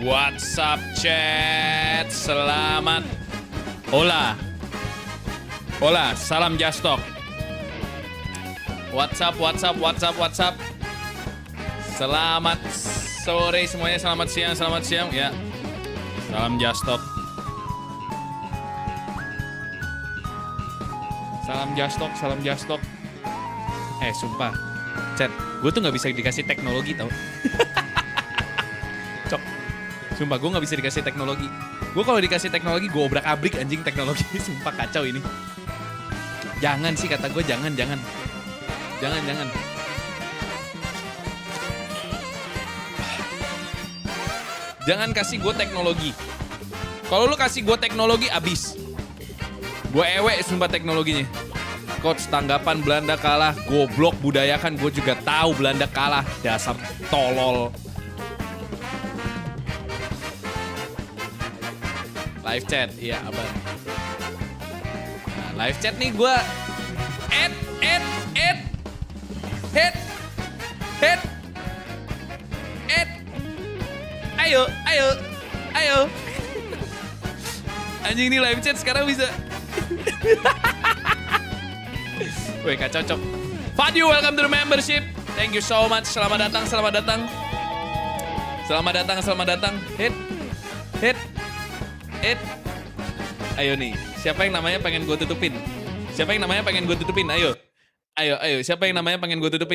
WhatsApp chat, selamat. Hola, salam Jastok. WhatsApp. Selamat sore semuanya, selamat siang ya. Salam Jastok. Salam Jastok. Sumpah, chat, gue tuh nggak bisa dikasih teknologi tau. Cok, sumpah gue nggak bisa dikasih teknologi. Gue kalau dikasih teknologi gue obrak-abrik anjing teknologi. Sumpah kacau ini. Jangan sih kata gue, jangan. Jangan kasih gue teknologi. Kalau lu kasih gue teknologi abis. Gue ewek sumpah teknologinya. Coach, tanggapan Belanda kalah, goblok, budayakan, gue juga tahu Belanda kalah, dasar tolol. Live chat, iya abang. Nah, live chat nih gue ayo. Anjing ini live chat sekarang bisa. Wih, kacau cok. Fadil, welcome to the membership. Thank you so much. Selamat datang. Hit. Ayo nih, siapa yang namanya pengen gue tutupin? Ayo. Siapa yang namanya pengen gue tutupin?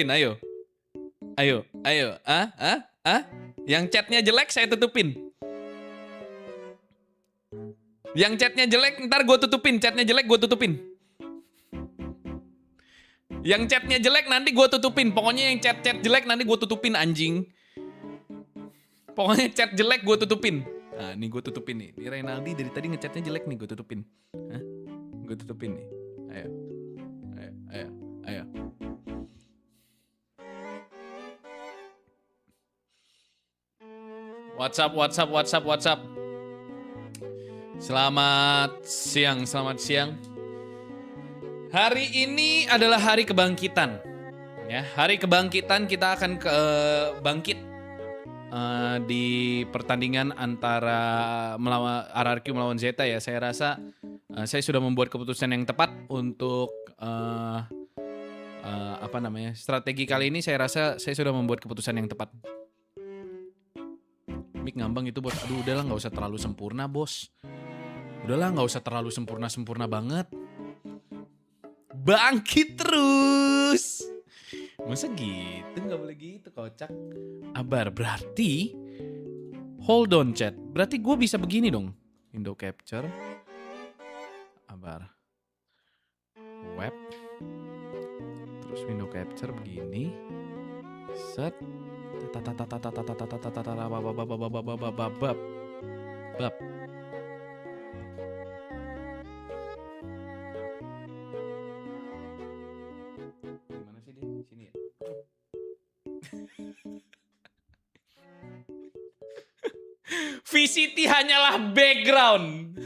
Ayo. Yang chatnya jelek saya tutupin. Yang chatnya jelek ntar gue tutupin. Yang chatnya jelek nanti gue tutupin. Pokoknya yang chat jelek nanti gue tutupin anjing. Pokoknya chat jelek gue tutupin. Nah ini gue tutupin nih. Ini Reynaldi dari tadi ngechatnya jelek nih, gue tutupin. Gue tutupin nih. Ayo. WhatsApp. Selamat siang. Hari ini adalah hari kebangkitan. Ya, hari kebangkitan kita akan bangkit di pertandingan antara RRQ melawan Zeta ya. Saya rasa saya sudah membuat keputusan yang tepat untuk strategi kali ini. Saya rasa saya sudah membuat keputusan yang tepat. Mik ngambang itu bos. Aduh udahlah nggak usah terlalu sempurna bos. Sempurna banget. Bangkit terus. Masa gitu, nggak boleh gitu kocak. Abar, berarti hold on chat. Berarti gue bisa begini dong. Window capture. Abar. Web. Terus window capture begini. Set. Bab. Gimana sih dia? Sini ya. VCT hanyalah background.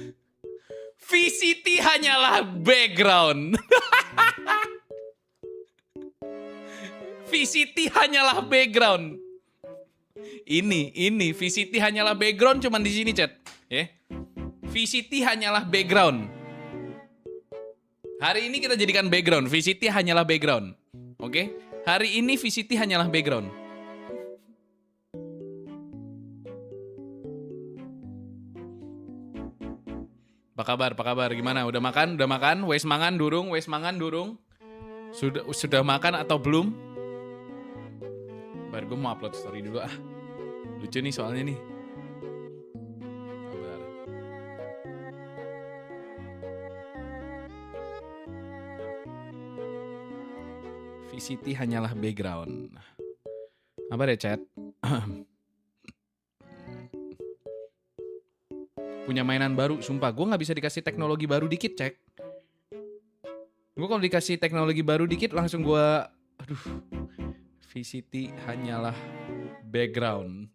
VCT hanyalah background. Ini VCT hanyalah background cuman di sini chat, ya. VCT hanyalah background. Hari ini kita jadikan background. VCT hanyalah background. Oke? Hari ini VCT hanyalah background. Apa kabar? Gimana? Udah makan? Wes mangan durung? Sudah makan atau belum? Bar, gue mau upload story dulu ah. Lucu nih soalnya nih. Kabar. VCT hanyalah background. Apa deh chat? Punya mainan baru, sumpah gue gak bisa dikasih teknologi baru dikit cek. Gue kalau dikasih teknologi baru dikit langsung gue, aduh, VCT hanyalah background.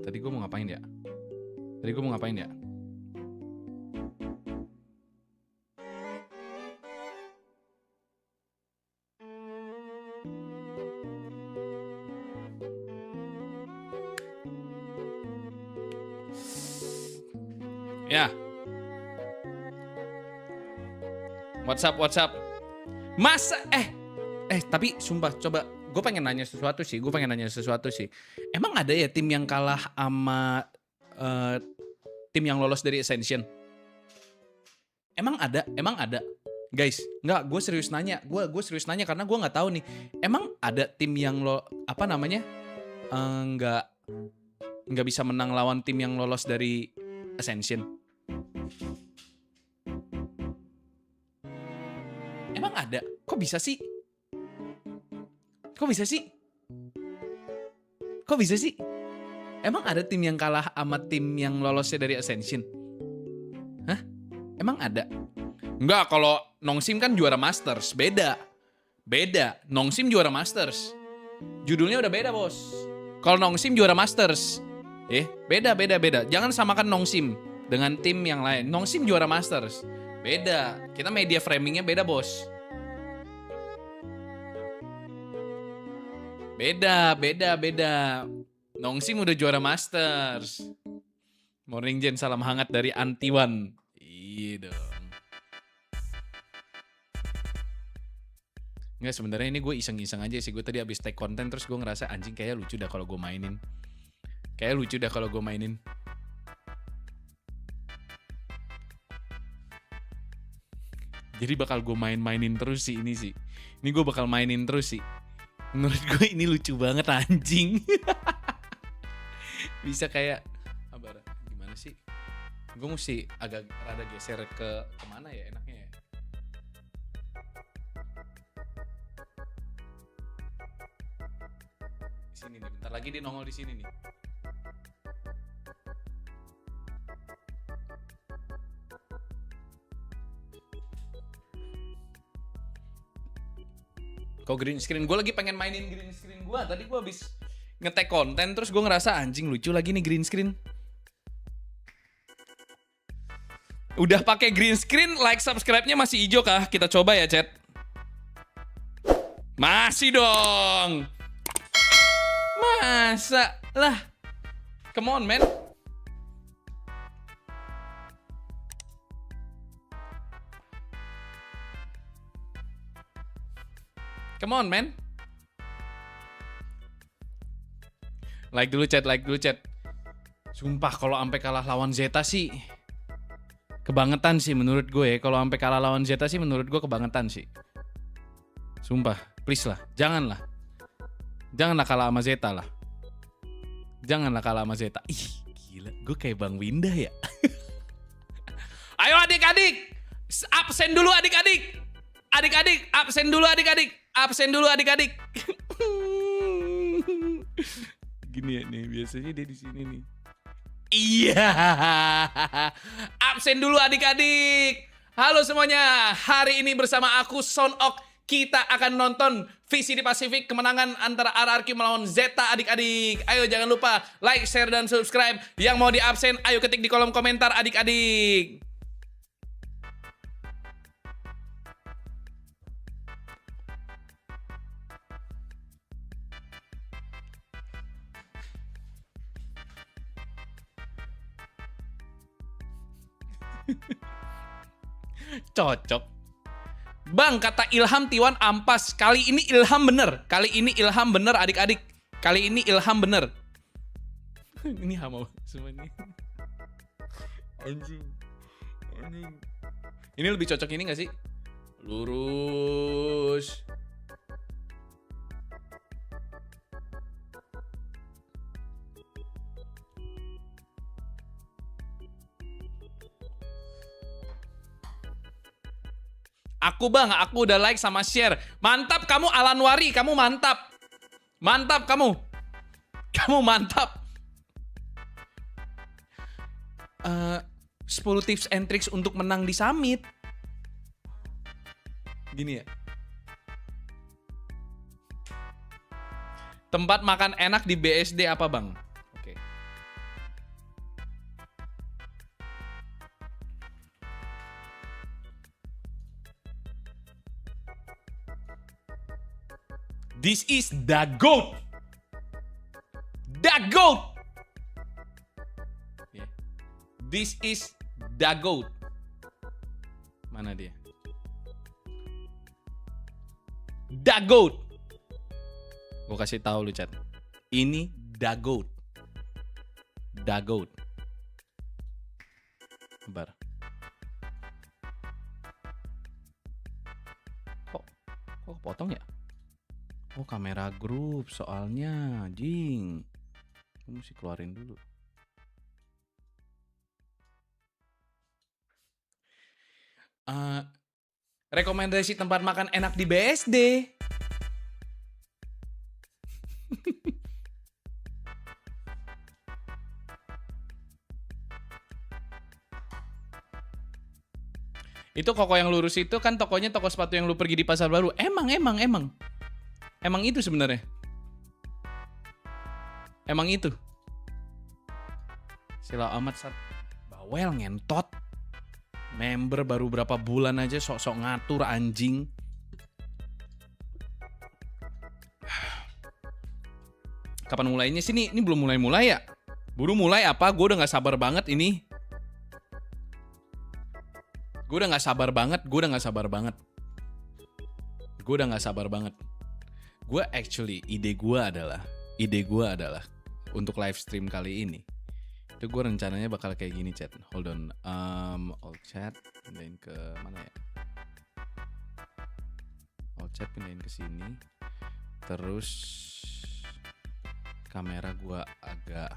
Tadi gue mau ngapain ya? Ya. WhatsApp. Masa tapi sumpah coba gue pengen nanya sesuatu sih. Emang ada ya tim yang kalah sama tim yang lolos dari Ascension? Emang ada? Guys, nggak, gue serius nanya karena gue nggak tahu nih. Emang ada tim yang nggak bisa menang lawan tim yang lolos dari Ascension? Emang ada? Kok bisa sih? Emang ada tim yang kalah sama tim yang lolosnya dari Ascension? Hah? Emang ada? Enggak, kalau Nongsim kan juara Masters. Beda. Nongsim juara Masters. Judulnya udah beda, bos. Kalau Nongsim juara Masters. Beda. Jangan samakan Nongsim dengan tim yang lain. Nongsim juara Masters. Beda. Kita media framingnya beda, bos. Beda. Nongsim udah juara Masters. Morning Jen, salam hangat dari Antiwan. Iya dong. Nggak, sebenarnya ini gue iseng-iseng aja sih. Gue tadi abis take konten terus gue ngerasa anjing kayaknya lucu dah kalau gue mainin. Jadi bakal gue mainin terus sih ini sih. Ini gue bakal mainin terus sih. Menurut gue ini lucu banget anjing. Bisa kayak gimana sih? Gue mesti agak rada geser ke kemana ya enaknya ya? Di sini nih, bentar lagi dia nongol di sini nih. Kok green screen? Gue lagi pengen mainin green screen gue. Tadi gue habis nge-tag konten terus gue ngerasa anjing lucu lagi nih green screen. Udah pakai green screen, like subscribe-nya masih hijau kah? Kita coba ya, chat. Masih dong. Masa lah. Come on, man. Come on, man. Like dulu chat. Sumpah kalau sampai kalah lawan Zeta sih kebangetan sih menurut gue. Kalau sampai kalah lawan Zeta sih menurut gue kebangetan sih. Sumpah, please lah, janganlah. Janganlah kalah sama Zeta lah. Ih, gila, gue kayak Bang Winda ya. Ayo adik-adik, absen dulu adik-adik. Absen dulu adik-adik. Gini ya nih, biasanya dia di sini nih. Iya. Absen dulu adik-adik. Halo semuanya. Hari ini bersama aku Sonok, kita akan nonton VCD Pasifik kemenangan antara RRQ melawan Zeta adik-adik. Ayo jangan lupa like, share, dan subscribe. Yang mau di absen, ayo ketik di kolom komentar adik-adik. Cocok. Bang, kata Ilham Tiwan ampas. Kali ini Ilham bener adik-adik. Ini hama semua ini. Anjing. Ini lebih cocok ini gak sih? Lurus. Aku bang, aku udah like sama share. Mantap kamu Alanwari, kamu mantap. Mantap kamu. Kamu mantap. 10 tips and tricks untuk menang di summit. Gini ya. Tempat makan enak di BSD apa bang? Oke. This is the GOAT. The GOAT. Yeah. This is Dagoat. Mana dia? Dagoat. Gue kasih tahu lu chat. Ini dagoat. Dagoat. Bentar. Kok potong ya? Oh, kamera grup soalnya, jing. Gue mesti keluarin dulu. Rekomendasi tempat makan enak di BSD. Itu koko yang lurus itu kan tokonya toko sepatu yang lu pergi di Pasar Baru. Emang itu sebenarnya. Emang itu. Sila amat sat. Bawel ngentot. Member baru berapa bulan aja sok-sok ngatur anjing. Kapan mulainya sih nih? Ini belum mulai-mulai ya? Buru mulai apa? Gue udah gak sabar banget ini. Gue udah gak sabar banget. Gue actually, ide gue adalah untuk live stream kali ini. Itu gue rencananya bakal kayak gini chat. Hold on. All chat pindahin ke mana ya? All chat pindahin ke sini. Terus kamera gue agak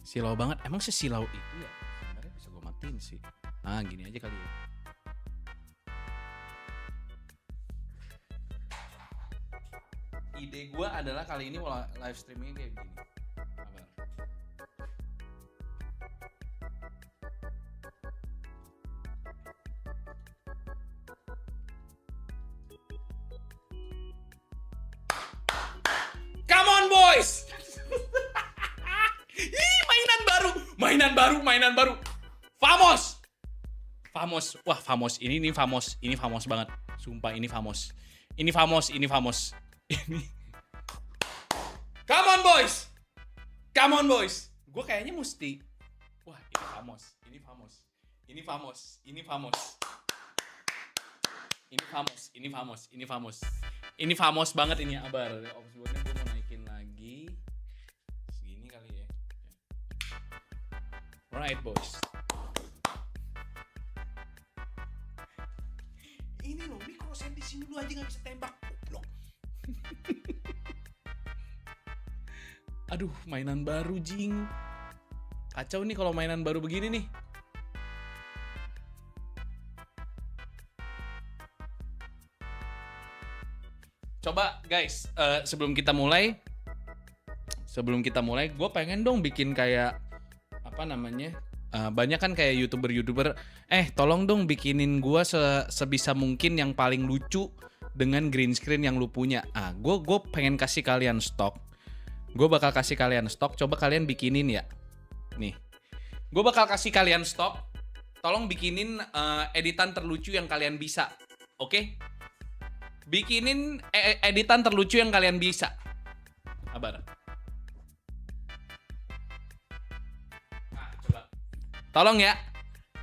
silau banget. Emang sesilau itu ya? Sebenarnya bisa gue matiin sih. Ah, gini aja kali ya. Ide gue adalah kali ini live streaming kayak gini. Come on boys! Mainan baru. Famos. Wah, famos. Ini famos banget. Sumpah ini famos. Ini. Come on boys. Gue kayaknya mesti. Wah, ini famos. Ini famos banget ini Abar. Obsbornya gue mau naikin lagi. Segini kali ya. Alright boys. Ini loh, mikrosen di sini lu aja nggak bisa tembak, goblok. Aduh, mainan baru jing. Kacau nih kalau mainan baru begini nih. Coba guys, sebelum kita mulai, gue pengen dong bikin kayak apa namanya? Banyak kan kayak youtuber, tolong dong bikinin gue sebisa mungkin yang paling lucu dengan green screen yang lu punya. Gue pengen kasih kalian stok. Gue bakal kasih kalian stok. Coba kalian bikinin ya. Nih, gue bakal kasih kalian stok. Tolong bikinin editan terlucu yang kalian bisa, oke? Bikinin editan terlucu yang kalian bisa. Abar. Coba. Tolong ya.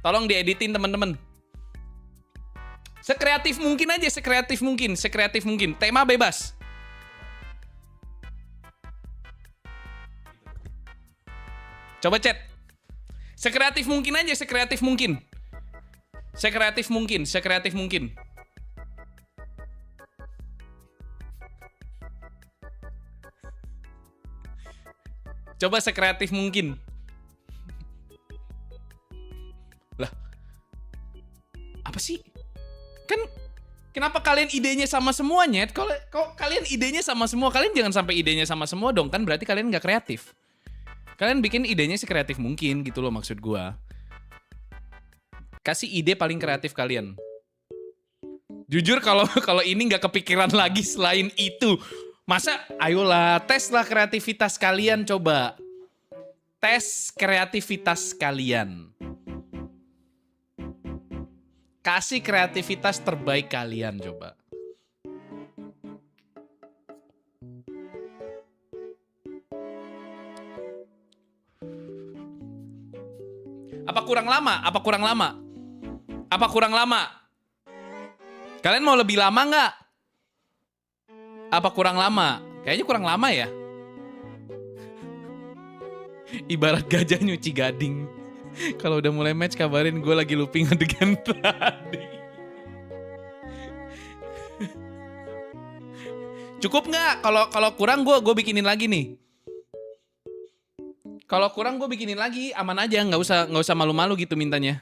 Tolong dieditin teman-teman. Sekreatif mungkin aja, sekreatif mungkin. Tema bebas. Coba chat. Sekreatif mungkin aja, sekreatif mungkin. Coba sekreatif mungkin. Lah. Apa sih? Kan kenapa kalian idenya sama semuanya? Kalau kalian idenya sama semua, kalian jangan sampai idenya sama semua dong. Kan berarti kalian nggak kreatif. Kalian bikin idenya sekreatif mungkin gitu loh maksud gua. Kasih ide paling kreatif kalian. Jujur kalau ini nggak kepikiran lagi selain itu. Masa ayolah teslah kreativitas kalian coba. Tes kreativitas kalian. Kasih kreativitas terbaik kalian coba. Apa kurang lama? Apa kurang lama? Apa kurang lama? Kalian mau lebih lama nggak? Apa kurang lama? Kayaknya kurang lama ya. Ibarat gajah nyuci gading. Kalau udah mulai match kabarin gue lagi looping adegan tadi. Cukup nggak? Kalau kurang gue bikinin lagi nih. Kalau kurang gue bikinin lagi, aman aja, nggak usah malu-malu gitu mintanya.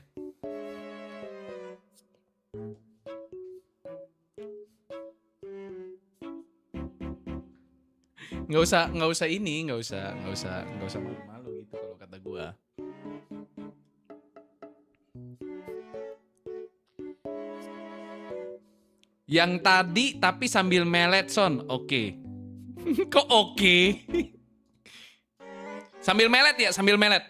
Nggak usah malu-malu gitu kalau kata gue. Yang tadi tapi sambil melet Son, oke. Kok oke? Sambil melet ya, sambil melet.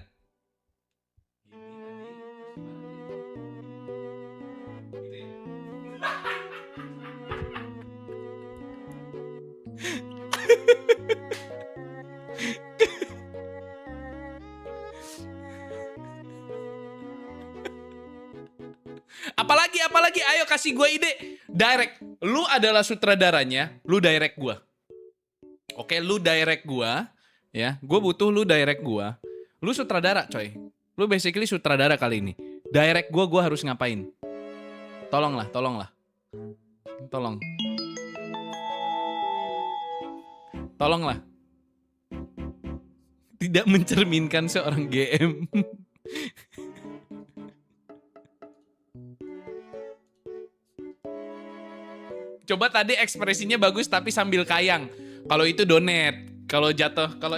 Apalagi, ayo kasih gue ide. Direct, lu adalah sutradaranya, lu direct gue. Oke, lu direct gue, ya. Gue butuh lu direct gue. Lu sutradara, coy. Lu basically sutradara kali ini. Direct gue harus ngapain? Tolong. Tolonglah. Tidak mencerminkan seorang GM. Coba tadi ekspresinya bagus tapi sambil kayang. Kalau itu donate. Kalau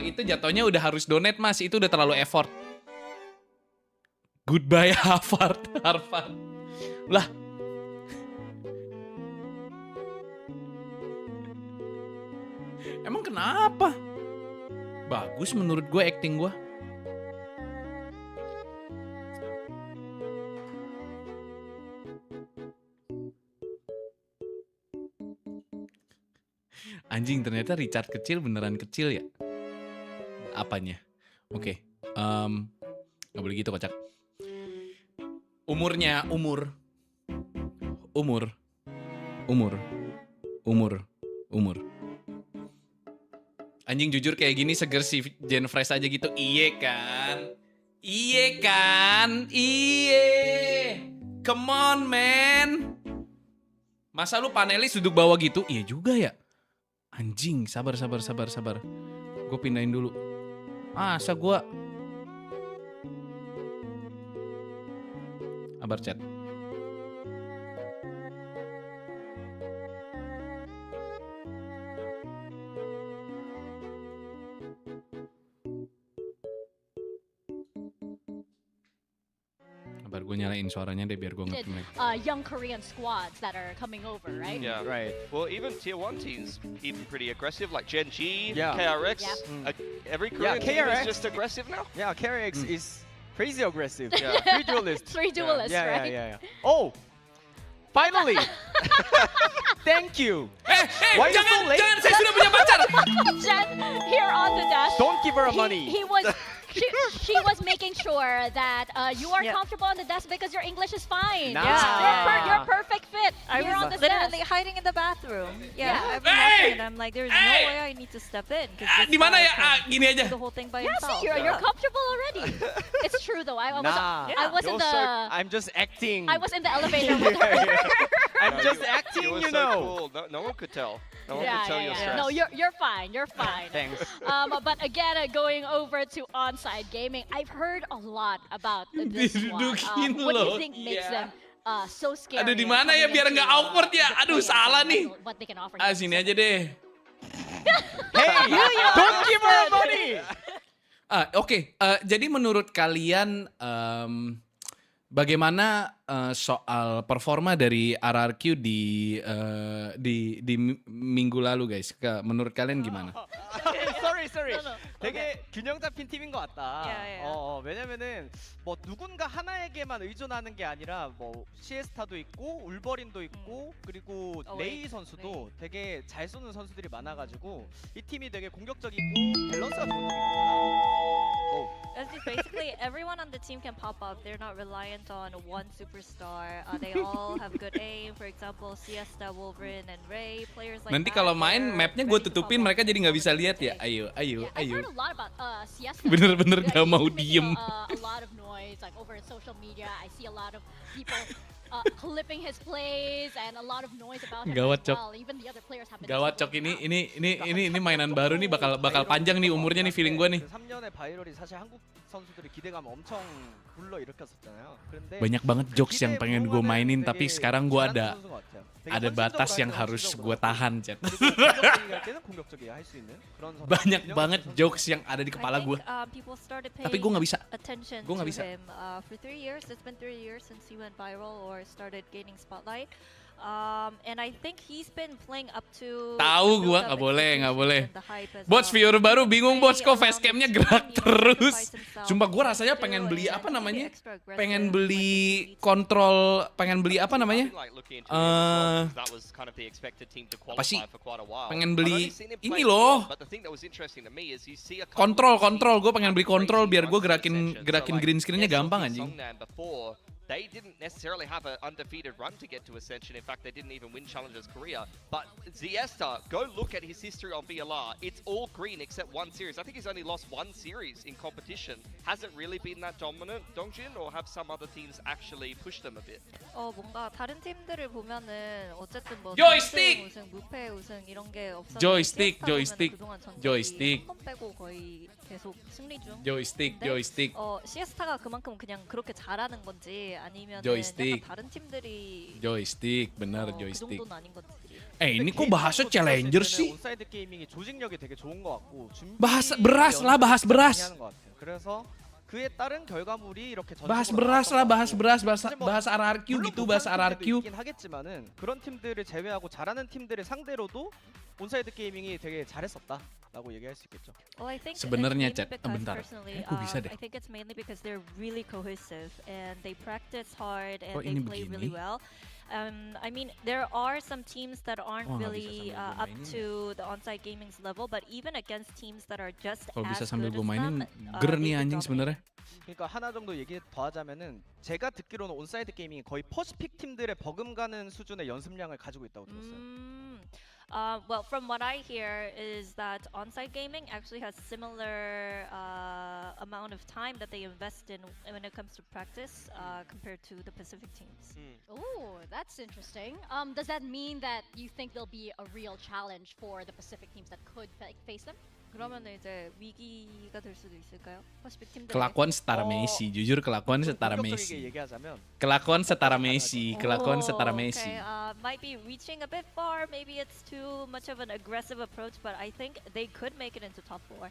itu jatuhnya udah harus donate, Mas. Itu udah terlalu effort. Goodbye Harvard. Lah. Emang kenapa? Bagus menurut gue acting gue. Anjing, ternyata Richard kecil beneran kecil ya? Apanya? Oke. Gak boleh gitu, kocak. Umur. Anjing, jujur kayak gini seger si Gen Fresh aja gitu. Iye kan? Come on, man. Masa lu panelis duduk bawah gitu? Iya juga ya. Anjing, sabar. Gue pindahin dulu. Masa gue... Sabar, chat. Gue nyalain suaranya deh biar gue ngerti mereka. Young Korean squads that are coming over, right? Yeah, Right. Well, even tier 1 teams even pretty aggressive, like Gen G, Yeah. KRX. Yeah. Every Korean team KRX. is just aggressive now. Yeah, KRX is crazy aggressive. Yeah. Three duelists. Three duelists, right? Yeah. Oh, finally! Thank you. Why you so late? Jangan, saya sudah punya pacar. Jen, here on the dash. Don't give her money. He was. She was making sure that you are Yeah. comfortable on the desk because your English is fine. Nah. You're perfect fit I here on was the literally desk. hiding in the bathroom. Yeah. Yeah, I've been Hey! watching and I'm like, there's no way I need to step in. 'Cause this Di mana guy ya? can Gini aja. do the whole thing by Yeah, himself. see, you're comfortable already. It's true though. I was Nah. in the I'm just acting. I was in the elevator with her. I'm No, just you acting, were you so know. cool. No one could tell. No one could tell you're stressed. No, you're fine. You're fine. Thanks. But again, going over to onside gaming, I've heard a lot about this one. Didudukin What do you loh. think makes Iya. them so scary? Aduh, di mana ya biar nggak awkward ya? Aduh, salah nih. What they can offer. Sini aja deh. Hey, don't give her money. Oke. Jadi menurut kalian bagaimana soal performa dari RRQ di minggu lalu, guys? Menurut kalian gimana? sorry. No. 되게 균형 잡힌 팀인 것 같다. Yeah. 왜냐면은 뭐 누군가 하나에게만 의존하는 게 아니라 뭐 시에스타도 있고 울버린도 있고 그리고 레이 선수도 되게 잘 쏘는 선수들이 많아가지고 이 팀이 되게 공격적이고 밸런스가 좋은 팀인 것 같다. That's just basically everyone on the team can pop up. They're not reliant on one superstar. They all have good aim. For example, Siesta, Wolverine, and Ray. Players like Nanti that, kalau main they're mapnya gue ready to pop tutupin, up mereka jadi nggak on bisa any lihat ya. day. Ayo, ayo, Yeah, I've ayo. heard a lot about Siesta. Bener-bener Yeah, gak he's mau been making diem. A lot of noise, like over social media. I see a lot of people clipping his plays and a lot of noise about him Gawat, as Cok. well. Even the other players have been. Gawat Cok, doubling ini down. mainan baru nih, bakal panjang nih umurnya nih, feeling gue nih. 3년의 바이럴이 사실 한국 선수들이 기대감 엄청 불러 일으켰었잖아요. 그런데 Banyak banget jokes yang pengen gue mainin, tapi sekarang gue ada batas yang harus gue tahan, Chat. Banyak banget jokes yang ada di kepala gue. People started Tapi gue nggak bisa. attention Gue nggak to bisa. him for 3 years. It's been 3 years since he went viral or started gaining spotlight. And I think he's been playing up to Tahu the gua, build-up nggak boleh, nggak boleh. expectations and the hype as Bots well. viewer baru bingung, Bots, kok Play around facecamnya the gerak screen, he terus. sacrificed himself Sumpah gue to rasanya do pengen it beli and apa he get namanya? extra aggressive Pengen when beli he needs to. kontrol, pengen beli apa namanya? Apa sih? Pengen beli ini loh. Kontrol, gue pengen beli kontrol biar gue gerakin green screen-nya gampang anjing. They didn't necessarily have an undefeated run to get to Ascension. In fact, they didn't even win Challengers Korea. But Ziesta, go look at his history on VLR. It's all green except one series. I think he's only lost one series in competition. Hasn't really been that dominant, Dongjin, or have some other teams actually pushed them a bit? 뭔가 다른 팀들을 보면은 어쨌든 뭐 조이스틱! 우승, 무패 우승 이런 게 없었는데 조이스틱, 시에스타 조이스틱, 보면은 그동안 전적이 조이스틱. 한 번 빼고 거의 계속 승리 중. Joystick, 근데, joystick. 시에스타가 그만큼 그냥 그렇게 잘하는 건지 아니면 조이스틱. 약간 다른 팀들이 Joystick, benar 그 joystick. 정도는 아닌 건지. Ini kok bahasa Challenger sih? 온사이드 게이밍이 조직력이 되게 좋은 것 같고 bahas beras lah, bahas beras. 하는 것 같아요. 그래서 그에 따른 결과물이 이렇게 Bahas 전적으로 beras 나왔던 lah, 것 bahas 같고. beras, 사실 뭐 bahas RRQ 물론 gitu, 못하는 bahas 팀들도 RRQ. 있긴 하겠지만은 그런 팀들을 제외하고 잘하는 팀들을 상대로도 온사이드 게이밍이 되게 잘했었다라고 얘기할 수 있겠죠. Well, I think Sebenarnya, it's Chat, mainly because bentar. personally, Kok bisa deh? I think it's mainly because they're really cohesive and they practice hard and Kok they ini play really begini? well. I mean, there are some teams that aren't Oh, nggak bisa really sambil gua up mainin to the onside gaming's level, but even against teams that are just Kalau bisa as sambil good gue as mainin, them, ger they nih could anjing dominate. sebenarnya. 그러니까 하나 정도 얘기 더 하자면은 제가 듣기로는 온사이드 게이밍이 거의 퍼시픽 팀들의 버금가는 수준의 연습량을 가지고 있다고 들었어요. Well, from what I hear is that onsite gaming actually has similar amount of time that they invest in when it comes to practice compared to the Pacific teams. Oh, that's interesting. Does that mean that you think there'll be a real challenge for the Pacific teams that could face them? 그러면 이제 위기가 될 수도 있을까요? 퍼시픽 팀들. Kelakuan setara Messi, jujur kelakuan setara 본격적이게 Messi. 얘기하자면 Kelakuan setara Messi, kelakuan setara Messi. Okay, might be reaching a bit far. Maybe it's too much of an aggressive approach, but I think they could make it into top 4.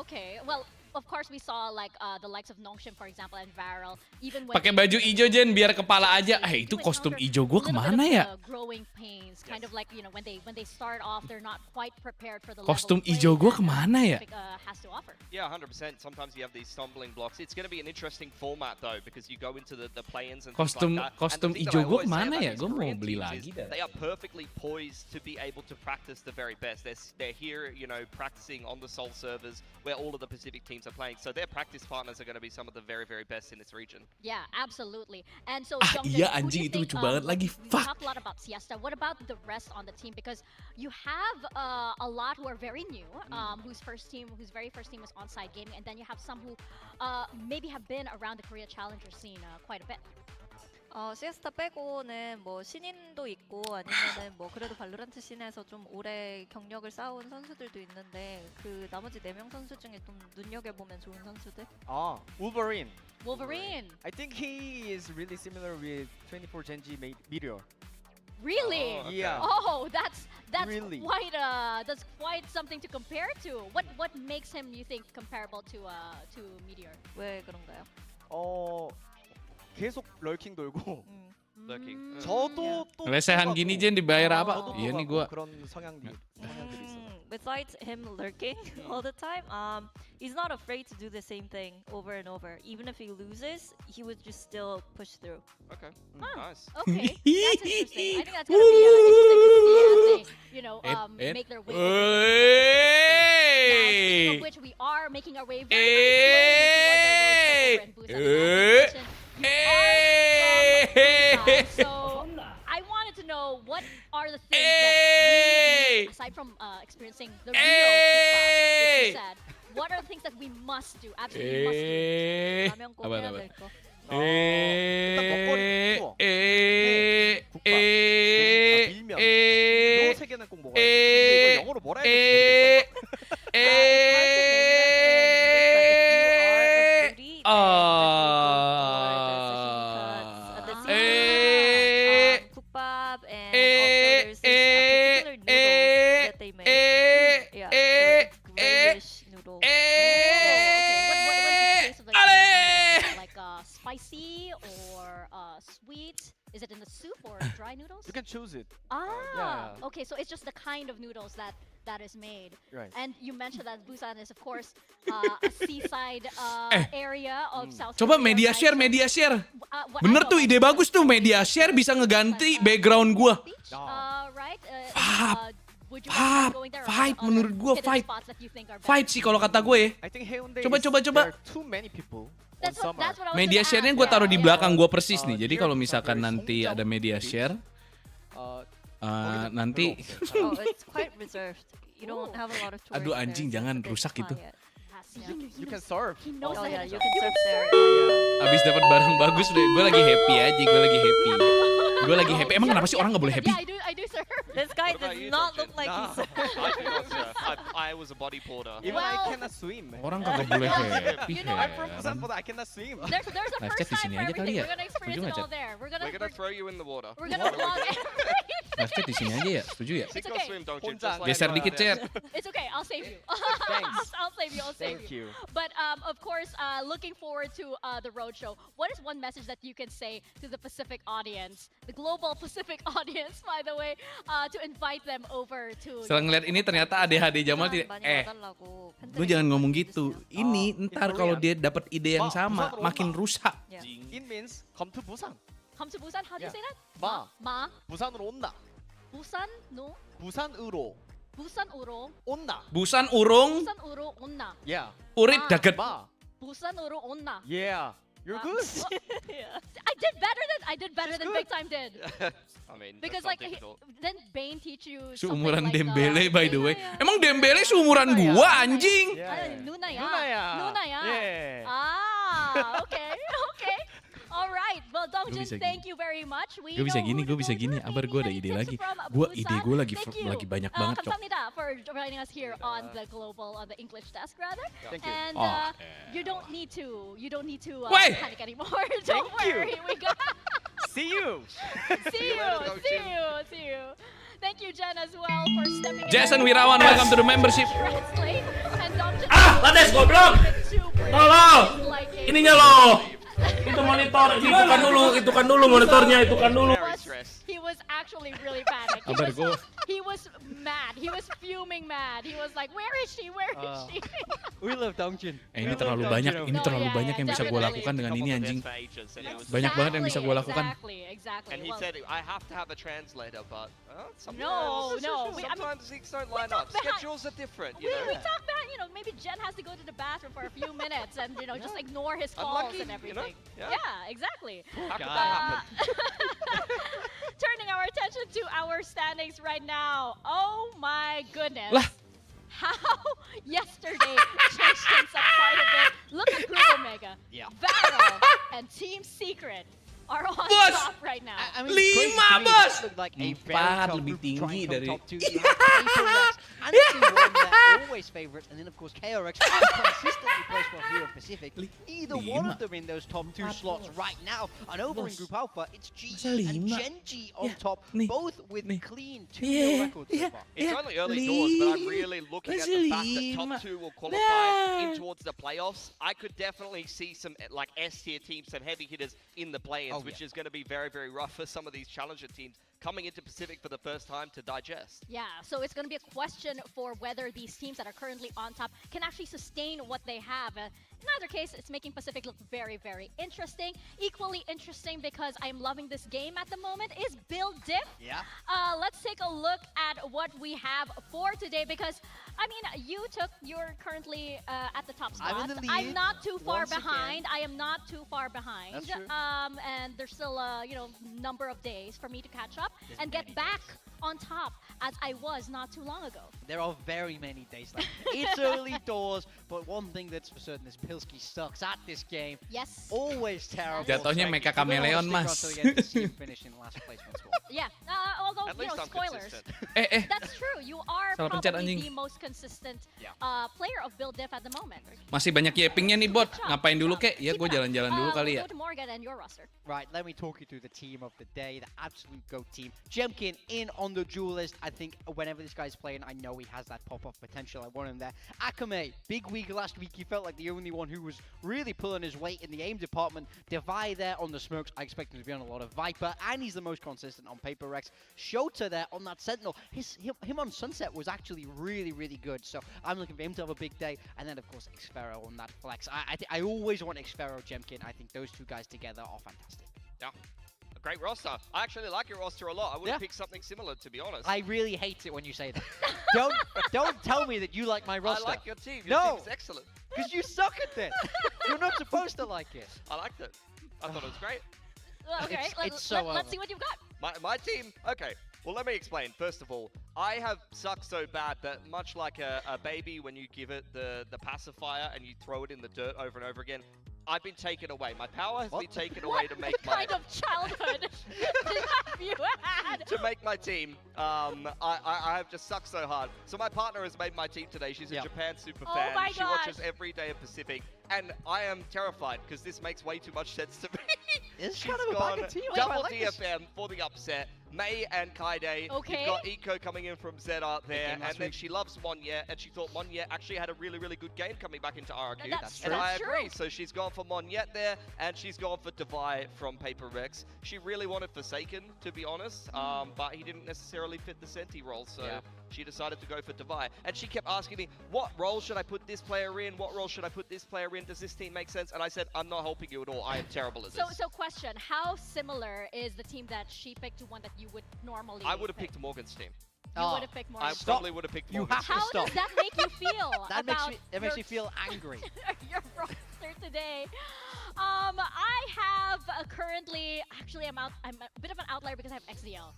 Okay. Well, of course we saw like the likes of Nongshim, for example, and Varel. Even when Pakai baju ijo Jen biar kepala aja. Itu kostum ijo gue kemana ya? Growing pains, kind of like when they start off, they're not quite prepared for the Kostum level of ijo play gue that kemana ya? Pacific, has to offer. Yeah, 100%. Sometimes you have these stumbling blocks. It's going to be an interesting format though, because you go into the play-ins and things Kostum- like that. kostum And the thing ijo that I gua always say kemana about ya? these Gua mau Korean beli teams lagi is dah. They are perfectly poised to be able to practice the very best. They're here, practicing on the Seoul servers where all of the Pacific teams are playing. So their practice partners are going to be some of the very, very best in this region. Yeah, absolutely. And so, iya, Jongjae, who do anjing, you itu think, lucu banget lagi. We Fuck. talked a lot about Siesta. What about the rest on the team? Because you have a lot who are very new, whose very first team was onside gaming, and then you have some who maybe have been around the Korea Challenger scene quite a bit. 시에스타 빼고는 뭐 신인도 있고 아니면은 뭐 그래도 발로란트 씬에서 좀 오래 경력을 쌓아온 선수들도 있는데 그 나머지 4명 선수 중에 좀 눈여겨보면 좋은 선수들? Wolverine. Wolverine. I think he is really similar with 24 Genji Meteor. Really? Oh, okay. Yeah. Oh, that's Really? quite something to compare to. What makes him, you think, comparable to Meteor? 왜 그런가요? 계속 럴킹 돌고 Lurking. 저도 또 Lesehan gini Jen dibayar apa? 저도 Iya nih 또 gue. 그런 성향들이 있어요. Besides him lurking all the time, he's not afraid to do the same thing over and over. Even if he loses, he would just still push through. Okay. Huh. Nice. Okay, that's interesting. I think that's gonna be interesting to see as they, make their way. Hey, Speaking of which, we are making our way very, very slowly towards our road trip over in Busan. As you mentioned, you are from Busan, so I wanted to know what are the things that we, aside from experiencing the real K-pop, which you said, what are the things that we must do? Absolutely must do. 라면 꼭 해야 될 거. 일단 먹거리 투어. 국밥, 밀면. 요 세 개는 꼭 먹어야 돼. 근데 이거 영어로 뭐라 해야 될지 국밥 and also there's this particular noodles that they make. Yeah, the grayish noodle. What is the taste of like noodles? Like spicy or sweet? Is it in the soup or dry noodles? You can choose it. Ah, Yeah. okay, so it's just the kind of noodles that is made. Right. And you mentioned that Busan is of course a seaside area of South Coba Korea, media right? share, So, media share. what I Bener know tuh, about ide Busan bagus tuh, is media share bisa ngeganti background gua. beach, Oh. right? Fab. Would you recommend going there or Vibe, other menurut gua hidden vibe. spots that you think are better? Vibe sih kalau kata gue ya. I think Haeundae Coba, is, coba. there are too many people on That's what summer. I was Media gonna share-nya ask. gue taruh di Yeah, belakang yeah. gue persis nih. Jadi Here kalau in misalkan Busan, nanti Songjeong ada media Beach. share, 거기는 nanti 별로 없어요. Oh, it's quite reserved. You don't have a lot of tourists. Aduh, anjing, there, so jangan it's a bit rusak itu. quiet. You can surf. He knows Oh that. yeah, you can surf there. abis dapat barang bagus deh. Gue lagi happy aja, gue lagi happy. Gue lagi happy. Emang kenapa sih orang nggak boleh happy? Yeah, I do, sir. This guy What about does you, not Dongjin? look like Nah. he's. I do not, sir. I was a body porter. Even Well- I cannot swim. Orang kagak boleh happy. You know, I'm from heran. Busan, but I cannot swim. There's a Live first chat di time sini for aja kali everything. ya? We're gonna experience Setuju it nggak, all Chat? there. We're gonna throw you in the water. we're gonna vlog everything. Live chat di sini aja ya, setuju ya? It's Sink or okay. swim, Dongjin. 혼자 Just like Geser that. dikit, Chat. It's okay. I'll save you. Thanks. I'll save you. I'll save Thank you. you. But of course, looking forward to the roadshow. What is one message that you can say to the Pacific audience, the global Pacific audience, by the way, to invite them over to? Setelah ngeliat ini ternyata ADHD Jamal tidak. Lu jangan ngomong gitu. Ini ntar kalau dia dapat ide yang sama, makin rusak. Yeah. It means come to Busan. Come to Busan. How do you Yeah. say that? 마. Ma. 부산으로 온다. Busan no. 부산으로 Busan uro. 온다. Busan urung, Busan uro onna. Yeah. urit daget. 마. Busan uro onna. Yeah. You're good. Yeah. I did better than Big Time did. I mean, Because that's like not difficult. then Bane teach you Seumuran something like Dembele by the way. Yeah. Emang Dembele seumuran gua anjing? Yeah. Nuna ya. 누나야. Nuna ya. Yeah. Ah, okay. Okay. All right. Well, Dongjin, bisa thank you very much. We Gue bisa know gini, who gue to bisa go gini. to. Abar gue ada ide lagi. Ide gue lagi banyak banget, Cok. 감사합니다 for joining us here on the global, on the English desk rather. Thank you. And Oh, you don't need to Wait. panic anymore. Don't Thank you. worry. We got See you. see you. later, See you. See you. Thank you, Jen, as well, for stepping in. Jason Wirawan, welcome to the membership. Translate. And Dongjin. Lades, goblok! Tolong! Ininya loh! Itu monitor, hidupkan dulu monitornya, hidupkan dulu. Very stressed. He was actually really panicked. Kabar gue. He was mad. He was fuming mad. He was like, "Where is she? Where is she?" We love Dongjin. Ini terlalu banyak, ini No, terlalu yeah, banyak yeah, yang bisa gue definitely. lakukan dengan ini Couple of anjing. this for ages, and it was- Banyak banget yang bisa gue lakukan. Exactly. And he Well, said, I have to have a translator, but sometimes, No. I mean, sometimes things don't line talk up. behind- Schedules are different, we, you know. we talked about, maybe Jen has to go to the bathroom for a few minutes and, just ignore his calls Unlucky, and you know? everything. Yeah. Yeah, exactly. How could God. that happen? Turning our attention to our standings right now. Oh my goodness. Lah. How yesterday changed things up quite a bit. Look at Group Omega. Yeah. Battle and Team Secret are on Bos! top right now. I mean, Lima, it's crazy to me. bos! This looked like a very Empat tough lebih group tinggi trying to come dari- top two. You have Apex and T1 they're always favorites, and then of course KRX consistently plays well here at Pacific. Either one Lima. of them in those top two slots right now, and over in Bos. Group Alpha, it's G Masa and lima? Genji on Yeah, top, nih, both with nih. clean 2-0 Yeah, records so yeah. far. It's Yeah, only early doors, but I'm Lima. really looking at Masa the fact that lima? top two will qualify in Nah. towards the playoffs. I could definitely see some like S tier teams, some heavy hitters in the play-ins, Oh, which yeah. is going to be very, very rough for some of these challenger teams coming into Pacific for the first time to digest. Yeah, so it's going to be a question for whether these teams that are currently on top can actually sustain what they have. In either case, it's making Pacific look very, very interesting. Equally interesting, because I'm loving this game at the moment, is Build Diff. Yeah. Let's take a look at what we have for today, because, I mean, you're currently at the top spot. I'm in the lead I'm not too far once again. behind. I am not too far behind. That's true. And there's still a number of days for me to catch up There's and get many back on top as I was not too long ago. There are very many days left. It's early doors, but one thing that's for certain is Pilski sucks at this game. Yes. Always terrible. Jatuhnya So Mecha you're gonna Chameleon, wanna Mas. stick around till the end to see him finish in last place once more. Yeah. Although, At least I'm spoilers. consistent. That's true. You are Salah pencet, probably anjing. the most consistent Yeah. player of Build Diff at the moment. Masih banyak yapingnya nih bot. Good job, Ngapain good dulu job. kek? Ya Keep gue it up. jalan-jalan dulu kali We'll ya. go to Morgan and your roster. Right, let me talk you through the team of the day, the absolute GOAT team. Jemkin in on the duel list. I think whenever this guy's playing, I know he has that pop-off potential. I want him there. Akame, big week last week. He felt like the only one who was really pulling his weight in the aim department. Divide there on the smokes. I expect him to be on a lot of Viper, and he's the most consistent on Paper Rex. Shota there on that Sentinel. Him on Sunset was actually really, really good. So I'm looking for him to have a big day. And then, of course, Xfero on that flex. I always want Xfero, Jemkin. I think those two guys together are fantastic. Yeah. A great roster. I actually like your roster a lot. I would have Yeah. picked something similar, to be honest. I really hate it when you say that. don't tell me that you like my I roster. like your team. Your No. team is excellent. Because you suck at this. You're not supposed to like it. I liked it. I thought it was great. Well, okay, It's so let's see what you've got. My team, okay. Well, let me explain. First of all, I have sucked so bad that much like a baby when you give it the pacifier and you throw it in the dirt over and over again, I've been taken away. My power has What? been taken away to make What kind of childhood have you had? to make my team. I have just sucked so hard. So my partner has made my team today. She's a Yeah. Japan super Oh fan. my She gosh. watches every day of Pacific, and I am terrified because this makes way too much sense to me. It's She's kind of a gone bugger team. I double like this. DFM for the upset. May and Kaide. Okay. You've got Eco coming in from Zeta there, game and last then week. she loves Monye, and she thought Monye actually had a really, really good game coming back into RRQ. That's and I true. agree. So she's gone for Monyet there, and she's gone for Devi from Paper Rex. She really wanted Forsaken, to be honest, but he didn't necessarily fit the Senti role, so Yeah. she decided to go for Devi. And she kept asking me, what role should I put this player in? What role should I put this player in? Does this team make sense? And I said, I'm not helping you at all. I am terrible at this. So question, how similar is the team that she picked to one that you would normally I would have pick? picked Morgan's team. You Oh, would have picked more. I Stop. probably would have picked You Morgan's have to team. How stop. does that make you feel That makes about me that makes your- me feel angry. your roster today? I have currently, actually, I'm a bit of an outlier because I have XDL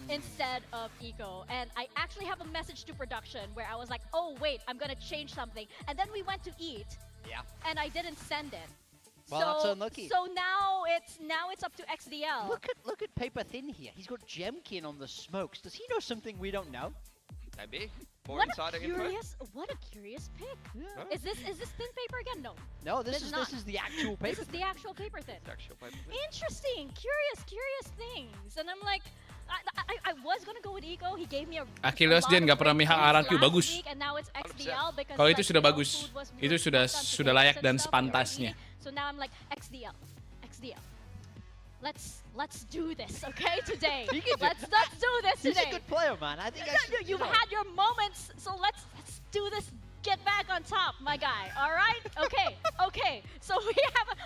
instead of Eco, and I actually have a message to production where I was like, oh wait, I'm gonna change something, and then we went to eat, Yeah. and I didn't send it. Well, so, that's unlucky. So now it's up to XDL. Look at Paper Thin here. He's got Jemkin on the smokes. Does he know something we don't know? Maybe. More What a insider info. curious pick. Huh? Is this thin paper again? No. No, This is not. this is the actual This paper. is the actual paper thin. It's actual paper. Interesting, curious things. And I'm like, I was gonna go with Eco. He gave me a Achilles lot dia of nggak pernah great mihak points RRQ, last bagus. week, and now it's XDL because Kalau itu like, sudah you know, bagus. food was Itu really sudah important to sudah games layak and dan stuff, sepantasnya. already. So now I'm like XDL. Let's do this, okay? Today. He can do- let's do this He's a today. good player, man. I think You've had your moments, so let's do this. Get back on top, my guy. All right? Okay. So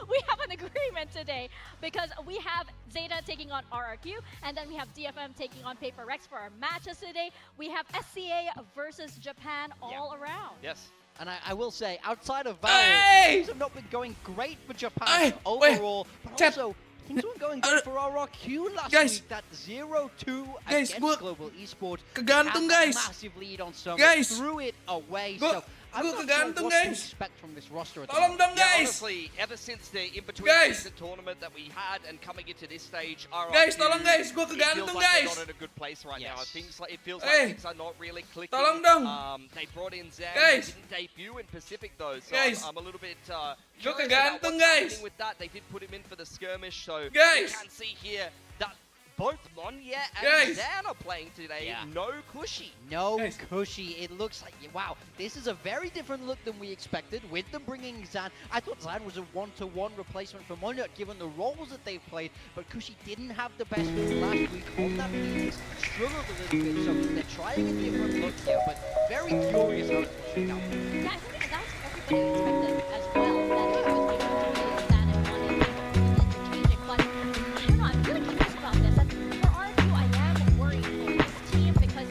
we have an agreement today because we have Zeta taking on RRQ, and then we have DFM taking on Paper Rex for our matches today. We have SCA versus Japan all around. Yes. And I will say, outside of Hey! Valve, things have not been going great for Japan Hey, overall, but Chat. also things weren't going good for RRQ last Guys. week. That 0-2 Guys, against gua Global Esports. kegantung, Had that guys. massive lead on some. Guys. Threw it away. Gua- So I'm gua not sure kegantung, what to guys. expect from this roster at the Tolong moment. dong Yeah, guys. honestly, ever since the in-between Guys. season tournament that we had and coming into this stage, RRQ, Guys, tolong guys, gua it feels kegantung like they're guys. not in a good place right now. Yes. Things like it feels Hey. like things are not really clicking. Tolong dong. They brought in Zen. Guys. They didn't debut in Pacific though, so Guys. I'm a little bit Gua curious about kegantung, what's guys. happening with that. They did put him in for the skirmish, so Guys. you can see here that both Monya and Guys. Zan are playing today. Yeah. No Cushy. No Guys. Cushy. It looks like, wow, this is a very different look than we expected with them bringing Zan. I thought Zan was a one-to-one replacement for Monya given the roles that they've played, but Cushy didn't have the best build last week on that Phoenix, struggled a little bit, so they're trying a different look here, but very curious how it's pushing out. Yeah, I think that's everybody expected as well, that he was able to play Zan and Monya interchanging. But I don't know, I'm really curious about this. And for RQ, I am worried for this team because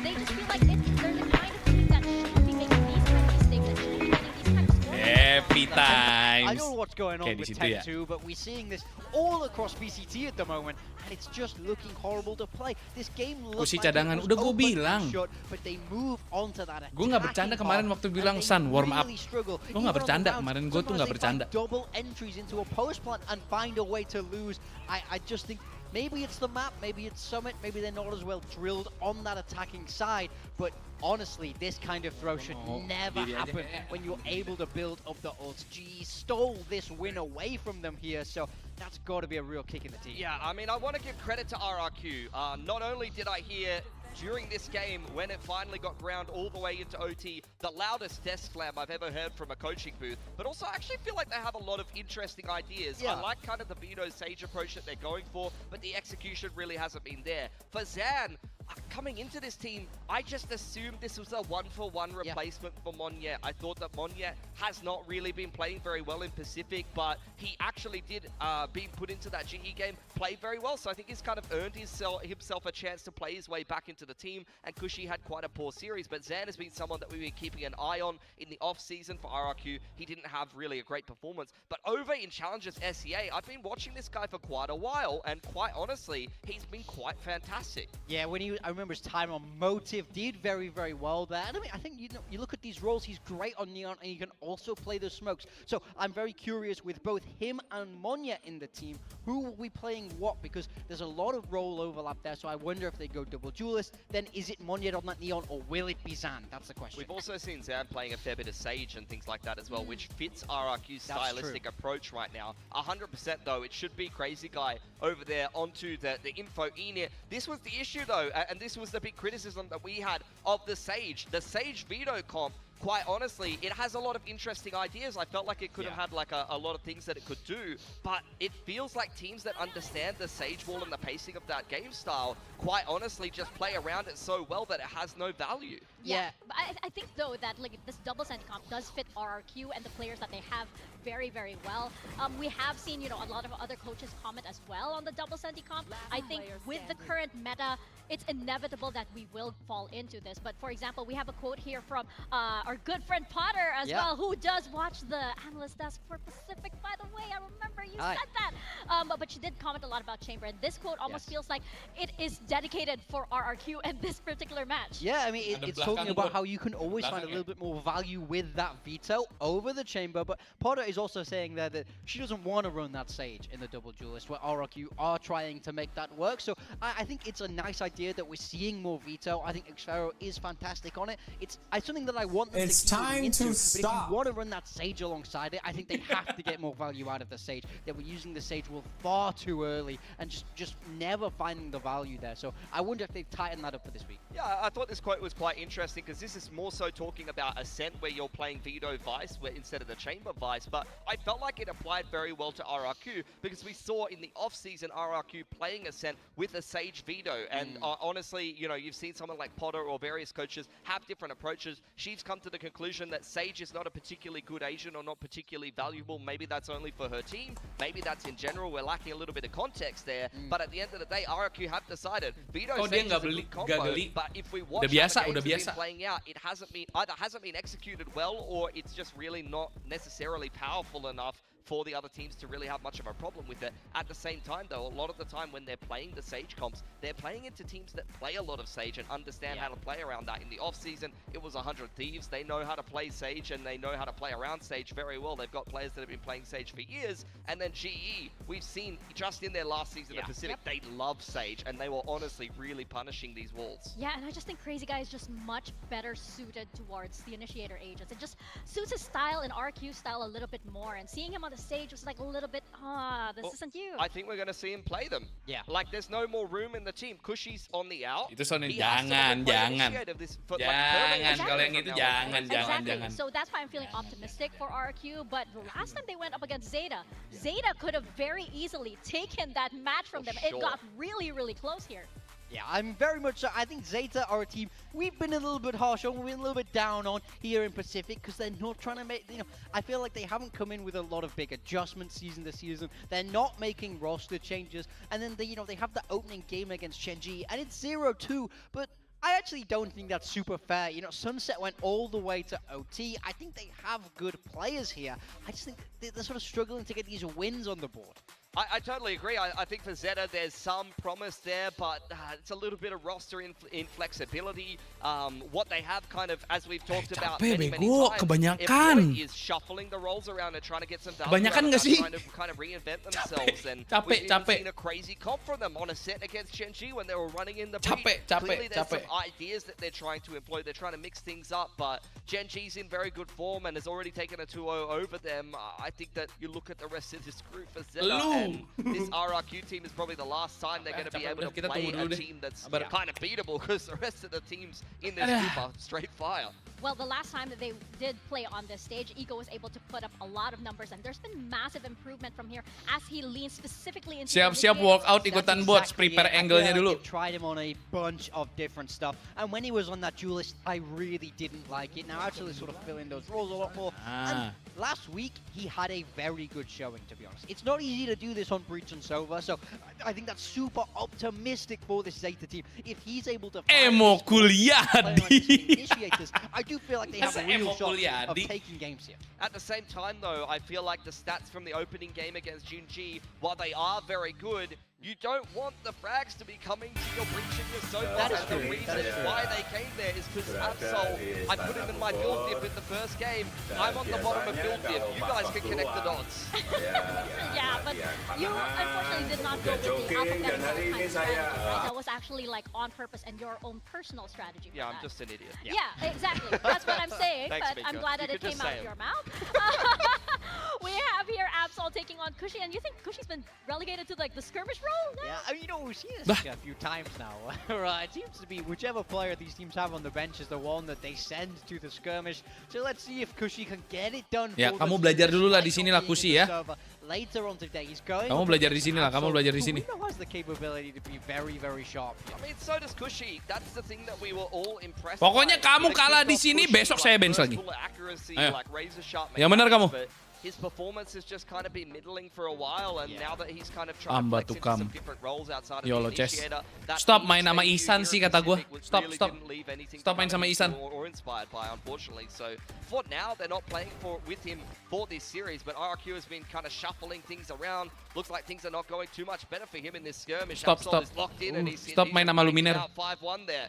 they just feel like they're the kind of team that shouldn't be making these kind of mistakes, that shouldn't be getting these kind of scores. Happy I times. don't know what's going on Okay, with di situ ya. 10-2, but we're seeing this all across PCT at the moment, and it's just looking horrible to play. This game looks Kursi like it cadangan, was udah gua open and bilang. shut, but they move on to that Gua nggak bercanda attacking kemarin arc, waktu and bilang, they "San, warm up." really struggle. Gua nggak Even on the bercanda rounds, kemarin, gua tuh sometimes nggak they find bercanda. double entries into a post plant and find a way to lose. I just think maybe it's the map, maybe it's Summit, maybe they're not as well drilled on that attacking side, but honestly, this kind of throw should never diri aja. happen when you're able to build up the ults. G stole this win away from them here, so that's got to be a real kick in the teeth. Yeah, I mean, I want to give credit to RRQ. Not only did I hear during this game, when it finally got ground all the way into OT, the loudest desk slam I've ever heard from a coaching booth, but also I actually feel like they have a lot of interesting ideas. Yeah. I like kind of the Vito Sage approach that they're going for, but the execution really hasn't been there. For Zan, coming into this team, I just assumed this was a one-for-one replacement for Monya. I thought that Monya has not really been playing very well in Pacific, but he actually did, being put into that GE game, play very well. So I think he's kind of earned himself a chance to play his way back into the team, and Cushy had quite a poor series, but Zan has been someone that we've been keeping an eye on in the off-season for RRQ. He didn't have really a great performance, but over in Challengers SEA, I've been watching this guy for quite a while, and quite honestly, he's been quite fantastic. Yeah, I remember his time on Motive, did very, very well there. And I mean, I think you look at these roles, he's great on Neon, and he can also play the smokes. So I'm very curious with both him and Monya in the team, who will be playing what, because there's a lot of role overlap there. So I wonder if they go double duelist, then is it Monya on that Neon, or will it be Zan? That's the question. We've also seen Zan playing a fair bit of Sage and things like that as well, which fits RRQ's stylistic approach right now. 100% though, it should be Crazy Guy over there onto the info Enir. This was the issue though, and this was the big criticism that we had of the Sage. The Sage veto comp, quite honestly, it has a lot of interesting ideas. I felt like it could have had like a lot of things that it could do, but it feels like teams that understand the Sage wall and the pacing of that game style, quite honestly, just play around it so well that it has no value. Yeah. But I think though that like this double send comp does fit RRQ and the players that they have very, very well. We have seen, you know, a lot of other coaches comment as well on the double senti comp. I think with the current meta, it's inevitable that we will fall into this. But for example, we have a quote here from our good friend Potter as well, who does watch the analyst desk for Pacific, by the way. I remember you said that. But she did comment a lot about Chamber, and this quote almost feels like it is dedicated for RRQ and this particular match. Yeah, I mean, it's talking about how you can always find a little bit more value with that veto over the Chamber, but Potter is also saying there that she doesn't want to run that Sage in the double duelist, where RRQ are trying to make that work. So I think it's a nice idea that we're seeing more veto. I think Xfero is fantastic on it. It's something that I want them It's to keep time into, to but stop. if you want to run that Sage alongside it, I think they have to get more value out of the Sage. They were using the Sage wall far too early and just never finding the value there. So I wonder if they've tightened that up for this week. Yeah, I thought this quote was quite interesting because this is more so talking about Ascent where you're playing Veto Vice instead of the Chamber Vice, but I felt like it applied very well to RRQ because we saw in the off-season RRQ playing Ascent with a Sage Veto, and honestly, you know, you've seen someone like Potter or various coaches have different approaches. She's come to the conclusion that Sage is not a particularly good agent or not particularly valuable. Maybe that's only for her team, maybe that's in general. We're lacking a little bit of context there, but at the end of the day, RRQ have decided Veto Sage is a good combo, but if we watch how the games have been playing out, it hasn't been executed well, or it's just really not necessarily powerful enough for the other teams to really have much of a problem with it. At the same time though, a lot of the time when they're playing the Sage comps, they're playing into teams that play a lot of Sage and understand how to play around that. In the off-season, it was 100 Thieves. They know how to play Sage and they know how to play around Sage very well. They've got players that have been playing Sage for years. And then GE, we've seen just in their last season of Pacific, they love Sage and they were honestly really punishing these walls. Yeah, and I just think Crazy Guy is just much better suited towards the Initiator agents. It just suits his style and RQ style a little bit more. And seeing him on the the stage was like a little bit, this Well, isn't you. I think we're going to see him play them. Yeah. Like, there's no more room in the team. Cushy's on the out. Itu Son, He has to jangan, play jangan. initiate of this for, like, Jangan, permanent kalau yang from itu now on. jangan, jangan, Exactly. jangan. So that's why I'm feeling optimistic for RQ. But the last time they went up against Zeta, Zeta could have very easily taken that match from For them. It sure. got really, really close here. Yeah, I'm very much so. I think Zeta are a team we've been a little bit harsh on, we've been a little bit down on here in Pacific because they're not trying to make, I feel like they haven't come in with a lot of big adjustments season to season. They're not making roster changes, and then they have the opening game against Shenji, and it's 0-2, but I actually don't think that's super fair. Sunset went all the way to OT. I think they have good players here. I just think they're sort of struggling to get these wins on the board. I totally agree. I think for Zeta, there's some promise there, but it's a little bit of roster inflexibility. What they have kind of, as we've talked about many bego, times, kebanyakan. is shuffling the roles around and trying to get some value Kebanyakan out nggak of sih? that, kind of reinvent themselves. And capek, we've even capek. seen a crazy comp from them on a set against Shenji when they were running in the Capek, breach. capek, Clearly, there's capek. some ideas that they're trying to employ. They're trying to mix things up, but Genji's in very good form and has already taken a 2-0 over them. I think that you look at the rest of this group for Zeta, and this RRQ team is probably the last time they're going to be able to Kita play tunggu a dulu deh. team that's Sabar. kind of beatable, because the rest of the teams in this group are straight fire. Well, the last time that they did play on this stage, Ego was able to put up a lot of numbers, and there's been massive improvement from here as he leans specifically into Siap-siap the walk out initiative. ikutan That's bots, exactly prepare it. I angle-nya feel like dulu. they've tried him on a bunch of different stuff, and when he was on that duelist, I really didn't like it. Now, actually, sort of fill in those roles a lot more. And last week, he had a very good showing, to be honest. It's not easy to do this on Breach and Sova, so I think that's super optimistic for this Zeta team. If he's able to Emo kuliah initiators, I do feel like they have a Masa real emo shot kuliah of di? taking games here. At the same time, though, I feel like the stats from the opening game against Junji, while they are very good, you don't want the frags to be coming to your breach and your Sova. That is And the true, reason that is true. why they came there is because Absol, I put him in my build diff in the first game. I'm on the bottom of build diff. You guys can connect the dots. Yeah, but you unfortunately did not go with the alphabetical kind of strategy, right? That was actually like on purpose and your own personal strategy. For Yeah, I'm that. just an idiot. Yeah, exactly. That's what I'm saying. Thanks, but I'm Mika. glad You that it could just came out say of it. your mouth. We have here Absol taking on Cushy, and you think Cushy's been relegated to like the skirmish role now? Yeah, I mean, we've seen this a few times now. Right, it seems to be whichever player these teams have on the bench is the one that they send to the skirmish. So let's see if Cushy can get it done. Ya, for kamu the belajar skirmish, dulu lah like di sini not lah, being Cushy, in the ya. server. Later on today, he's going. Kamu up belajar di against sini lah, kamu Absol, belajar di who sini. we know has the capability to be very, very sharp. I mean, so does Cushy. That's the thing that we were all impressed Pokoknya by. kamu The kalah kickoff di sini, Cushy, besok like, saya bench burst lagi. full of accuracy, Ayo. like razor sharp Ya, benar mechanics, kamu. but his performance has just kind of been middling for a while, and now that he's kind of trying to Amba flex into tukam. some different roles outside of Yolo, the Chess. initiator, that Stop Phoenix main sama debut Isan here sih, in kata gua. Pacific Stop, really stop. didn't leave anything Stop to main kind sama of Isan. or inspired by, unfortunately. So for now, they're not playing with him for this series, but RRQ has been kind of shuffling things around. Looks like things are not going too much better for him in this skirmish. Stop, Absol stop. is locked in, and he's Stop main sama making Luminer. out 5-1 there.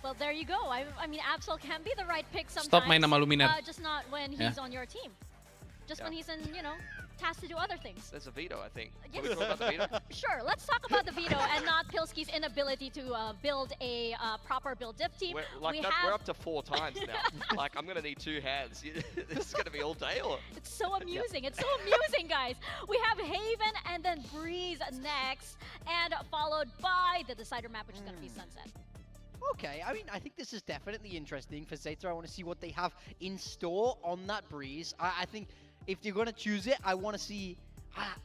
Well, there you go. I mean, Absol can be the right pick sometimes. Stop main sama Luminer. Just not when he's on your team. Just when he's in, tasked to do other things. There's a veto, I think. Yes. Can we talk about the veto? Sure, let's talk about the veto and not Pilski's inability to build a proper build dip team. We're up to 4 times now. Like, I'm going to need 2 hands. This is going to be all day, or? It's so amusing. It's so amusing, guys. We have Haven and then Breeze next, and followed by the decider map, which is going to be Sunset. Okay, I mean, I think this is definitely interesting for Zeta. I want to see what they have in store on that Breeze. I think if you're going to choose it, I want to see...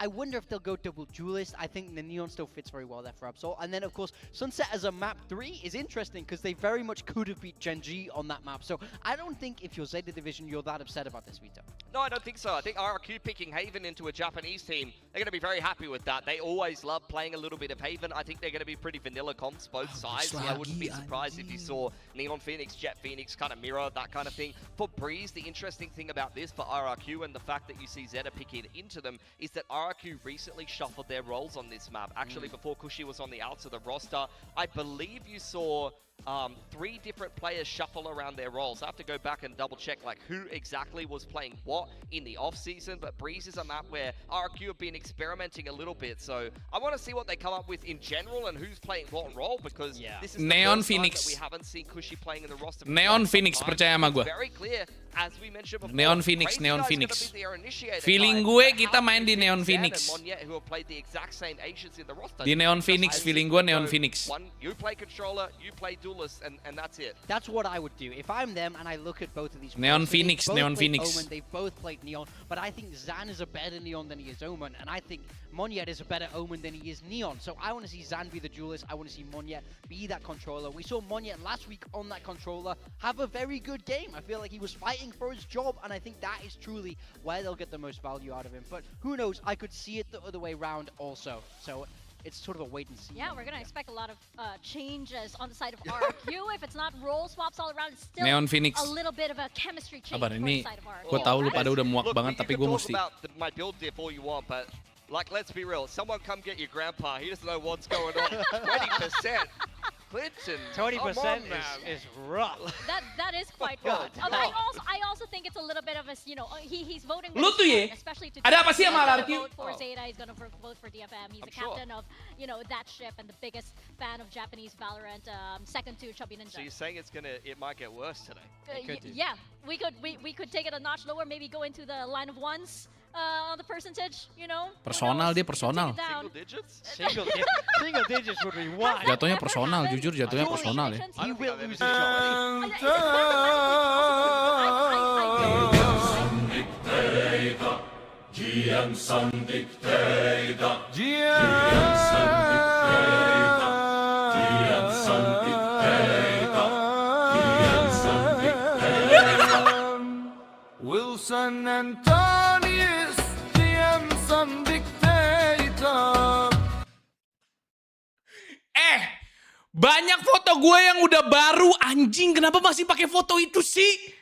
I wonder if they'll go double duelist. I think the Neon still fits very well there for Absol. And then, of course, Sunset as a map 3 is interesting because they very much could have beat Genji on that map. So I don't think if you're Zeta Division, you're that upset about this veto. No, I don't think so. I think RRQ picking Haven into a Japanese team, they're going to be very happy with that. They always love playing a little bit of Haven. I think they're going to be pretty vanilla comps, both sides. I wouldn't be surprised if you saw Neon Phoenix, Jet Phoenix kind of mirror, that kind of thing. For Breeze, the interesting thing about this for RRQ and the fact that you see Zeta picking into them is that RRQ recently shuffled their roles on this map. Actually, before Cushy was on the outs of the roster, I believe you saw 3 different players shuffle around their roles. I have to go back and double check like who exactly was playing what in the off season, but Breeze is a map where RQ have been experimenting a little bit, so I want to see what they come up with in general and who's playing what role, because this is the Neon first time Phoenix. that we haven't seen Cushy playing in the roster. Neon Phoenix, percaya sama gue. Very clear, as we mentioned before. Neon Phoenix, Crazy Neon Guy's Phoenix. gonna be their initiator Feeling guy. gue But kita how main di do you Neon think Phoenix. Zan and Monyet, who have played the exact same Asians in the roster, Di Neon just Phoenix, as feeling you gue Neon go, Phoenix. You play controller, you play duelist, and that's it. That's what I would do. If I'm them and I look at both of these Neon players, so Phoenix, they've both Neon played Phoenix. Omen, they've both played Neon, but I think Zan is a better Neon than he is Omen, and I think Monyet is a better Omen than he is Neon. So I want to see Zan be the duelist, I want to see Monyet be that controller. We saw Monyet last week on that controller have a very good game. I feel like he was fighting for his job, and I think that is truly where they'll get the most value out of him. But who knows, I could see it the other way around also. So it's sort of a wait and see. Yeah, we're gonna expect a lot of changes on the side of RQ. If it's not role swaps all around, it's still Neon Phoenix. a little bit of a chemistry change Abar, for ini the side of RQ. gue tahu lu Right? pada udah muak Look, banget, you tapi can gue talk mesti. about my build diff all you want, but like, let's be real. Someone come get your grandpa. He doesn't know what's going on. 20%. Clinton. 20% man. is rough. That is quite God. wrong. I also think it's a little bit of a, he's voting. Lu with tuh his ye, heart, especially to ada apa sih sama he's gonna RQ? vote for Oh. Zeta. He's gonna vote for DFM. He's I'm a captain of that ship and the biggest fan of Japanese Valorant, second to Chubby Ninja. So you're saying it might get worse today? Yeah, we could take it a notch lower. Maybe go into the line of ones on the percentage. Personal, dia personal. Single digits? Single digits would be wide. Jatuhnya personal, jujur jatuhnya personal ya. He will lose his I've job. Wilson Antonius, GM Sun Dictator. Banyak foto gue yang udah baru, anjing. Kenapa masih pakai foto itu sih?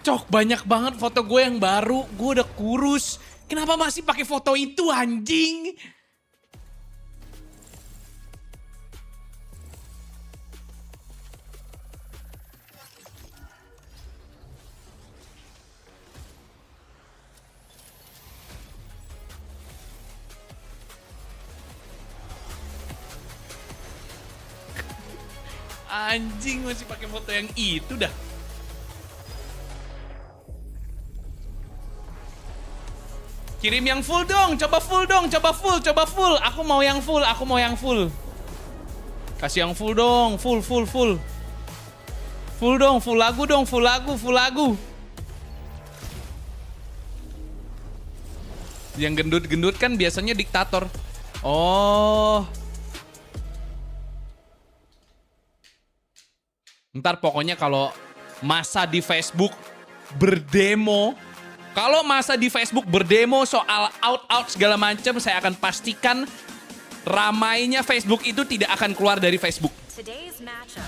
Cok, banyak banget foto gue yang baru. Gue udah kurus. Kenapa masih pakai foto itu, anjing? Anjing, masih pakai foto yang itu dah. Kirim yang full dong, coba full dong, coba full, coba full. Aku mau yang full, aku mau yang full. Kasih yang full dong, full, full, full. Full dong, full lagu dong, full lagu, full lagu. Yang gendut-gendut kan biasanya diktator. Oh. Ntar pokoknya kalau masa di Facebook berdemo, kalau masa di Facebook berdemo soal out-out segala macam, saya akan pastikan ramainya Facebook itu tidak akan keluar dari Facebook. Today's matchup.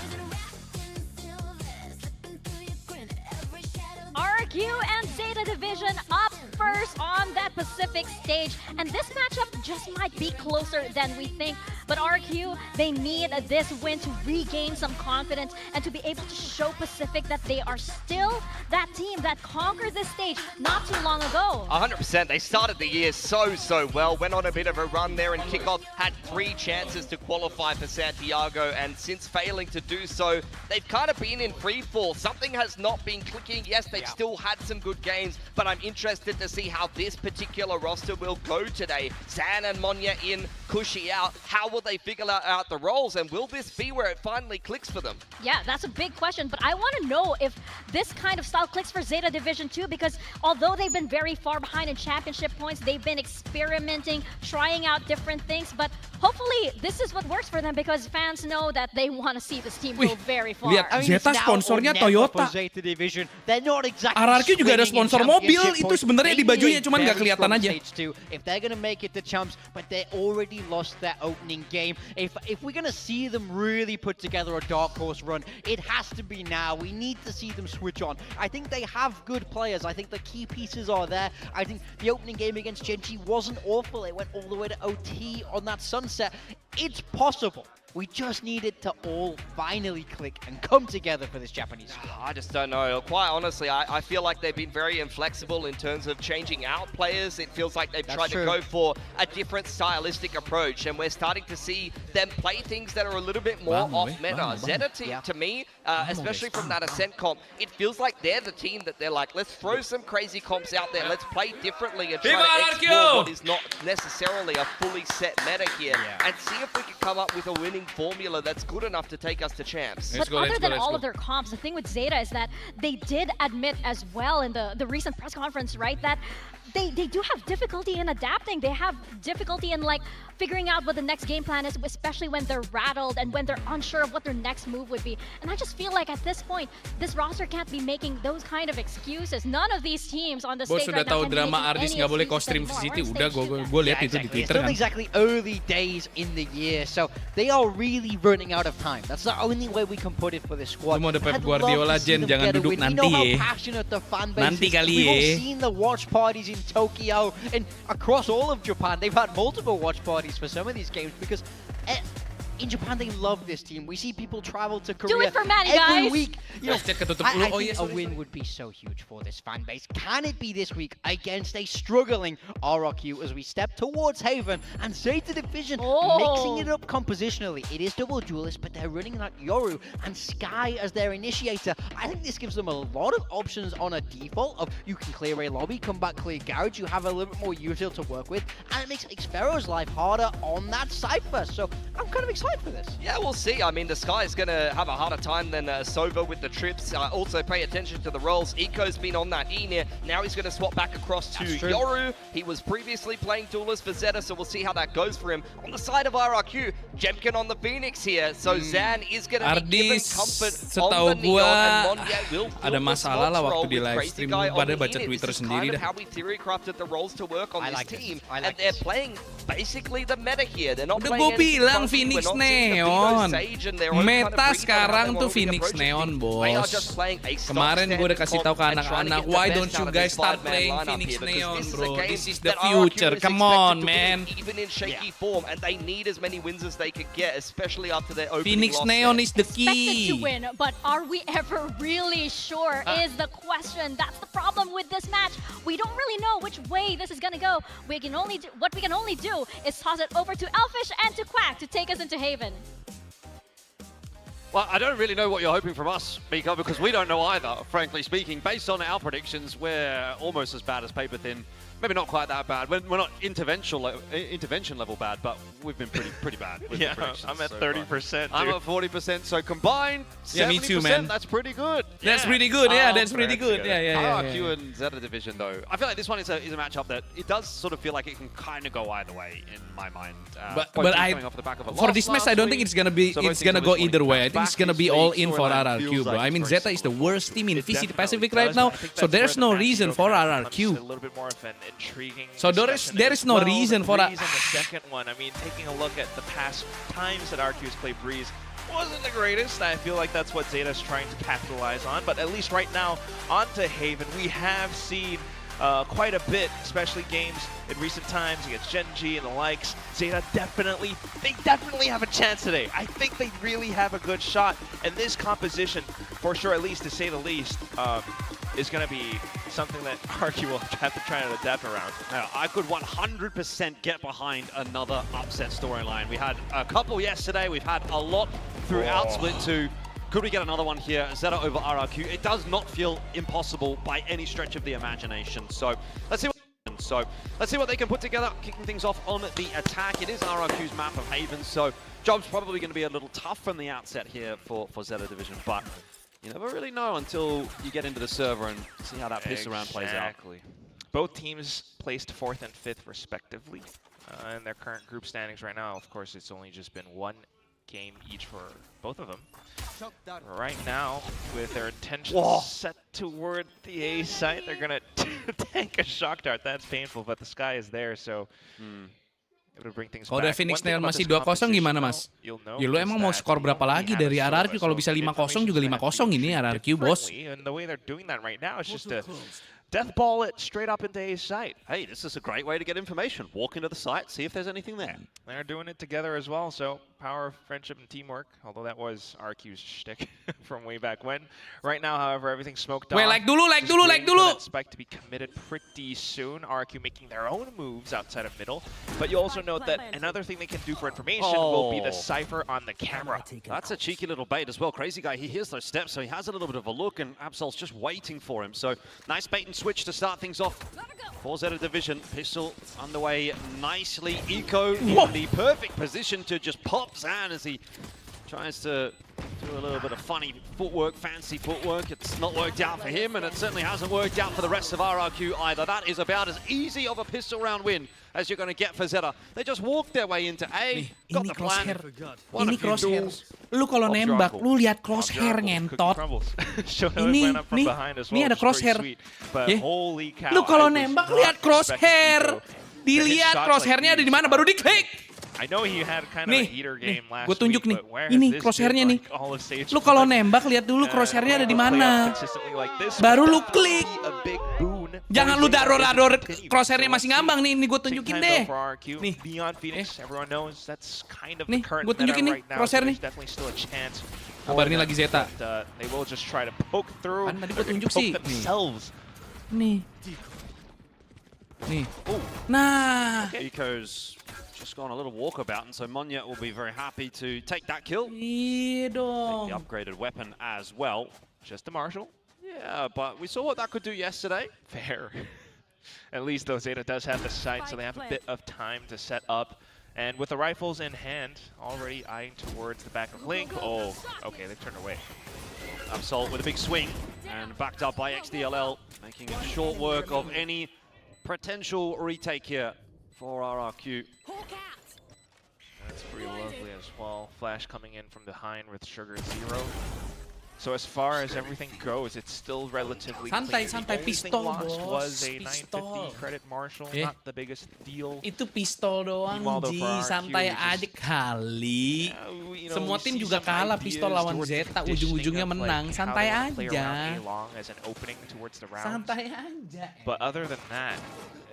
RQ and Zeta Division up first on that Pacific stage. And this matchup just might be closer than we think. But RQ, they need this win to regain some confidence and to be able to show Pacific that they are still that team that conquered this stage not too long ago. 100%. They started the year so well. Went on a bit of a run there in kickoff. Had 3 chances to qualify for Santiago. And since failing to do so, they've kind of been in free fall. Something has not been clicking. Yes, they've still had some good games, but I'm interested to see how this particular roster will go today. Zan and Monya in, Cushy out. How will they figure out the roles, and will this be where it finally clicks for them? Yeah, that's a big question, but I want to know if this kind of style clicks for Zeta Division 2, because although they've been very far behind in championship points, they've been experimenting, trying out different things, but hopefully this is what works for them because fans know that they want to see this team go very far. lihat. I mean, Zeta it's now or sponsornya never Toyota. for Zeta Division. They're not exactly RRQ juga ada swinging in sponsor mobil, championship itu points. sebenarnya di They bajunya need cuman nggak very kelihatan strong aja. stage two if they're gonna make it to champs, but they already lost their opening game. If we're gonna see them really put together a dark horse run, it has to be now. We need to see them switch on. I think they have good players. I think the key pieces are there. I think the opening game against Genji wasn't awful. It went all the way to OT on that sunset. It's possible. We just need it to all finally click and come together for this Japanese squad. I just don't know. Quite honestly, I feel like they've been very inflexible in terms of changing out players. It feels like they've tried to go for a different stylistic approach, and we're starting to see them play things that are a little bit more off-meta. Zeta, to me, especially from that Ascent comp, it feels like they're the team that they're like, let's throw some crazy comps out there, let's play differently and try to explore what is not necessarily a fully set meta here, and see if we can come up with a winning formula that's good enough to take us to champs. But other than all of their comps, the thing with Zeta is that they did admit as well in the recent press conference, right, that they do have difficulty in adapting. They have difficulty in like figuring out what the next game plan is, especially when they're rattled and when they're unsure of what their next move would be. And I just feel like at this point, this roster can't be making those kind of excuses. None of these teams on the stage right now can be drama making artis any nggak boleh excuses co-stream anymore. City, We're udah stage two gue now. lihat itu di It's Twitter still kan. exactly early days in the year, so they are really running out of time. That's the only way we can put it for this squad. Lu mau ada Pep I'd love to Guardiola, see Jen, them jangan get a duduk win. nanti We know ya. how passionate the fan base Nanti is. kali We've all ya. seen the watch parties in Tokyo and across all of Japan. They've had multiple watch parties for some of these games because in Japan they love this team. We see people travel to Korea Do it for Manny, every guys. week. You know, Chat ketutup I dulu. Oh think iya, a sorry, win sorry. would be so huge for this fan base. Can it be this week against a struggling RRQ as we step towards Haven and Zeta Division mixing it up compositionally? It is double duelist, but they're running that Yoru and Sky as their initiator. I think this gives them a lot of options on a default of you can clear a lobby, come back, clear garage. You have a little bit more util to work with, and it makes Xfero's life harder on that Cypher. So I'm kind of excited for this. Yeah, we'll see. I mean, the Sky is going to have a harder time than Sova with the trips. Also, pay attention to the roles. Eco's been on that E-Near. Now he's going to swap back across to Yoru. He was previously playing duelist for Zeta, so we'll see how that goes for him. On the side of RRQ, Jemkin on the Phoenix here. So Zan is going to be given comfort on the Neon, and Monye will ada masalah lah waktu di live stream. Pada baca Twitter This is sendiri kind of dah. how we theory crafted the roles to work on I this like team. this. I like And they're this. playing basically the meta here. They're not Udah playing gue bilang anything funky. Phoenix We're not seeing the Neon. Vito Sage and their own kind of Meta read on how sekarang they tuh wanna be Phoenix approaching Neon, things. They are bos. just playing a stock Kemarin gue udah standard kasih tahu ke comp and trying to anak-anak, get the why best don't out you of guys this start five-man playing lineup Phoenix here, because Neon, this is a bro? game This is the that RRQ future. is Come expected on, to win man. Even in shaky form, and they need as many wins as they could get, especially after their opening Phoenix loss Neon there. is the Expected to key. win, but are we ever really sure is the question. That's the problem with this match. We don't really know which way this is gonna go. What we can only do is toss it over to Elfish and to Quack to take us into Haven. Well, I don't really know what you're hoping from us, Mika, because we don't know either, frankly speaking. Based on our predictions, we're almost as bad as paper thin. Maybe not quite that bad. We're not intervention level bad, but we've been pretty bad with the predictions. I'm at so 30%. far. I'm at 40%, so combined, 70%, Yeah, me too, man. that's pretty good. That's pretty good. Yeah, that's pretty good. Yeah. RRQ and Zeta Division, though. I feel like this one is a matchup that it does sort of feel like it can kind of go either way in my mind. But both teams I coming off the back of a for loss this match, I last don't think week. it's gonna be. So both It's teams gonna are go just either wanting way. to I think it's back gonna this be all league in for storyline RRQ, feels bro. like I mean, it's very Zeta is the similar. worst team in It VC definitely Pacific does, right and now, I think so that's there's where no the match reason go for kind of becomes RRQ. A little bit more of an intriguing So there discussion is no as well. reason for Breeze that. in the second one. I mean, taking a look at the past times that RQ's played Breeze wasn't the greatest. I feel like that's what Zeta's trying to capitalize on. But at least right now, onto Haven, we have seen quite a bit, especially games in recent times against Genji and the likes. Zeta definitely have a chance today. I think they really have a good shot. And this composition, for sure, at least to say the least, is going to be something that RQ will have to try and adapt around. Now, I could 100% get behind another upset storyline. We had a couple yesterday. We've had a lot throughout Split 2. Could we get another one here? Zeta over RRQ. It does not feel impossible by any stretch of the imagination. So let's see what they can put together. Kicking things off on the attack. It is RRQ's map of Haven, so job's probably going to be a little tough from the outset here for Zeta Division. But you never really know until you get into the server and see how that piss around plays out. Both teams placed 4th and 5th respectively. in their current group standings right now. Of course, it's only just been one game each for both of them. Right now, with their intentions set toward the A site, they're gonna tank a shock dart. That's painful, but the sky is there, so it would bring things Kalau udah back. Phoenix One thing Nail about masih this 2-0 gimana, competition, Mas? though, you'll know Ya lu is emang mau that skor we berapa only lagi have a dari solo, RRQ? Kalau so bisa 5-0 juga information's 5-0 ini gonna have to be RRQ, bos. friendly, and the way they're doing that right now is just a death ball it straight up into A site. Hey, this is a great way to get information. Walk into the site, see if there's anything there. They're doing it together as well, so power of friendship and teamwork, although that was RQ's shtick from way back when. Right now, however, everything's smoked off. Wait, like dulu. Just waiting for that spike to be committed pretty soon. RQ making their own moves outside of middle. But you also note that another thing they can do for information will be the cipher on the camera. That's a cheeky little bait as well. Crazy Guy, he hears those steps, so he has a little bit of a look, and Absol's just waiting for him. So nice bait and switch to start things off for Zeta Division. Pistol underway nicely. Eco in the perfect position to just pop Zan as he tries to do a little bit of funny footwork, fancy footwork. It's not worked out for him, and it certainly hasn't worked out for the rest of RRQ either. That is about as easy of a pistol round win as you're going to get for Zeta. They just walked their way into A, got the plan. Ini crosshair. Lu kalau nembak, lu lihat crosshair ngentot. Ini ada crosshair. Lu kalau nembak lihat crosshair. Dilihat crosshairnya ada di mana, baru diklik. I know he had kind of an eater game last gue tunjuk week, nih. but where Ini has this crosshairnya been, nih. like, all of stage Lu kalau one? nembak lihat dulu crosshairnya ada di mana. Consistently like this, Baru but lu that klik. would be a big boon Jangan for lu Zeta dador-dador to continue. crosshairnya So masih let's ngambang see. nih. Ini gue Take tunjukin time, deh. though, for RRQ. Nih. Beyond Phoenix, everyone knows that's kind of Nih, the current gua tunjukin meta nih, right now. crosshair So nih. there's definitely still a chance. Kabar ini lagi Zeta. But, they will just try to poke through. Kan tadi They're gua tunjuk gonna poke sih. themselves. Nih. Nah. Eco's just gone a little walkabout, and so Monyet will be very happy to take that kill. Iya dong. The upgraded weapon as well. Just a Marshall. Yeah, but we saw what that could do yesterday. Fair. At least though Zeta does have the sight, so they have a bit of time to set up. And with the rifles in hand, already eyeing towards the back of Link. Oh, okay, they turned away. Absol with a big swing, and backed up by XDLL, making it short work of any potential retake here for RRQ. That's pretty lovely as well. Flash coming in from behind with Sugar 0. So as far as everything goes, it's still relatively Santai, clean. santai, The only pistol, thing lost bos, was a pistol. 950 credit Marshall, Eh. not the biggest deal. Itu pistol doang, Meanwhile, though, Ji. for RRQ, Santai we just- aja kali. You know, Semua we tim see juga some kalah ideas pistol lawan towards Zeta, conditioning ujung-ujungnya of, like, menang. how Santai they wanna play aja. around A-long as an opening towards the rounds. Santai aja. But other than that,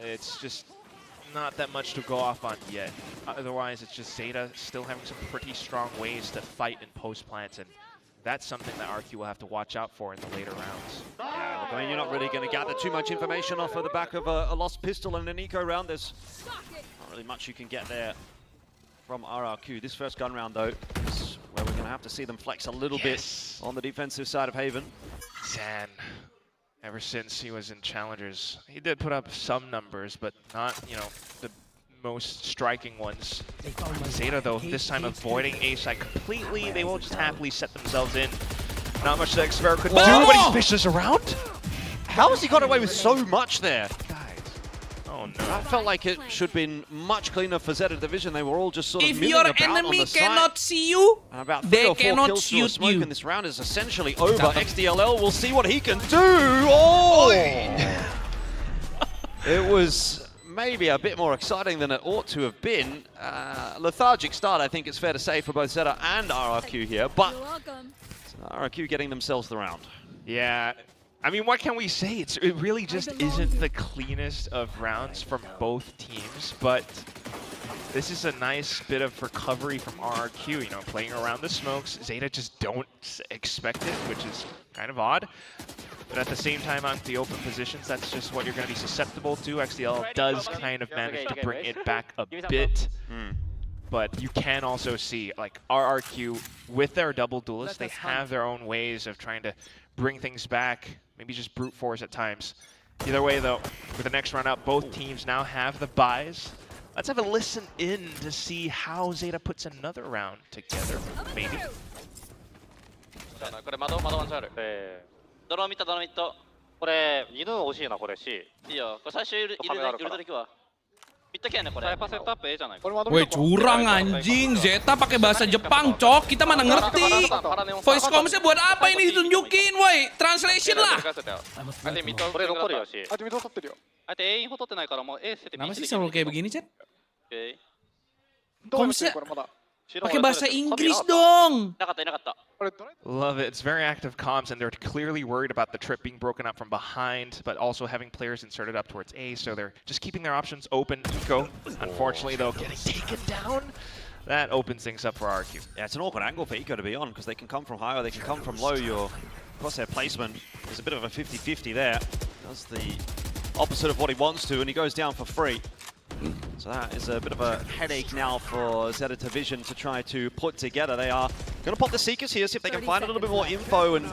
it's just not that much to go off on yet. Otherwise, it's just Zeta still having some pretty strong ways to fight in post plants, and that's something that RQ will have to watch out for in the later rounds. Yeah, look, I mean, you're not really going to gather too much information off of the back of a lost pistol and an eco round. There's not really much you can get there from RRQ. This first gun round, though, is where we're going to have to see them flex a little bit on the defensive side of Haven. Zan, ever since he was in Challengers, he did put up some numbers, but not, you know, the most striking ones. Zeta, though, this time avoiding A-side completely. They will just happily set themselves in. Not much that Xvero could do, but he fishes around. How has he got away with so much there? Guys, oh no. That felt like it should have been much cleaner for Zeta Division. They were all just sort of If milling your about on enemy the side. cannot see you, And about 3 they or 4 cannot kills through a shoot smoke, you. and this round is essentially over. XDLL will see what he can do. Oh! It was maybe a bit more exciting than it ought to have been. Lethargic start, I think it's fair to say, for both Zeta and RRQ here, but RRQ getting themselves the round. Yeah, I mean, what can we say? It really just isn't the cleanest of rounds from both teams, but this is a nice bit of recovery from RRQ, you know, playing around the smokes. Zeta just don't expect it, which is kind of odd. But at the same time, on the open positions, that's just what you're going to be susceptible to. XDL does kind of manage to bring it back a bit. But you can also see, like, RRQ, with their double duelists, they have their own ways of trying to bring things back, maybe just brute force at times. Either way, though, for the next round out, both teams now have the buys. Let's have a listen in to see how Zeta puts another round together, maybe. これ窓ワンチャンある。ドローンミットドローンミット。これ犬欲しいなこれ C。いいよ。これ最終ウルトリキは。Mid kayak nih, saya pas setup A jangan. Weh, curang anjing. Zeta pakai bahasa Jepang, cok. Kita mana ngerti. Voice comms-nya buat apa ini ditunjukin, woi? Translation lah. Ada midこれ残るよし。あ、mid 取ってるよ。あ、で A 取ってないからもう A 捨てて B Kenapa して sih selalu kayak begini, Chat? Oke. Comms-nya pakai bahasa Inggris dong. なかったいなかった。 Love it. It's very active comms, and they're clearly worried about the trip being broken up from behind, but also having players inserted up towards A, so they're just keeping their options open. Eco, unfortunately, though, getting taken down. That opens things up for RQ. Yeah, it's an awkward angle for Eco to be on, because they can come from high or they can come from low. Your crosshair placement is a bit of a 50-50 there. Does the opposite of what he wants to, and he goes down for free. So that is a bit of a headache now for Zeta Division to try to put together. They are going to pop the Seekers here, see if they can find a little bit more info and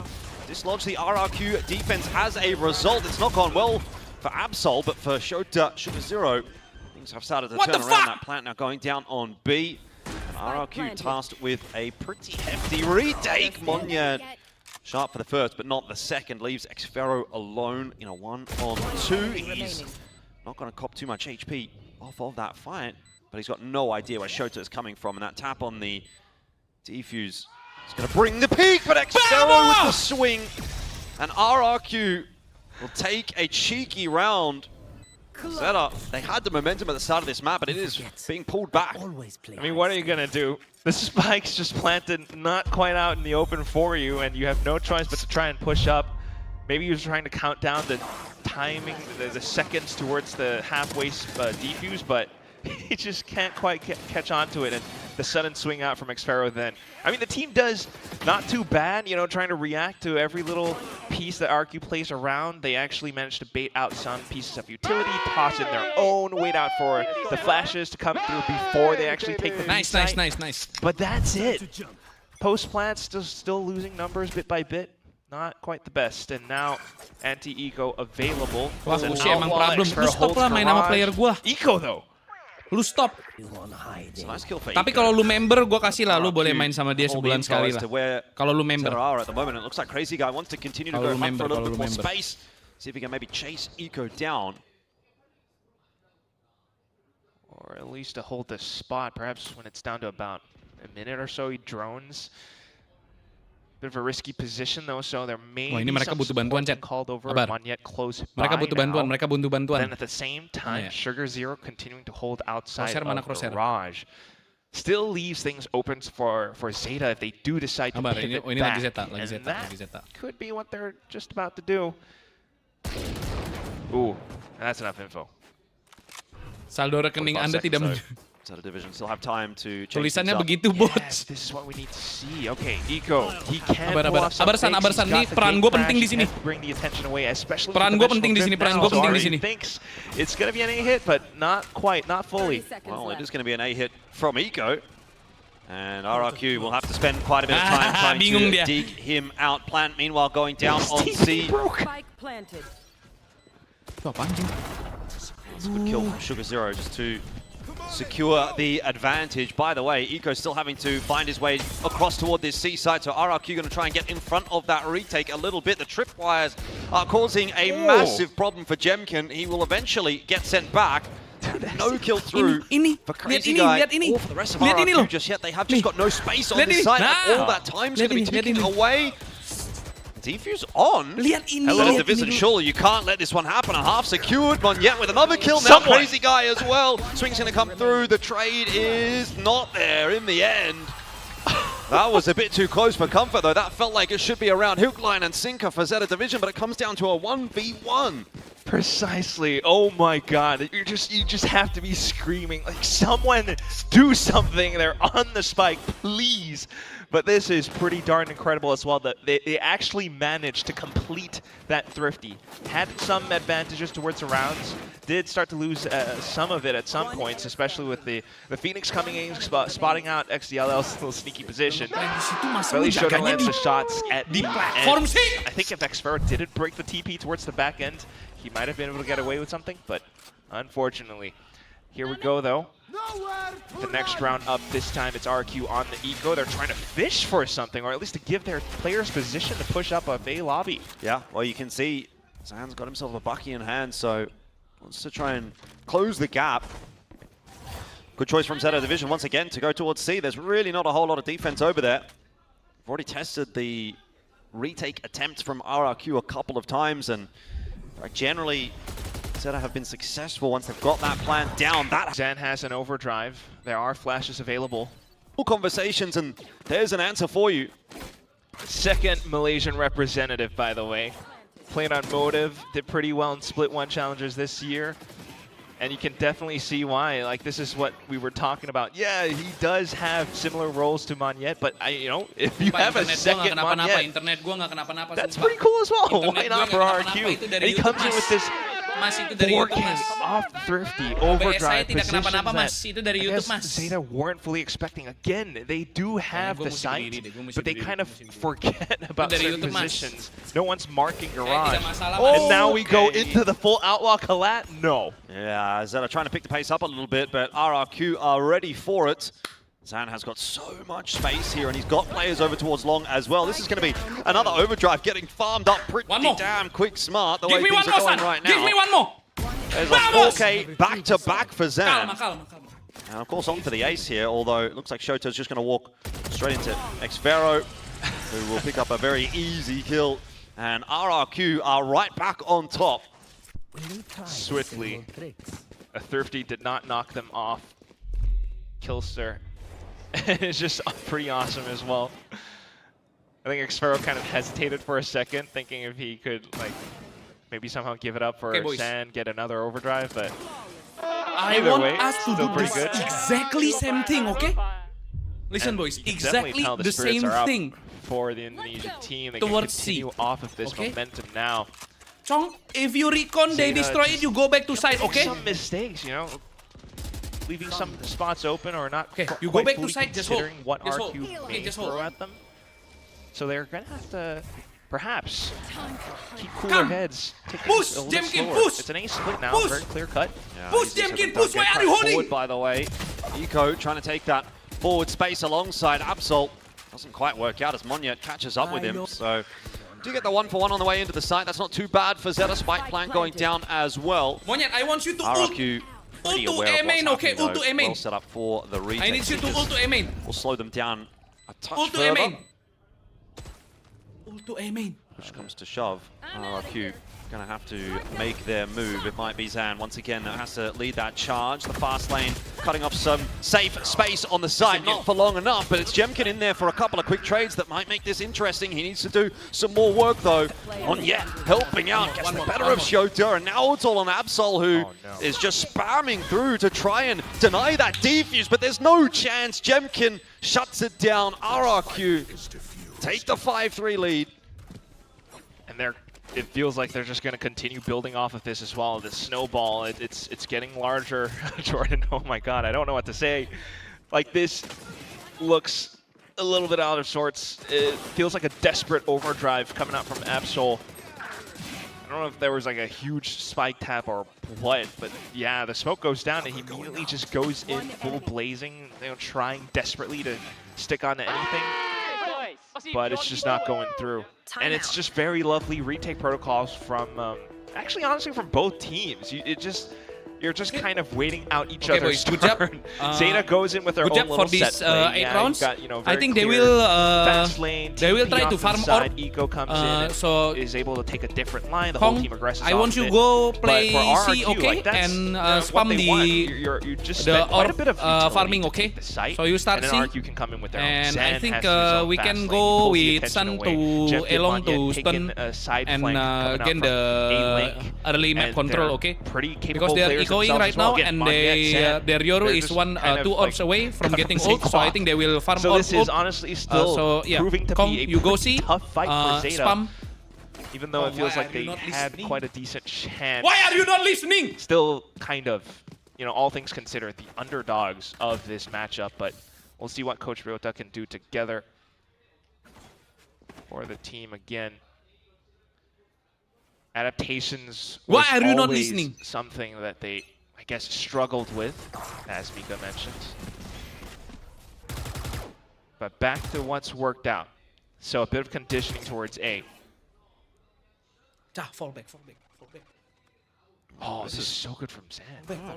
dislodge the RRQ defense as a result. It's not gone well for Absol, but for Shota, Sugar Zero, things have started to turn around. That plant now going down on B. RRQ tasked with a pretty hefty retake. Monyan sharp for the first, but not the second. Leaves Xfero alone in a 1-on-2. He's not going to cop too much HP off of that fight, but he's got no idea where Shota is coming from, and that tap on the defuse is going to bring the peak, but Xfero with the swing, and RRQ will take a cheeky round. Zeta, they had the momentum at the start of this map, but it is being pulled back. I mean, what are you going to do? The spike's just planted not quite out in the open for you, and you have no choice but to try and push up. Maybe he was trying to count down the timing, the seconds towards the halfway defuse, but he just can't quite catch on to it, and the sudden swing out from Xfero then. I mean, the team does not too bad, you know, trying to react to every little piece that RQ plays around. They actually managed to bait out some pieces of utility, toss in their own, wait out for the flashes to come through before they actually take the Nice. But that's it. Post plants still losing numbers bit by bit. Not quite the best, and now anti-eco available. Wah, Uci emang problem. Lu stop lah main sama player gua. Eco though. Lu stop. Nice kill for Tapi Eco. kalau lu member, gua kasih lah. Lu boleh main sama dia sebulan sekali lah. Kalau lu member. At the moment, it looks like Crazy Guy wants to continue to go hunt for a little bit more space. See if he can maybe chase Eco down. Or at least to hold the spot, perhaps when it's down to about a minute or so, he drones. Bit of a risky position though, so there may Wah, ini be mereka some butuh bantuan, support Chat. called over. Sabar. Monyet close Mereka by butuh bantuan, now. mereka butuh bantuan. Then at the same time, Iya. Sugar Zero continuing to hold outside Crosshair mana, of crosshair? Garage. Still leaves things open for Zeta if they do decide to Sabar, pivot ini back. lagi Zeta, And lagi that Zeta. could be what they're just about to do. Ooh, that's enough info. Saldo rekening 45 Anda tidak seconds, menunjukkan. Zeta Division still have time to change Tulisannya things up. begitu, bot. Yes, this is what we need to see. Okay, Eco, he can Abar, pull abar. off some Abarsan, fakes. abarsan. He's got Nih, the peran gate gua crash. penting di He sini. can bring the attention away, especially Peran with gua penting di sini, dimensional peran drift gua penting now. di So sini. he thinks it's going to be an A hit, but not quite, not fully. Well, it is going to be an A hit from Eco. And RRQ will have to spend quite a bit of time trying bingung to dia. dig him out. Plant, meanwhile, going down on C. Itu apaan, Jing? It's a good kill from Sugar Zero just to secure the advantage. By the way, Eco's still having to find his way across toward this C site, so RRQ going to try and get in front of that retake a little bit. The tripwires are causing a massive problem for Jemkin. He will eventually get sent back. No kill through Ini, for lihat Crazy ini, Guy lihat ini. or for the rest of Lihat ini RRQ loh. just yet. They have just Nih. got no space on Lihat this ini. site. Nah. All that time's going Lihat to be ini, lihat ticking ini. away. Defuse on. Lihat ini, Hello, lihat Division. ini. Surely you can't let this one happen. A half secured. Monyet with another kill now. Someone. Crazy Guy as well. Swing's going to come through. The trade is not there in the end. That was a bit too close for comfort, though. That felt like it should be around hook, line, and sinker for Zeta Division, but it comes down to a 1v1. Precisely. Oh my God! You just have to be screaming like, someone do something! They're on the spike, please. But this is pretty darn incredible as well that they actually managed to complete that thrifty. Had some advantages towards the rounds. Did start to lose some of it at some points, especially with the Phoenix coming in, spotting out XDLL's little sneaky position. Di situ masa Really lu showed jaganya lands di the shots at di the platform end. sih. I think if Xfero didn't break the TP towards the back end, he might have been able to get away with something, but unfortunately. Here we go though. The next round up, this time it's RQ on the Eco. They're trying to fish for something, or at least to give their players position to push up a A lobby. Yeah, well, you can see Zan's got himself a bucky in hand, so wants to try and close the gap. Good choice from Zeta Division once again to go towards C. There's really not a whole lot of defense over there. We've already tested the retake attempts from RRQ a couple of times, and generally Zeta have been successful once they've got that plan down. Zen has an overdrive. There are flashes available. Conversations, and there's an answer for you. Second Malaysian representative, by the way. Played on Motive, did pretty well in Split 1 challengers this year. And you can definitely see why. Like, this is what we were talking about. Yeah, he does have similar roles to Monyet, but you know, if you have a second Monyet, that's pretty cool as well. Why not for RQ? And he comes in with this 4K off thrifty overdrive positions that I guess Zeta weren't fully expecting. Again, they do have the sight, but they kind of forget about certain positions. No one's marking garage. And now we go into the full outlaw collat? No. Yeah, Zeta trying to pick the pace up a little bit, but RRQ are ready for it. Zan has got so much space here, and he's got players over towards long as well. This is going to be another overdrive getting farmed up pretty damn quick smart the way things are going right now. Give me one more! There's a 4K back-to-back for Zan. And of course on for the ace here, although it looks like Shoto's just going to walk straight into Xfero, who will pick up a very easy kill. And RRQ are right back on top. Swiftly. A thrifty did not knock them off. Killster. It's just pretty awesome as well. I think Xfero kind of hesitated for a second, thinking if he could, like, maybe somehow give it up for Zan, get another overdrive, but I want us to do this exactly same thing, okay? Listen, and boys, exactly the same thing for the Indonesian team. They can continue off of this momentum now. Chong, if you recon, they destroy it, you go back to side, okay? Some mistakes, you know, leaving some spots open or not. Okay, you go back to side, just hold. Considering what RQ may throw at them. So they're gonna have to perhaps keep cooler heads. Push, Jemkin, push! It's an ace split now, very clear cut. Yeah, push, Jemkin, push! Why are you holding? Forward, by the way, Eco trying to take that forward space alongside Absol. Doesn't quite work out as Monyet catches up with him. So do get the 1-for-1 on the way into the site. That's not too bad for Zeta. Spike plant going down as well. Monyet, I want you to RRQ pretty aware of what's happening, though. Well set up for the retake. I need you to ult to A main. We'll slow them down a touch ult to further. A main. Ult to A main. Push comes to shove. RRQ going to have to make their move. It might be Zan once again that has to lead that charge. The fast lane cutting off some safe space on the side. Not for long enough, but it's Jemkin in there for a couple of quick trades that might make this interesting. He needs to do some more work though. Monyet helping out, gets the better of Shota, and now it's all on Absol, who is just spamming through to try and deny that defuse, but there's no chance. Jemkin shuts it down. RRQ take the 5-3 lead. And it feels like they're just going to continue building off of this as well. This snowball, it's getting larger. Jordan, oh my god, I don't know what to say. Like, this looks a little bit out of sorts. It feels like a desperate overdrive coming out from Absol. I don't know if there was like a huge spike tap or what, but yeah, the smoke goes down and he immediately just goes in full blazing, you know, trying desperately to stick onto anything. But it's just not going through. And it's just very lovely retake protocols from, actually, honestly, from both teams. You're just kind of waiting out each other's turn. Zeta goes in with their own little for these, set 8 rounds. Got, you know, I think they will fast lane, they will try to farm orb. Eco comes in so is able to take a different line. The whole team aggresses. I want you go play C, okay, like, and spam you just the orb, a bit of farming, okay. Site, so you start and C, RQ can come in with their and own. I think we can go with Sun to Elong to stun and gain the early map control, okay. Because they are ecoing right now, and their Yoru is 2 orbs away from getting ult, so I think they will farm so orb. This is honestly still proving to be a you go see, tough fight for Zeta. Spam. Even though it feels like they had quite a decent chance. Why are you not listening? Still kind of, you know, all things considered, the underdogs of this matchup, but we'll see what Coach Ryota can do together for the team again. Adaptations was Why are you not listening? Something that they, I guess, struggled with, as Mika mentioned. But back to what's worked out. So a bit of conditioning towards A. Fall back. Oh, this is so good from Zan.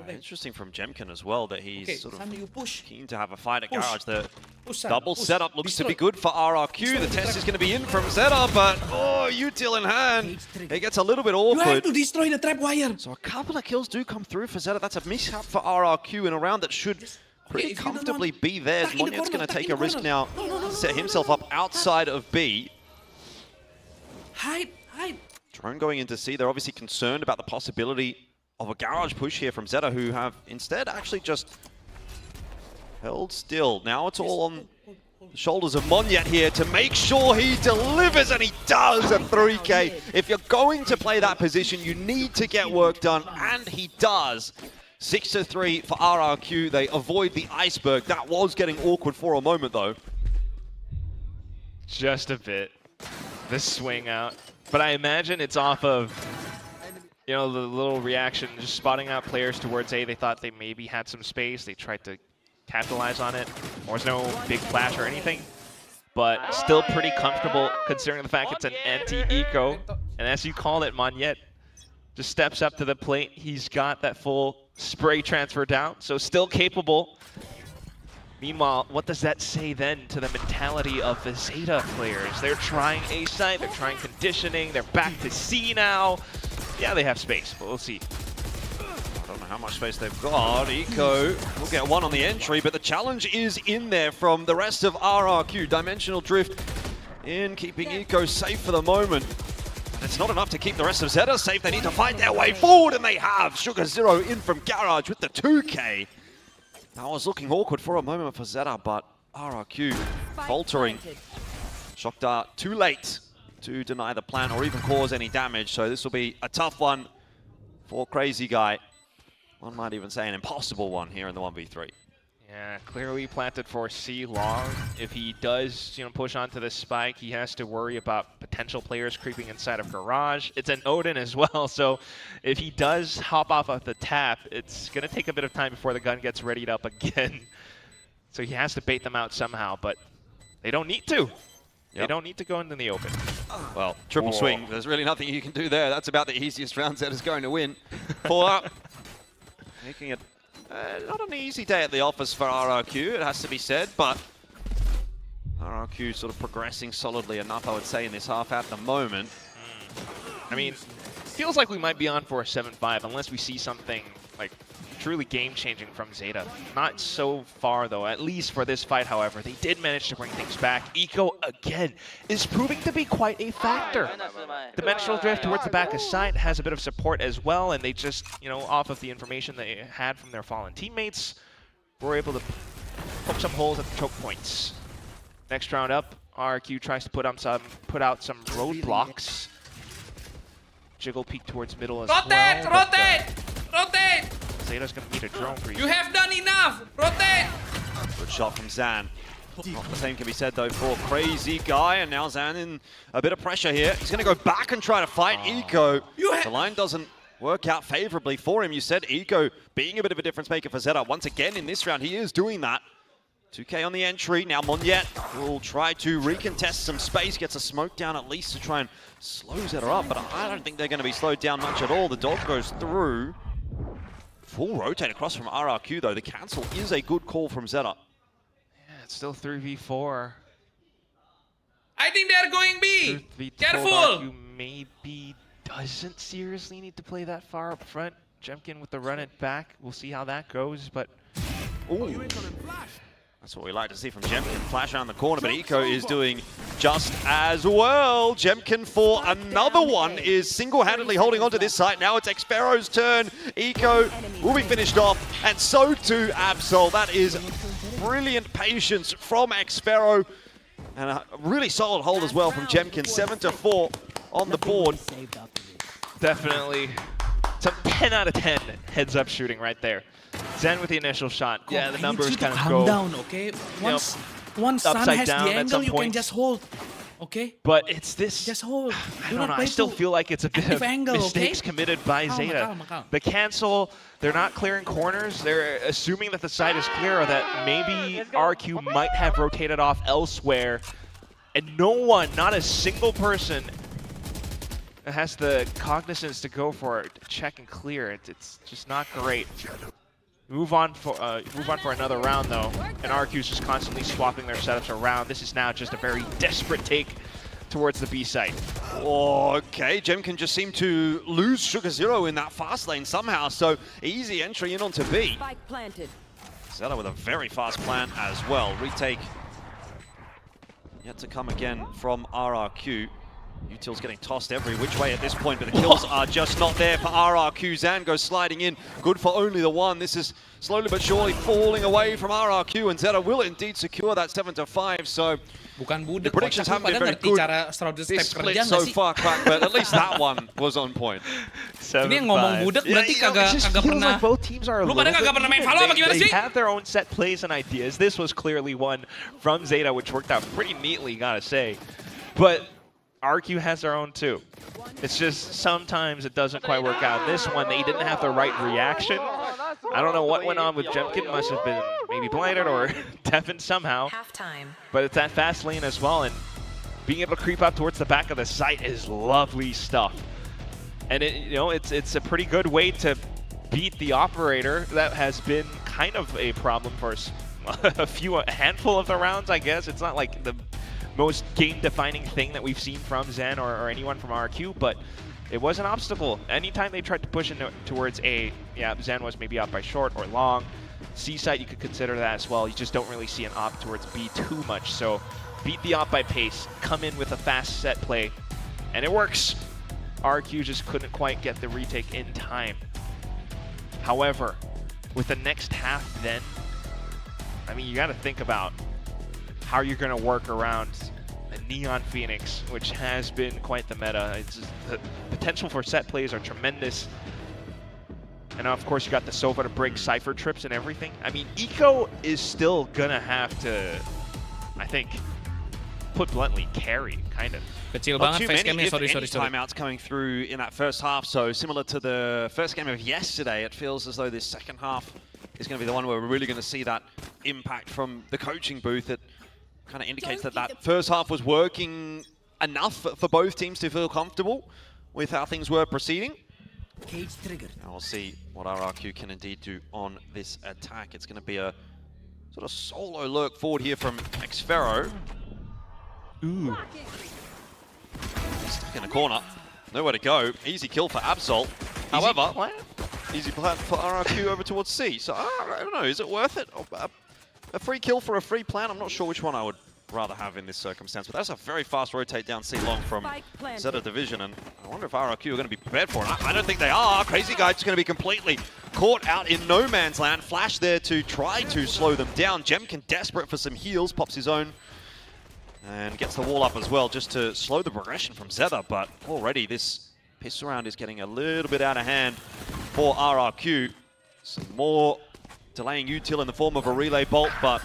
Interesting from Jemkin as well that he's sort of Sandy, you push. keen to have a fight at Push. Garage. The Push, Sandy, double push. setup looks to be Destroy. good for RRQ. The test is going to be in from Zeta, but util in hand. It gets a little bit You have awkward. to destroy the trap wire. So a couple of kills do come through for Zeta. That's a mishap for RRQ in a round that should pretty if you don't comfortably want- be theirs. Back in the Monyet's corner, going to back take in a the risk corner. now, No. set himself up outside of B. Hide. Drone going into C. They're obviously concerned about the possibility of a Garage push here from Zeta, who have instead actually just held still. Now it's all on the shoulders of Monyet here to make sure he delivers, and he does a 3K. If you're going to play that position, you need to get work done, and he does. 6-3 for RRQ. They avoid the iceberg. That was getting awkward for a moment, though. Just a bit. The swing out. But I imagine it's off of, you know, the little reaction, just spotting out players towards A. They thought they maybe had some space. They tried to capitalize on it. There was no big flash or anything. But still pretty comfortable considering the fact it's an anti-eco. And as you call it, Monyet just steps up to the plate. He's got that full spray transfer down, so still capable. Meanwhile, what does that say then to the mentality of the Zeta players? They're trying A site, they're trying conditioning, they're back to C now. Yeah, they have space, but we'll see. I don't know how much space they've got. Eco will get one on the entry, but the challenge is in there from the rest of RRQ. Dimensional Drift in, keeping Eco safe for the moment. And it's not enough to keep the rest of Zeta safe. They need to find their way forward, and they have. Sugar Zero in from Garage with the 2K. That was looking awkward for a moment for Zeta, but RRQ faltering. Shock Dart too late to deny the plan or even cause any damage, so this will be a tough one for Crazy Guy. One might even say an impossible one here in the 1v3. Yeah, clearly planted for C long. If he does, you know, push onto this spike, he has to worry about potential players creeping inside of Garage. It's an Odin as well, so if he does hop off of the tap, it's going to take a bit of time before the gun gets readied up again. So he has to bait them out somehow, but they don't need to. They don't need to go into the open. Well, triple swing, there's really nothing you can do there. That's about the easiest round Zeta's going to win. 4 up. Making it not an easy day at the office for RRQ, it has to be said, but RRQ sort of progressing solidly enough, I would say, in this half at the moment. I mean, feels like we might be on for a 7-5 unless we see something like truly game-changing from Zeta. Not so far, though, at least for this fight, however. They did manage to bring things back. Eco, again, is proving to be quite a factor. Dimensional Drift towards the back of site has a bit of support as well, and they just, you know, off of the information they had from their fallen teammates, were able to poke some holes at the choke points. Next round up, RQ tries to put out some roadblocks. Jiggle peek towards middle as well. Rotate! Zeta's gonna need a drone for you. You have done enough! Rotate! Good shot from Zan. Not the same can be said, though, for Crazy Guy, and now Zan in a bit of pressure here. He's going to go back and try to fight Eco. The line doesn't work out favorably for him. You said Eco being a bit of a difference maker for Zeta. Once again in this round, he is doing that. 2K on the entry. Now Monyet will try to recontest some space, gets a smoke down at least to try and slow Zeta up, but I don't think they're going to be slowed down much at all. The dog goes through. Full rotate across from RRQ, though. The cancel is a good call from Zeta. Yeah, it's still 3v4. I think they're going B! Truth be told, Careful! RQ maybe doesn't seriously need to play that far up front. Jemkin with the run it back. We'll see how that goes, but... Ooh. That's what we like to see from Jemkin. Flash around the corner, but Eco is doing just as well. Jemkin for another one is single-handedly holding onto this site. Now it's Xpero's turn. Eco will be finished off, and so too Absol. That is brilliant patience from Xpero, and a really solid hold as well from Jemkin. 7-4 on the board. Definitely some 10 out of 10 heads-up shooting right there. Zen with the initial shot. Yeah, the numbers kind of go down, okay? Once Sun upside has down the at angle, some you can point. just hold, okay? But it's this... Just hold. I don't know. I still feel like it's a bit of angle, mistakes okay? committed by Zeta. Calma. The cancel, they're not clearing corners. They're assuming that the side is clear or that maybe RQ might have rotated off elsewhere. And no one, not a single person, has the cognizance to go for it, check and clear. It's just not great. Move on for another round though, and RQ's just constantly swapping their setups around. This is now just a very desperate take towards the B site. Okay, Jemkin just seemed to lose Sugar Zero in that fast lane somehow, so easy entry in onto B. Spike planted. Zeta with a very fast plan as well. Retake yet to come again from RRQ. Util's getting tossed every which way at this point, but the kills are just not there for RRQ. Zan goes sliding in, good for only the one. This is slowly but surely falling away from RRQ, and Zeta will indeed secure that 7-5, so Bukan budek, the predictions haven't been very good. This split so far, crack, but at least that one was on point. Ini yang ngomong budek berarti kagak pernah. Like both teams are Lu pada kagak pernah main Valo apa gimana sih? They have their own set plays and ideas. This was clearly one from Zeta, which worked out pretty neatly, gotta say. But RQ has their own too. It's just sometimes it doesn't quite work out. This one, they didn't have the right reaction. I don't know what went on with Jemkin. Must have been maybe blinded or deafened somehow. Halftime. But it's that fast lane as well, and being able to creep up towards the back of the site is lovely stuff. And it's a pretty good way to beat the operator that has been kind of a problem for a handful of the rounds, I guess. It's not like the most game-defining thing that we've seen from Zen or anyone from RQ, but it was an obstacle. Anytime they tried to push into towards A, yeah, Zen was maybe up by short or long. C site, you could consider that as well. You just don't really see an op towards B too much. So beat the op by pace, come in with a fast set play, and it works. RQ just couldn't quite get the retake in time. However, with the next half then, I mean, you got to think about how you're going to work around a Neon Phoenix, which has been quite the meta. It's just, the potential for set plays are tremendous. And of course, you got the Sova to break Cypher trips and everything. I mean, Eco is still going to have to, I think, put bluntly, carry, kind of. Not too many, if any, timeouts coming through in that first half, so similar to the first game of yesterday, it feels as though this second half is going to be the one where we're really going to see that impact from the coaching booth. It kind of indicates that that first half was working enough for both teams to feel comfortable with how things were proceeding. Cage triggered. And we'll see what RRQ can indeed do on this attack. It's going to be a sort of solo lurk forward here from Xfero. Ooh. Stuck in the corner. Nowhere to go. Easy kill for Absol. However, easy plan for RRQ over towards C. So I don't know, is it worth it? A free kill for a free plan? I'm not sure which one I would rather have in this circumstance, but that's a very fast rotate down C long from Zeta Division, and I wonder if RRQ are going to be prepared for it. I don't think they are. Crazy Guy just going to be completely caught out in no man's land. Flash there to try to slow them down. Jemkin desperate for some heals, pops his own and gets the wall up as well just to slow the progression from Zeta, but already this pistol round is getting a little bit out of hand for RRQ. Some more delaying util in the form of a relay bolt, but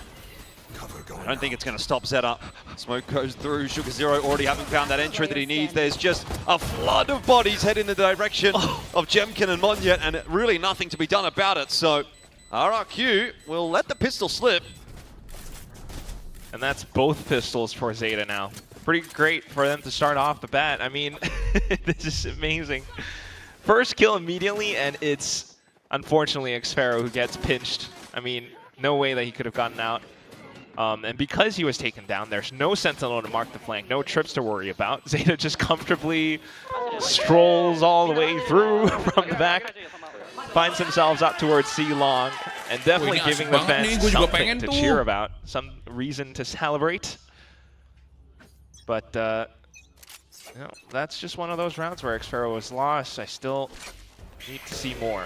I don't think it's going to stop Zeta. Smoke goes through. Sugar Zero already having found that entry that he needs. There's just a flood of bodies heading in the direction of Jemkin and Monyet, and really nothing to be done about it. So RRQ will let the pistol slip. And that's both pistols for Zeta now. Pretty great for them to start off the bat. I mean, this is amazing. First kill immediately, and it's unfortunately Xfero who gets pinched. I mean, no way that he could have gotten out. And because he was taken down, there's no Sentinel to mark the flank, no trips to worry about. Zeta just comfortably strolls all the way through from the back, finds themselves up towards C long, and definitely giving the fans something to cheer about, some reason to celebrate. But you know, that's just one of those rounds where Xfero was lost. I still need to see more.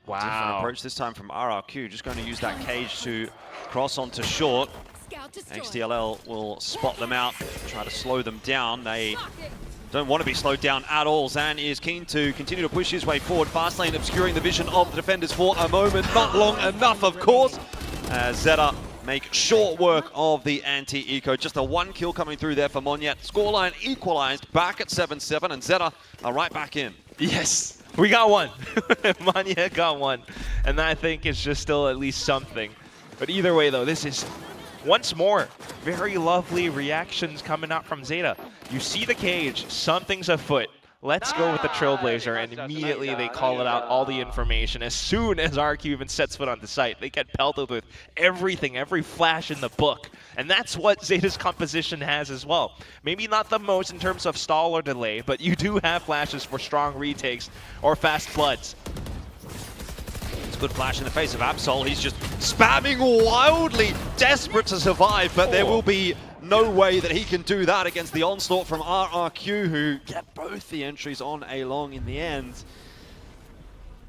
Wow. Different approach this time from RRQ. Just going to use that cage to cross onto short. XDLL will spot them out, try to slow them down. They don't want to be slowed down at all. Zan is keen to continue to push his way forward. Fast lane obscuring the vision of the defenders for a moment. Not long enough, of course, as Zeta make short work of the anti-eco. Just a one kill coming through there for Monyet. Scoreline equalized back at 7-7, and Zeta are right back in. Yes. We got one. Monyet got one. And that, I think, is just still at least something. But either way, though, this is, once more, very lovely reactions coming out from Zeta. You see the cage, something's afoot. Let's go with the Trailblazer, and immediately they call it out, all the information. As soon as RQ even sets foot on the site, they get pelted with everything, every flash in the book. And that's what Zeta's composition has as well. Maybe not the most in terms of stall or delay, but you do have flashes for strong retakes or fast floods. It's a good flash in the face of Absol. He's just spamming wildly, desperate to survive, but there will be no way that he can do that against the onslaught from RRQ, who get both the entries on A long in the end.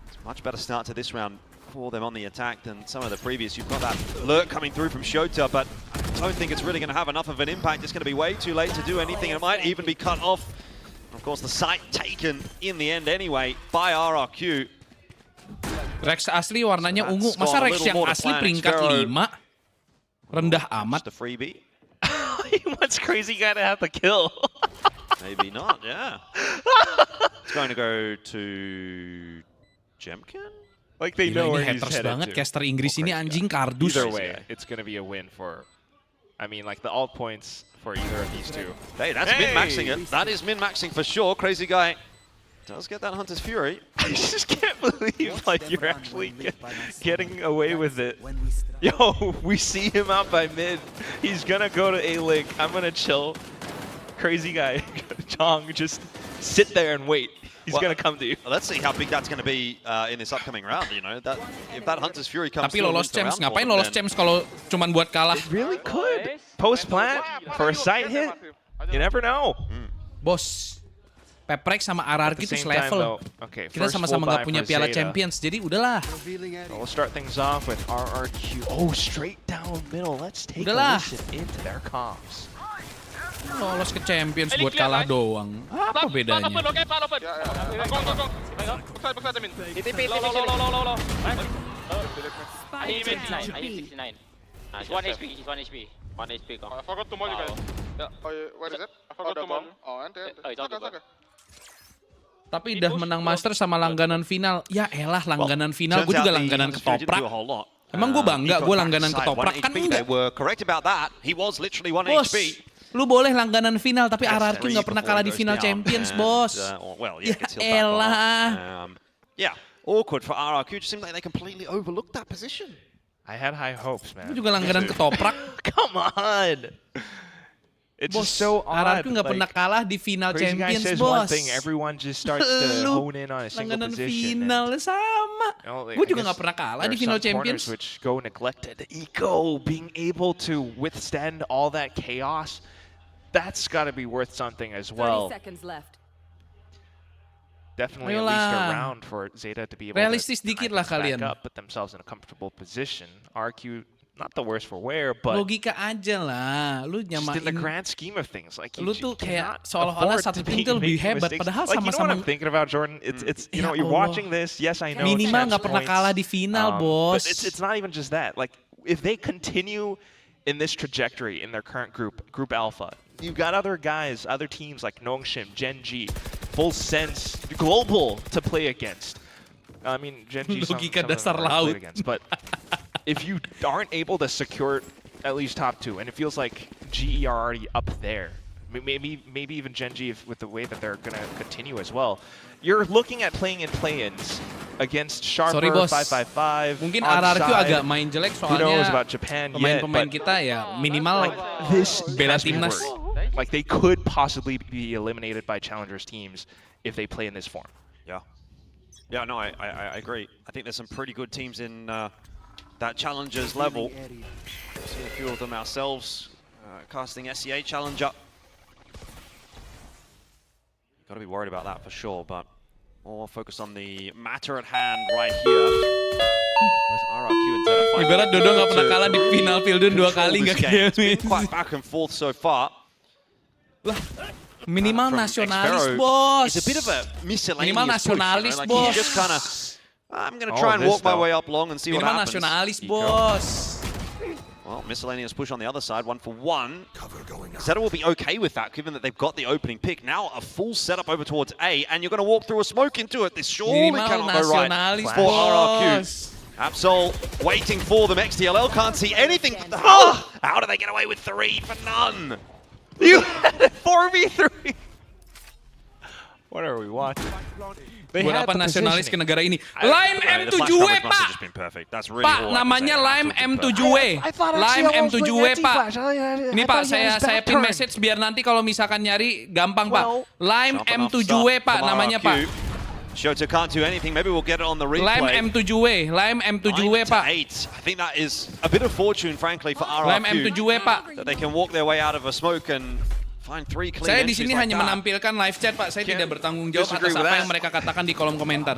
It's a much better start to this round for them on the attack than some of the previous. You've got that lurk coming through from Shota, but I don't think it's really going to have enough of an impact. It's going to be way too late to do anything. It might even be cut off. Of course, the site taken in the end anyway by RRQ. Rex asli warnanya ungu. Masa Rex yang asli peringkat 5? Rendah amat. Just a freebie. What's crazy guy to have the kill? Maybe not, yeah. It's going to go to Jemkin? Like they know where he's haters headed banget to. caster Inggris ini anjing kardus. Either way, it's going to be a win for, I mean, like the alt points for either of these two. Hey, that's min-maxing it. That is min-maxing for sure. Crazy guy does get that Hunter's Fury. I just can't believe like you're actually getting away with it. Yo, we see him out by mid. He's gonna go to A-Link. I'm gonna chill. Crazy guy, Chong, just sit there and wait. He's gonna come to you. Let's see how big that's gonna be in this upcoming round. You know, that if that Hunter's Fury comes. Tapi lolos champs, ngapain lolos champs kalau cuman buat kalah? It really could. Post plant for a side hit. You never know. Bos. Peprek sama RRQ itu selevel. Kita sama-sama nggak punya Piala Champions, jadi udahlah. We'll start things off with RRQ. Oh, straight down middle. Let's take a listen into their comms. Lolos ke Champions buat kalah doang. Apa bedanya? One HP. I forgot to mold you guys. Where is it? I forgot to mold. Oh, and okay. Tapi udah menang master sama langganan final. Ya elah langganan final, gue juga langganan ketoprak. Emang gue bangga gue langganan ketoprak kan enggak. Bos, lu boleh langganan final tapi RRQ nggak pernah kalah di final Champions, bos. Ya elah. Yeah, awkward for RRQ. Just seems like they completely overlooked that position. I had high hopes, man. Gue juga langganan ketoprak. Come on. It's Bos, just so odd. RRQ nggak pernah kalah di final Crazy Champions, guy says bos. one thing, everyone just starts to hone in on a single langganan position. final sama. Gue juga nggak pernah kalah di final Champions. Which go neglected. Eco being able to withstand all that chaos, that's got to be worth something as well. 30 seconds left. Definitely at least a round for Zeta to be able realistis to dikit lah kalian. back up, put themselves in a comfortable position. RQ, not the worst for wear, but logika aja lah, lu nyamain. just in the grand scheme of things, like lu tuh kayak seolah-olah satu tim tuh lebih hebat, padahal like, you know what sama-sama. I'm thinking about, Jordan? It's you know, you're watching this. Yes, I know. Minimal nggak pernah kalah di final, bos. But it's not even just that. Like, if they continue in this trajectory in their current group Alpha, you've got other guys, other teams like Nongshim, Genji, Full Sense, Global to play against. I mean, Genji, logika dasar laut. But if you aren't able to secure at least top 2, and it feels like GE are already up there, maybe even Genji with the way that they're going to continue as well, you're looking at playing in play-ins against Sharper, 555, mungkin RRQ agak main jelek who knows soalnya about Japan pemain-pemain kita ya minimal this bela timnas. Like they could possibly be eliminated by challengers teams if they play in this form. Yeah, no, I agree. I think there's some pretty good teams in that challengers level. See a few of them ourselves casting SCA challenger. Got to be worried about that for sure, but more focus on the matter at hand right here. With RRQ and Zeta. Ibarat Dodo nggak pernah kalah di final Pilden 2 kali nggak kayak quite back and forth so far. Minimal nasionalis, bos. It's a bit of a miscellaneous minimal nasionalis, push, you know? Like bos. he's just kind of, I'm going to try and walk my way up long and see what happens. Minimal nasionalis, bos. Well, miscellaneous push on the other side, 1-for-1. Zeta will be okay with that, given that they've got the opening pick. Now a full setup over towards A, and you're going to walk through a smoke into it. This surely cannot go right for RRQ. Absol waiting for them. XTLL can't see anything. Oh! How do they get away with 3 for none? You had a 4v3. What are we watching? They Buat had apa the nasionalis ke positioning. negara ini? Lime The flash M7W, coverage must have Pak. just been perfect. That's really Pak, all I can namanya say. Lime Absolutely M7W. perfect. Lime M7W, Pak. Ini Pak, saya pin message biar nanti kalau misalkan nyari gampang, Pak. Lime Jumping off M7W, start Pak, from namanya, RRQ. Pak. Shota can't do anything. Maybe we'll get it on the replay. Lime M7W, Lime M7W, 9 to Pak. 8. I think that is a bit of fortune, frankly, for Lime RRQ. M7W, Pak. That they can walk their way out of a smoke and find 3 clean Saya di entries sini like hanya that. menampilkan live chat, Pak. Saya tidak bertanggung jawab disagree atas with apa that. yang mereka katakan di kolom komentar.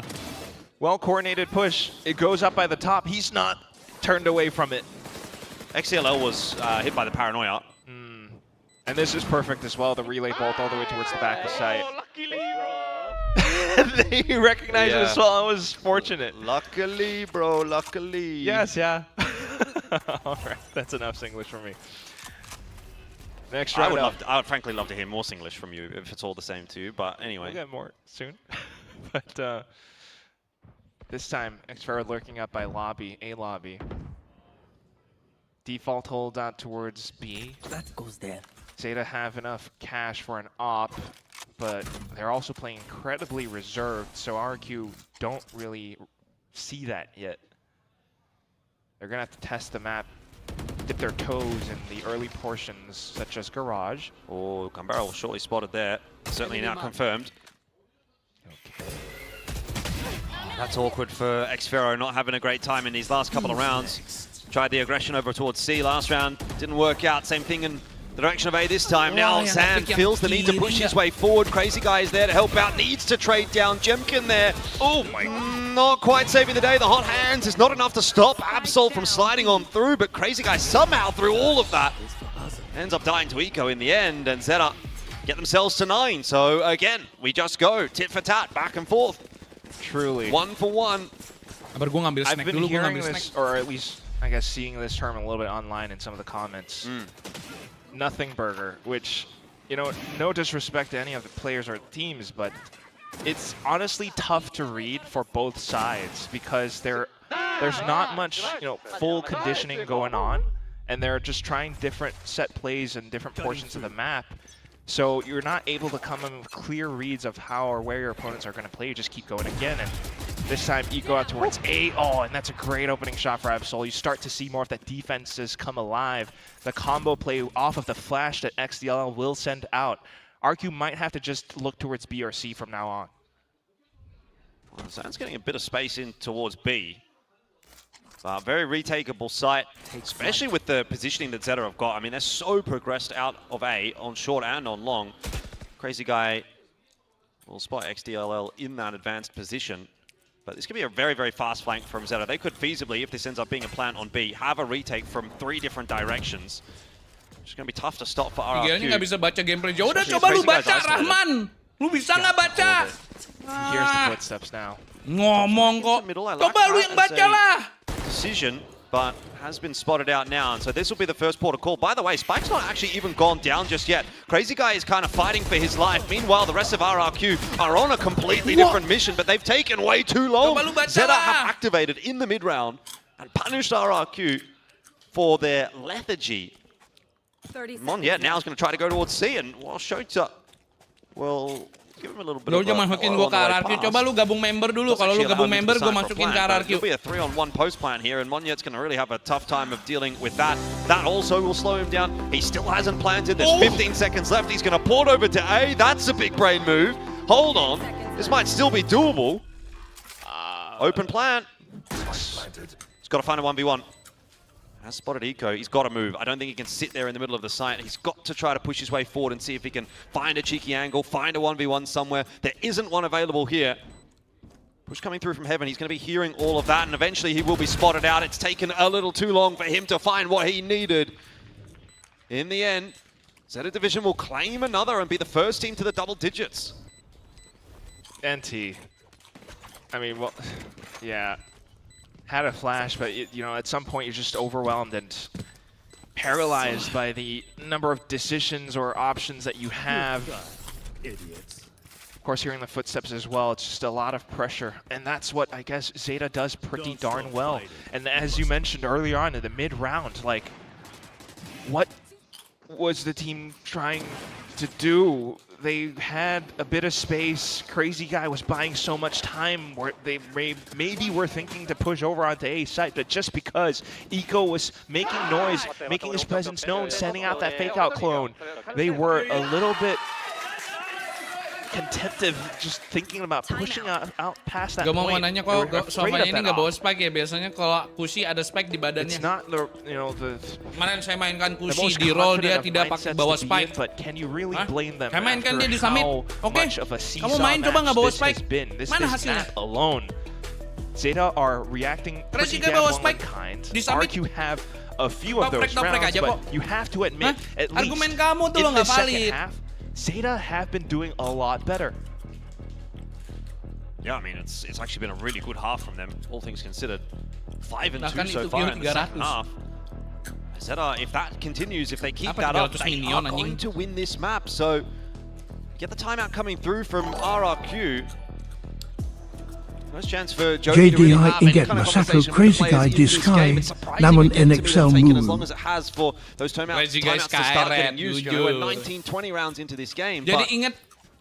Well-coordinated push. It goes up by the top. He's not turned away from it. XCLL was hit by the paranoia. And this is perfect as well. The relay bolt all the way towards the back of the site. They recognized it as well. It was fortunate. Luckily, bro, luckily. Yes, yeah. All right, that's enough Singlish for me. Next round up. I would frankly love to hear more Singlish from you if it's all the same to you, but anyway. We'll get more soon. But this time, Xferro lurking up by lobby, A lobby. Default hold out towards B. That goes there. Zeta have enough cash for an op, but they're also playing incredibly reserved, so RQ don't really see that yet. They're gonna have to test the map, dip their toes in the early portions, such as Garage. Oh, Gambaro was shortly spotted there. Certainly now confirmed. Okay. That's awkward for Xferro, not having a great time in these last couple of rounds. Tried the aggression over towards C last round, didn't work out. Same thing in the direction of A this time. Now Zan feels the need to push his way forward. Crazy Guy is there to help out, needs to trade down Jemkin there. Oh my, not quite saving the day. The hot hands is not enough to stop Absol from sliding on through, but Crazy Guy somehow through all of that ends up dying to Eco in the end, and Zeta get themselves to 9. So again, we just go tit for tat, back and forth. Truly. 1 for 1. I've been hearing this, or at least I guess seeing this term a little bit online in some of the comments. Nothing burger, which, you know, no disrespect to any of the players or teams, but it's honestly tough to read for both sides because there's not much, you know, full conditioning going on, and they're just trying different set plays and different portions of the map. So you're not able to come in with clear reads of how or where your opponents are going to play. You just keep going again, and this time you go out towards A. Oh, and that's a great opening shot for Absol. You start to see more of that defenses come alive. The combo play off of the flash that XDLL will send out. RQ might have to just look towards B or C from now on. Well, Zan's getting a bit of space in towards B. Very retakeable site, especially with the positioning that Zeta have got. I mean, they're so progressed out of A on short and on long. Crazy Guy will spot XDLL in that advanced position. But this could be a very, very fast flank from Zeta. They could feasibly, if this ends up being a plant on B, have a retake from 3 different directions. It's going to be tough to stop for RRQ. Iganya nggak bisa baca gameplay. Ya udah coba lu baca, Rahman. Lu bisa nggak baca? Here's the footsteps now. Ngomong kok. Coba lu yang baca lah. Decision, but has been spotted out now, and so this will be the first port of call. By the way, Spike's not actually even gone down just yet. Crazy Guy is kind of fighting for his life. Meanwhile, the rest of RRQ are on a completely different mission, but they've taken way too long. Zeta have activated in the mid-round and punished RRQ for their lethargy. Mon, yeah, now is going to try to go towards C, and while Shota will give him a little bit Lu of jangan masukin gua ke RRQ. Coba lu gabung member dulu. Kalau lu gabung member, gua masukin ke RRQ. It'll be a 3-on-1 post plant here, and Monyet's going to really have a tough time of dealing with that. That also will slow him down. He still hasn't planted. There's 15 seconds left. He's going to port over to A. That's a big brain move. Hold on. This might still be doable. Open plant. He's got to find a 1v1. Has spotted Eco. He's got to move. I don't think he can sit there in the middle of the site. He's got to try to push his way forward and see if he can find a cheeky angle, find a 1v1 somewhere. There isn't one available here. Push coming through from heaven. He's going to be hearing all of that, and eventually he will be spotted out. It's taken a little too long for him to find what he needed. In the end, Zeta Division will claim another and be the first team to the double digits. NT. I mean, well, yeah. Had a flash, but you know, at some point you're just overwhelmed and paralyzed by the number of decisions or options that you have. Idiots. Of course, hearing the footsteps as well, it's just a lot of pressure, and that's what I guess Zeta does pretty darn well. And as you mentioned earlier on in the mid-round, like, what was the team trying to do? They had a bit of space. Crazy Guy was buying so much time where they maybe were thinking to push over onto A site, but just because Eco was making noise, making his presence known, sending out that fake out clone, they were a little bit contentive just thinking about pushing out past that Gak mau point. nanya kok, Sofanya ini nggak bawa spike ya. Biasanya kalau Kushi ada spike di badannya. It's not the, Kemarin saya mainkan Kushi di roll dia tidak pakai bawa spike. But can you really blame them Saya mainkan dia di after summit. how Oke, much of a kamu seesaw main coba nggak match bawa this spike. has been? This Mana hasilnya? map alone. Zeta are reacting Crazy pretty Guy damn bawa one spike of kind. di summit. RQ have a few of those Toprek rounds, aja but kok. you have to admit, at least Argumen kamu tuh in lo the nggak second valid. half, Zeta have been doing a lot better. Yeah, I mean, it's actually been a really good half from them, all things considered. 5 and 2 Bahkan so itu far kill in the second 300. half. Zeta, if that continues, if they keep Apa that up, 300 they minion, are going to win this map. So, get the timeout coming through from RRQ. Nice chance for Jody to really JDI have any inget kind of masako conversation with the Crazy players Guy in this Diskai, game. It's surprising namun again to NXL have taken as moon. long as it has for those Crazy Guy timeouts to Sky start Red, getting used. You know, we're jujur. 19-20 rounds into this game. Jadi but ingat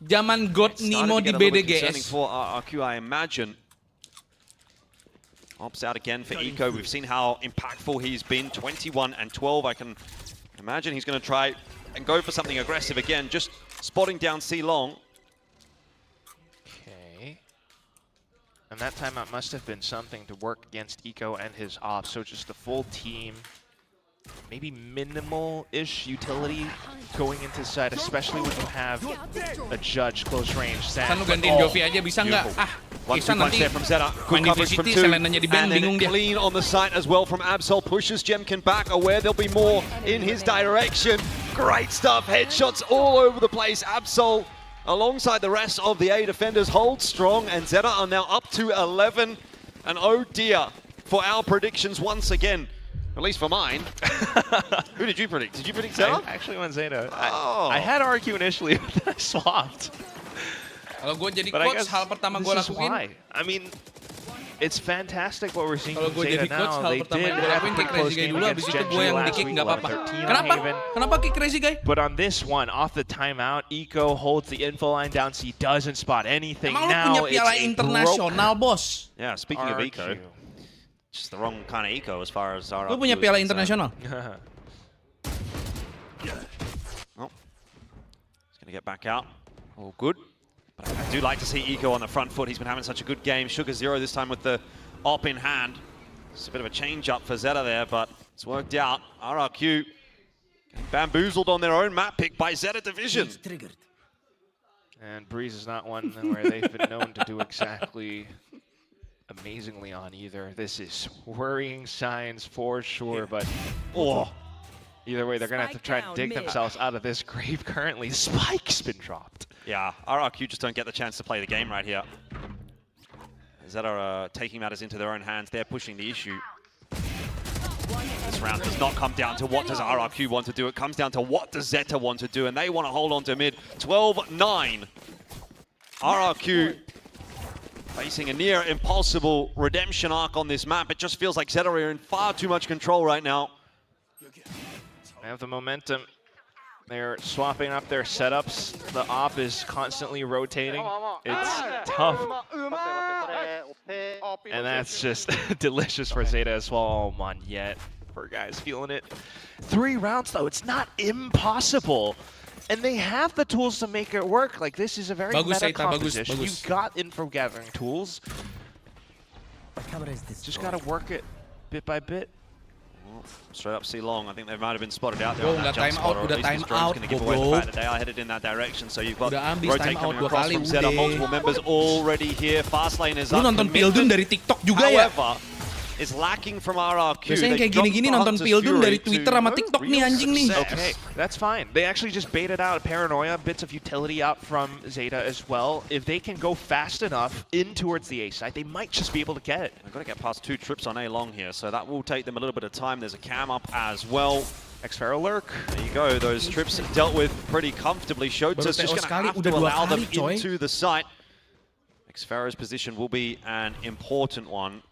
zaman God it's starting Nemo to di get a little bit concerning BDGS. for RRQ, I imagine. Ops out again for Eco. We've seen how impactful he's been. 21 and 12. I can imagine he's going to try and go for something aggressive again. Just spotting down C long. Okay. And that timeout must have been something to work against Eco and his ops. So just the full team, maybe minimal-ish utility going into side, especially when you have a judge close range. San lu gantiin Jovi aja bisa nggak? Ah, Isan 1-2 punch nanti there from Zeta. main Good di coverage from City, two. selenanya di band, And then bingung dia. clean on the site as well from Absol. Pushes Jemkin back, aware there'll be more in his direction. Great stuff. Headshots all over the place. Absol, alongside the rest of the A defenders, hold strong. And Zeta are now up to 11. And oh dear, for our predictions once again. At least for mine. Who did you predict? Did you predict Zeta? I actually went Zeta. Oh. I had RQ initially, but then I swapped. Kalau gue jadi But I coach, guess hal pertama gue this is lakuin. why. I mean, it's fantastic what we're seeing Kalau from gue Zeta jadi coach, now. hal They pertama did yang gue have a lakuin pretty kick close Crazy Guy game dulu, against abis itu Gen gue yang last di kick week, nggak won apa-apa. 13 on Kenapa? Haven. Kenapa kick Crazy Guy? But on this one, off the timeout, Eco holds the info line down, so he doesn't spot anything. Emang lu Now punya piala it's a internasional, bos? Yeah, speaking of Eco, RQ. just the wrong kind of Eco as far as our Lu punya piala internasional? Well, he's going to get back out. All good. But I do like to see Eco on the front foot. He's been having such a good game. Sugar Zero this time with the op in hand. It's a bit of a change up for Zeta there, but it's worked out. RRQ getting bamboozled on their own map pick by Zeta Division. And Breeze is not one where they've been known to do exactly amazingly on either. This is worrying signs for sure, but either way, they're going to have to try and dig themselves out of this grave currently. Spike's been dropped. Yeah, RRQ just don't get the chance to play the game right here. Zeta are taking matters into their own hands. They're pushing the issue. This round does not come down to what does RRQ want to do. It comes down to what does Zeta want to do, and they want to hold on to mid. 12-9. RRQ facing a near impossible redemption arc on this map. It just feels like Zeta are in far too much control right now. They have the momentum. They're swapping up their setups. The op is constantly rotating. It's tough. And that's just delicious for Zeta as well. Oh, man, yet. Poor guys feeling it. 3 rounds, though. It's not impossible. And they have the tools to make it work. Like, this is a very Bagus, meta Zeta, composition. bagus. You've got info gathering tools. Just got to work it bit by bit. Straight up C long. I think they might have been spotted out there. Bro, on that udah jump time spot, out, or at udah least time this drone's out, going to give away the goblok. fact that they are headed in that direction. So you've got Udah ambis rotate time out coming 2 across kali, from Zeta. udah. Multiple members already here. Fast lane is Lu up. nonton Commitment, Pildun dari TikTok juga ya? however, is lacking from RRQ. Biasanya They kayak dropped gini-gini the nonton Hunter's Pildun Fury dari to Twitter sama no TikTok real nih, anjing nih. success. Okay, that's fine. They actually just baited out Paranoia, bits of utility out from Zeta as well. If they can go fast enough in towards the A side, they might just be able to get it. They've got to get past 2 trips on A long here, so that will take them a little bit of time. There's a cam up as well. X-Pharaoh lurk. There you go. Those trips dealt with pretty comfortably. Shota's Baru just TO going to sekali, have udah to 2 allow them kali, coy. into the site. Xfero's position will be an important one.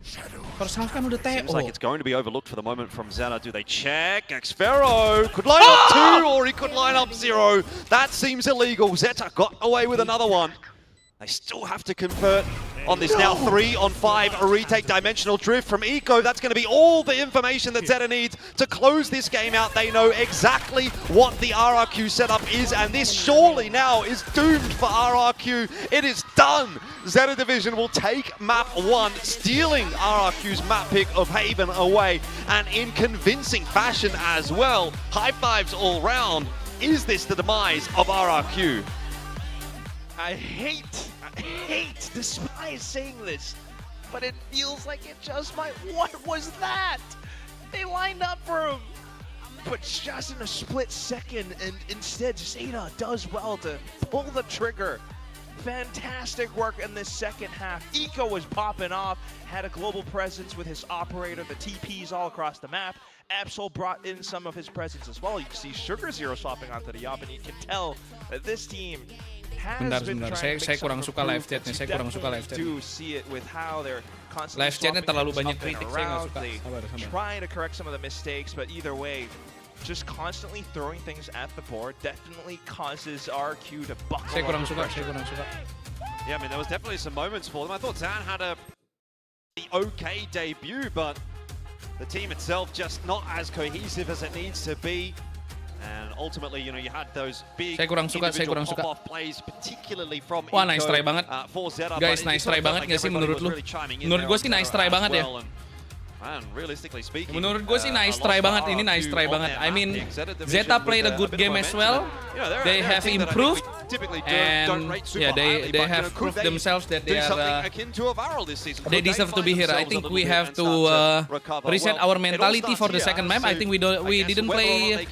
First half kan udah Seems TO. like it's going to be overlooked for the moment from Zeta. Do they check? Xfero could line up 2 or he could line up 0. That seems illegal. Zeta got away with another one. They still have to convert on this now 3 on 5. A retake dimensional drift from Eco. That's going to be all the information that Zeta needs to close this game out. They know exactly what the RRQ setup is, and this surely now is doomed for RRQ. It is done. Zeta Division will take map 1, stealing RRQ's map pick of Haven away, and in convincing fashion as well. High fives all round. Is this the demise of RRQ? I hate, despise saying this, but it feels like it just might. What was that? They lined up for him, but just in a split second, and instead Zeta does well to pull the trigger. Fantastic work in this second half. Eco was popping off, had a global presence with his operator, the TPs all across the map. Absol brought in some of his presence as well. You can see Sugar Zero swapping onto the op, and you can tell that this team Bentar. Saya kurang suka live chatnya. Saya kurang suka live chat. Live chatnya terlalu banyak kritik. Saya nggak suka. Sabar. Trying to correct some of the mistakes, but either way, just constantly throwing things at the board definitely causes RQ to buckle. Saya kurang suka. Yeah, I mean, there was definitely some moments for them. I thought Zan had the okay debut, but the team itself just not as cohesive as it needs to be. And ultimately, you know, you had those big individual pop-off plays, particularly from Wah, nice try banget. For Zeta. Guys, nice try banget nggak sih menurut lu? Menurut gue sih nice try banget ya. Man, realistically speaking, menurut gue sih nice try banget. Ini nice try banget. I mean, Zeta played a good game as well. They have improved, and yeah, they have proved themselves that they deserve to be here. I think we have to reset our mentality for the second map. I think we didn't play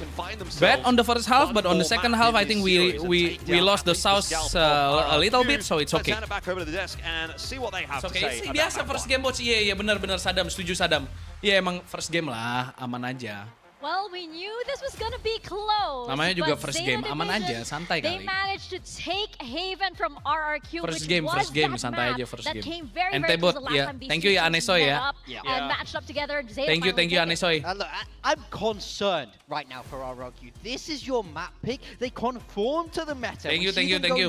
bad on the first half, but on the second half, I think we lost the sauce a little bit, so it's okay. It's okay. Biasa first game bos. Iya benar Sadam, setuju Sadam. Ya emang first game lah, aman aja. Well, we knew this was gonna be close. Namanya juga first game, aman aja, santai kali. They managed to take Haven from RRQ, first game, santai aja first game. Ente bot, ya. Thank you ya Anesoy ya. And matched up together. Thank you Anesoy. Look, I'm concerned right now for RRQ. This is your map pick. They conform to the meta. Thank you.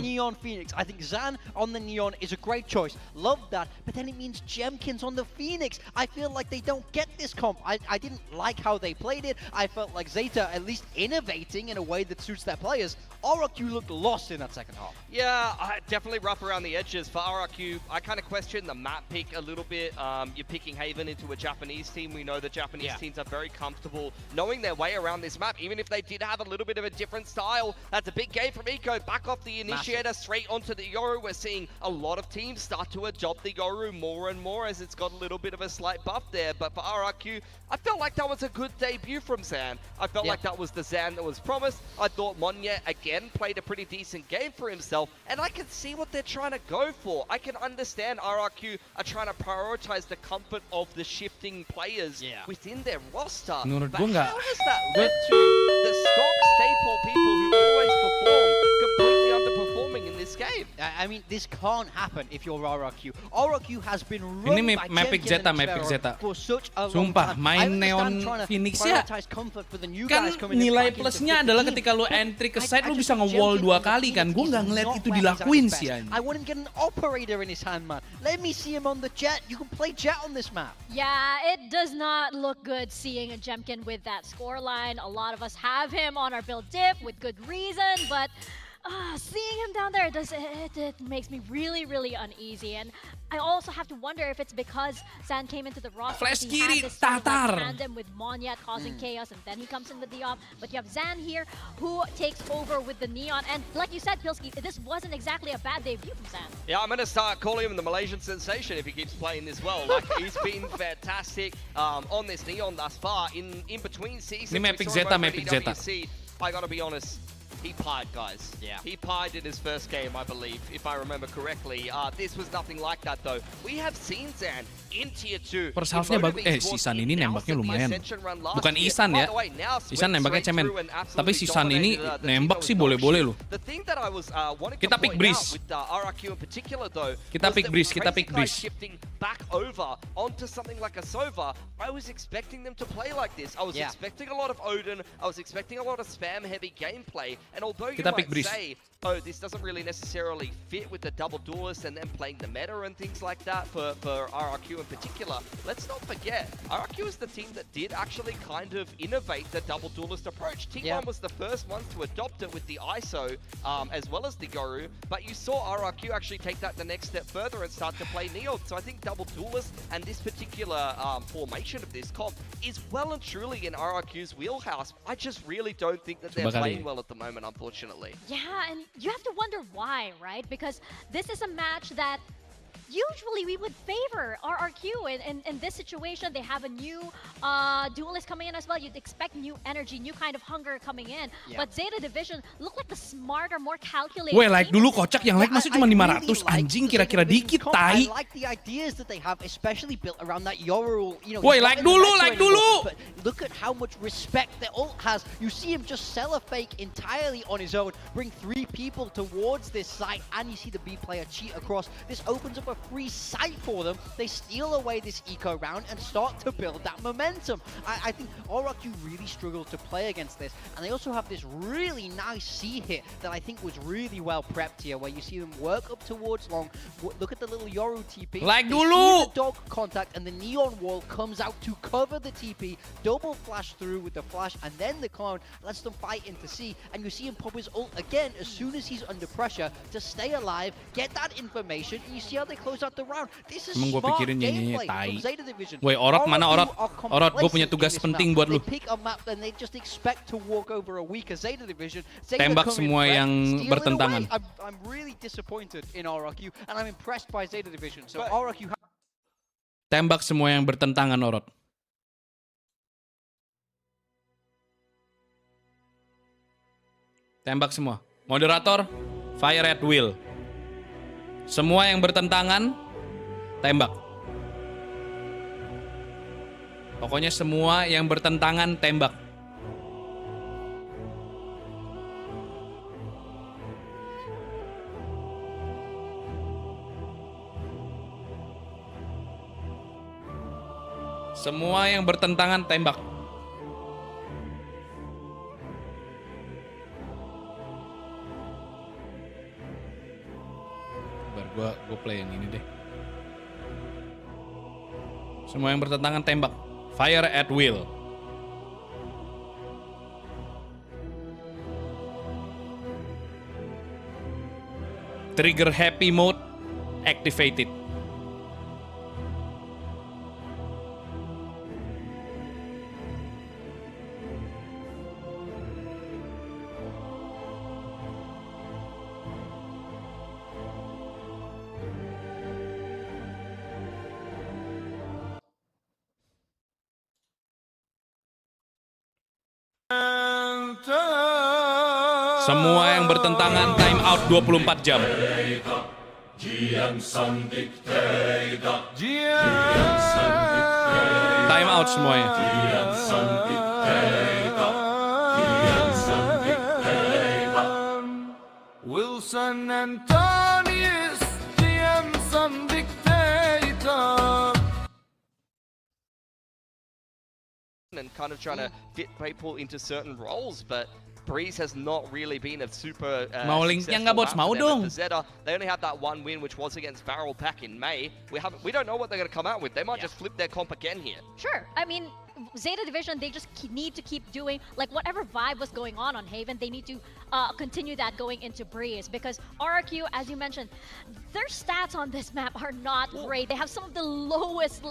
Neon Phoenix. I think Zan on the Neon is a great choice. Love that. But then it means Jemkins on the Phoenix. I feel like they don't get this comp. I didn't like how they played it. I felt like Zeta at least innovating in a way that suits their players. RRQ looked lost in that second half. Yeah, definitely rough around the edges for RRQ. I kind of question the map pick a little bit. You're picking Haven into a Japanese team. We know the Japanese teams are very comfortable knowing their way around this map. Even if they did have a little bit of a different style, that's a big game from Eco. Back off the Initiator, straight onto the Yoru. We're seeing a lot of teams start to adopt the Yoru more and more as it's got a little bit of a slight buff there. But for RRQ, I felt like that was a good debut from Zan. I felt like that was the Zan that was promised. I thought Monya, again, played a pretty decent game for himself, and I can see what they're trying to go for. I can understand RRQ are trying to prioritize the comfort of the shifting players within their roster. Menurut but gue nggak. how has that led to the stock staple people who always perform completely underperforming in this game? I mean, this can't happen if you're RRQ. RRQ has been run Ini by Mapic Zeta for such a long Sumpah, time. main Neon Phoenix ya. Kan nilai plusnya adalah ketika lu entry ke site lu bisa nge-wall 2 kali kan. Gue nggak ngeliat itu dilakuin sih anjing. I want him to get an operator in his hand, man. Let me see him on the jet. You can play jet on this map. Yeah, it does not look good seeing a Jemkin with that scoreline. A lot of us have him on our build dip with good reason, but seeing him down there, it makes me really uneasy. And I also have to wonder if it's because Zan came into the roster. Flash he kiri, had this sort of tatar. tandem with Monya causing chaos, and then he comes in with the op. But you have Zan here who takes over with the Neon. And like you said, Pilski, this wasn't exactly a bad debut from Zan. Yeah, I'm going to start calling him the Malaysian sensation if he keeps playing this well. Like, he's been fantastic on this Neon thus far. In between seasons, Ini Mapic Zeta. I got to be honest. He pied, guys. Yeah. He pied in his first game, I believe, if I remember correctly. This was nothing like that, though. We have seen Zan in Tier 2. Persalsnya bagus. Si San ini nembaknya lumayan. Bukan Isan ya. Isan nembaknya cemen. Tapi si San ini nembak sih boleh-boleh loh. Kita pick Breeze. Kita pick Breeze. Kita pick Breeze. Back over onto something like a Sova, I was expecting them to play like this. I was expecting a lot of Odin. I was expecting a lot of spam-heavy gameplay. And although you might say, oh, this doesn't really necessarily fit with the double duelist and then playing the meta and things like that for RRQ in particular, let's not forget, RRQ is the team that did actually kind of innovate the double duelist approach. T1 was the first one to adopt it with the ISO as well as the Goru, but you saw RRQ actually take that the next step further and start to play Neon. So I think double duelist and this particular formation of this comp is well and truly in RRQ's wheelhouse. I just really don't think that they're playing well at the moment, unfortunately. Yeah, and you have to wonder why, right? Because this is a match that usually we would favor RRQ in this situation. They have a new duelist coming in as well. You'd expect new energy, new kind of hunger coming in. But Zeta Division look like the smarter, more calculated. Weh, like dulu kocak, yang like masuk cuma 500. Anjing, kira-kira dikit, tai. I like the ideas that they have, especially built around that Yoru. You know, weh, like dulu, like dulu. But look at how much respect the ult has. You see him just sell a fake entirely on his own, bring 3 people towards this site, and you see the B player cheat across. This opens up a free site for them. They steal away this eco round and start to build that momentum. I think RRQ really struggled to play against this, and they also have this really nice C hit that I think was really well prepped here, where you see them work up towards long. Look at the little Yoru TP. Like they dulu. see the dog contact, and the neon wall comes out to cover the TP. Double flash through with the flash, and then the clone lets them fight into C, and you see him pop his ult again as soon as he's under pressure to stay alive, get that information, and you see how they close out the round. This is Emang gue smart pikirin gameplay tai. from Zeta Division. Woi, Orot mana Orot? Orot, gue punya tugas penting buat lu. They pick a map and they just expect to walk over a weaker Zeta Division. Zeta Tembak semua yang bertentangan. I'm really disappointed in RRQ and I'm impressed by Zeta Division. So RRQ Tembak semua yang bertentangan, Orot. Tembak semua. Moderator, fire at will. Semua yang bertentangan, tembak. Pokoknya semua yang bertentangan, tembak. Semua yang bertentangan, tembak. Gue play yang ini deh. Semua yang bertentangan tembak. Fire at will. Trigger happy mode activated. Semua yang bertentangan time out 24 jam. Time out semuanya. Wilson Antonius, GLHFSon dictator. And kind of trying to fit people into certain roles, but Breeze has not really been a super mau linknya nggak bos, mau dong. Zeta, they only have that one win, which was against Barrel back in May. We don't know what they're going to come out with. They might just flip their comp again here. Sure. I mean, Zeta Division, they just need to keep doing, like, whatever vibe was going on Haven, they need to continue that going into Breeze, because RRQ, as you mentioned, their stats on this map are not great. They have some of the lowest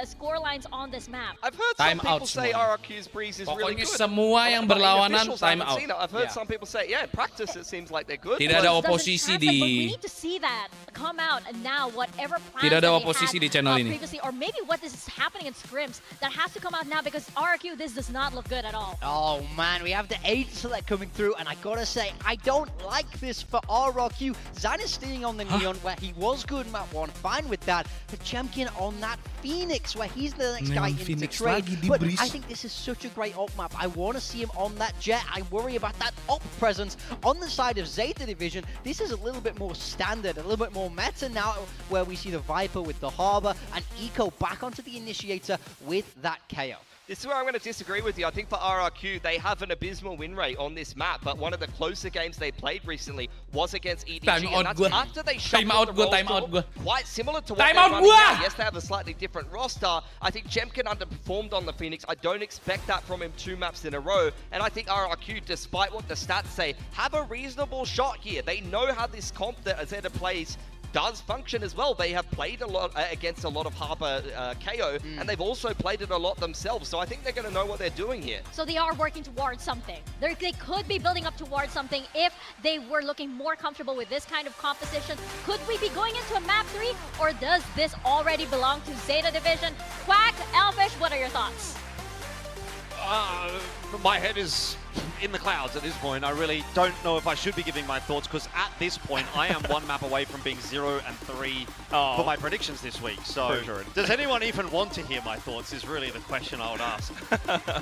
score lines on this map. I've heard some people say RRQ's Breeze is really good. Semua yang berlawanan time out. I've heard some people say, yeah, in practice it seems like they're good. Tidak ada oposisi di. We need to see that come out and now whatever plans Tidak ada that they oposisi had, di channel ini. previously, or maybe what is happening in scrims that has to come out now because RRQ, this does not look good at all. Oh man, we have the agent select coming through, and I gotta say, I don't like this for RRQ. Zan is staying on the Neon where he was good in map 1, fine with that. But Champion on that Phoenix where he's the next guy into Phoenix trade. lagi di But Breeze. I think this is such a great op map. I want to see him on that Jet. I worry about that op presence on the side of Zeta Division. This is a little bit more standard, a little bit more meta now, where we see the Viper with the Harbor and Eco back onto the Initiator with that KO. This is where I'm going to disagree with you. I think for RRQ, they have an abysmal win rate on this map, but one of the closer games they played recently was against EDG, and that's after they shuffled the roster quite similar to what they're running now. Yes, they have a slightly different roster. I think Jemkin underperformed on the Phoenix. I don't expect that from him 2 maps in a row, and I think RRQ, despite what the stats say, have a reasonable shot here. They know how this comp that Zeta plays does function as well. They have played a lot against a lot of Harbor KO, and they've also played it a lot themselves, so I think they're going to know what they're doing here. So they are working towards something. They could be building up towards something if they were looking more comfortable with this kind of composition. Could we be going into a map 3, or does this already belong to Zeta Division? Quack, Elfish, what are your thoughts? My head is in the clouds at this point. I really don't know if I should be giving my thoughts, because at this point I am 1 map away from being 0 and 3 for my predictions this week. So does anyone even want to hear my thoughts is really the question I would ask.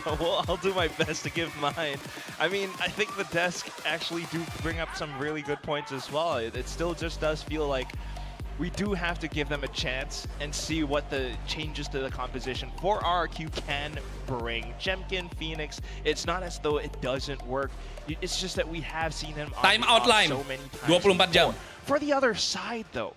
Well, I'll do my best to give mine. I mean, I think the desk actually do bring up some really good points as well. It still just does feel like we do have to give them a chance and see what the changes to the composition for RRQ can bring. Jemkin, Phoenix, it's not as though it doesn't work. It's just that we have seen him Time out line, so many times 24 jam. For the other side, though,